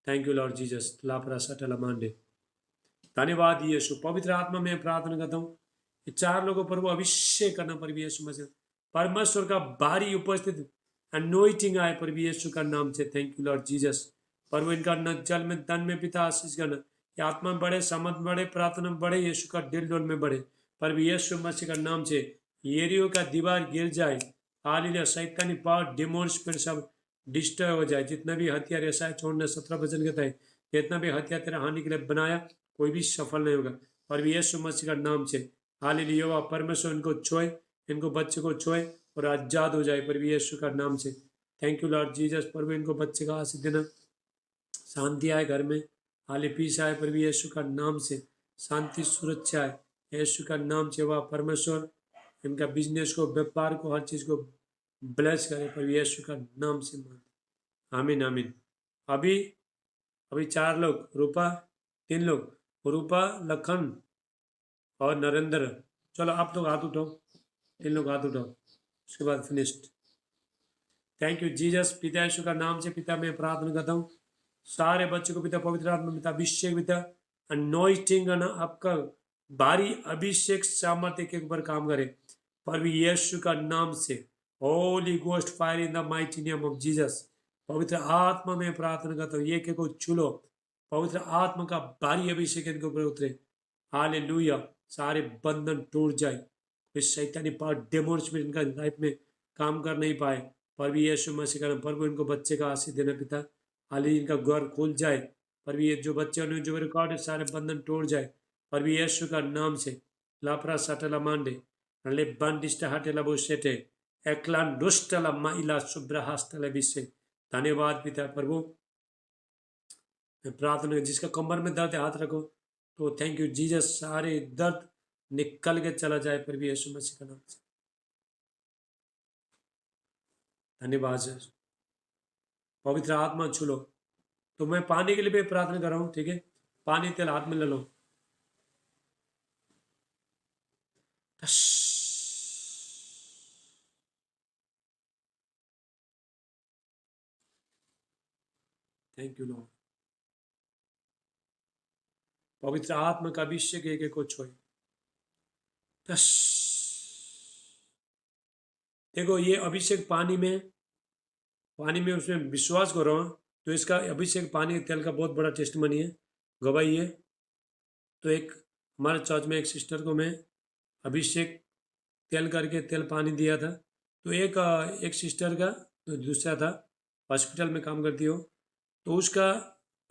Thank you lord Jesus. लापरासा टलामांडे। धन्यवाद यीशु। पवित्र आत्मा में प्रार्थना करता हूँ कि चार लोगों पर वो अभिषेक करना पर भी यीशु मसीह, परमेश्वर का भारी उपस्थित अनोइटिंग आए पर भी यीशु का नाम से। Thank you lord Jesus. पर वो इनका न जल में तन में पिता आशीष करना कि आत्मा में बढ़े, समझ में बढ़े, प्रार्थना में बढ़े, यीशु का दिल डोल में बढ़े पर भी यीशु मसीह का नाम से। येरियो का दीवार गिर जाए। हालेलुया। शैतानी पावर डिमोन्स पर सब डिस्ट्रॉय हो जाए। जितना भी हथियार ऐसा है छोड़ने 17 वचन कहता है, जितना भी हथियार तेरा हानि के लिए बनाया कोई भी सफल नहीं होगा और भी यीशु मसीह का नाम से। हालेलुया। परमेश्वर इनको छुए, इनको बच्चे को छुए और आजाद हो जाए पर भी यीशु का नाम से। Thank you lord Jesus. पर भी इनको बच्चे का आशीष देना, शांति आए घर में, हाले पीस आए पर भी यीशु का नाम से। शांति सुरक्षा आए यीशु का नाम से। वह परमेश्वर इनका बिजनेस को, व्यापार को, हर चीज़ को ब्लेस करे पर यीशु का नाम से। आमीन आमीन। अभी अभी चार लोग, रूपा, तीन लोग, रूपा, लखन और नरेंद्र। चलो आप लोग हाथ उठाओ, तीन लोग हाथ उठाओ, उसके बाद फिनिश्ड। Thank you Jesus. पिता यीशु का नाम से पिता मैं प्रार्थना करता हूँ सारे बच्चों को पिता पवित्र आत्मा पिता अभिषेक पिता अनॉइंटिंग आपका भारी अभिषेक सामर्थ्य के ऊपर काम करे पर भी यीशु का नाम से। Holi ghost fire in the mighty name of Jesus. पवित्र आत्मा में प्रार्थना करता हूँ ये के को चुलो, पवित्र आत्मा का भारी अभिषेक इनके ऊपर उतरे। हालेलुया। सारे बंधन टूट जाए, कोई शैतानी पावर डेमोन्स में इनका लाइफ में काम कर नहीं पाए पर भी यीशु मसीह का नाम। प्रभु इनको बच्चे का आशीष देना पिता। हाली इनका घर खुल जाए पर भी ये जो बच्चे ने जो रिकॉर्ड है सारे बंधन टूट जाए पर भी यीशु का नाम से। लापरा सटला मांडे ले बंदिष्ट हटेला बोसेटे एकलान दुष्टला माइला सुब्रहास्तला विषे। धन्यवाद पिता। प्रभु मैं प्रार्थना जिसका कमर में दर्द है हाथ रखो तो थैंक यू जीसस। सारे दर्द निकल के चला जाए पर भी यीशु मसीह का नाम से। धन्यवाद सर। पवित्र आत्मा छुलो। तो मैं पानी के लिए भी प्रार्थना कर रहा हूँ, ठीक है? पानी तेल हाथ में ले लो। Thank you Lord. पवित्र आत्मा का अभिषेक एक एक को छोए। देखो ये अभिषेक पानी में उसमें विश्वास करो तो इसका अभिषेक पानी तेल का बहुत बड़ा टेस्टमनी है, गवाही है। तो एक हमारे चर्च में एक सिस्टर को मैं अभिषेक तेल करके तेल पानी दिया था। तो एक सिस्टर का तो दूसरा था, हॉस्पिटल में काम करती हो, तो उसका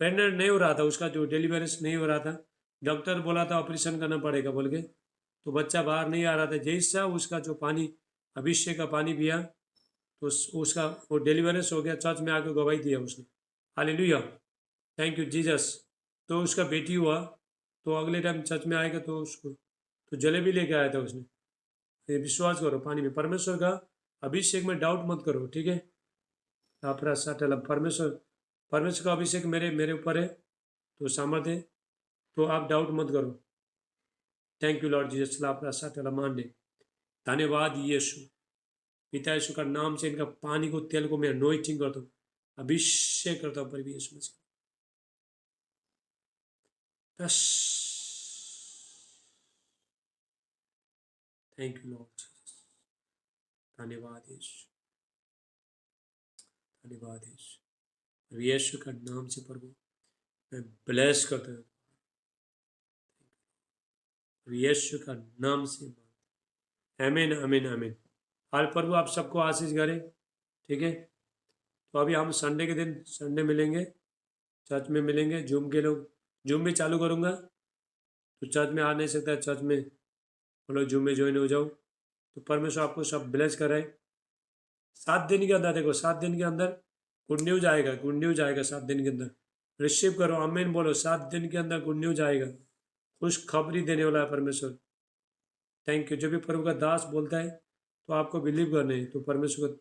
प्रेगनेंट नहीं हो रहा था, उसका जो डिलीवरेंस नहीं हो रहा था। डॉक्टर बोला था ऑपरेशन करना पड़ेगा बोल के, तो बच्चा बाहर नहीं आ रहा था। जैसा उसका जो पानी अभिषेक का पानी पिया तो उसका वो डिलीवरेंस हो गया। चर्च में आके गवाही दिया उसने। हालेलुया। Thank you Jesus. तो उसका बेटी हुआ, तो अगले टाइम चर्च में आएगा तो उसको तो जलेबी लेके आया था उसने। ये विश्वास करो पानी में परमेश्वर का अभिषेक में डाउट मत करो, ठीक है? आप परमेश्वर परमेश्वर का अभिषेक मेरे मेरे ऊपर है तो सामर्थ है, तो आप डाउट मत करो। Thank you lord Jesus. मान दे। धन्यवाद यीशु। पिता यीशु का नाम से इनका पानी को तेल को मैं अनॉइंटिंग करता हूँ, अभिषेक करता हूँ पर यीशु मसीह। Thank you lord Jesus. धन्यवाद यीशु, धन्यवाद यीशु। यीशु का नाम से प्रभु मैं ब्लेस करता हूँ, यीशु का नाम से। आमीन आमीन आमीन। हाल प्रभु आप सबको आशीष करे, ठीक है? तो अभी हम संडे के दिन संडे मिलेंगे, चर्च में मिलेंगे। जूम के लोग जूम भी चालू करूँगा, तो चर्च में आ नहीं सकता है, चर्च में बोलो जूम में ज्वाइन हो जाओ। तो परमेश्वर आपको सब ब्लेस कराए। 7 दिन के अंदर देखो, 7 दिन के अंदर गुड न्यूज आएगा, गुड न्यूज आएगा 7 दिन के अंदर। रिसीव करो, आमीन बोलो। 7 दिन के अंदर गुड न्यूज आएगा, खुश खबरी देने वाला है परमेश्वर। Thank you. जब भी प्रभु का दास बोलता है तो आपको बिलीव करना है, तो परमेश्वर को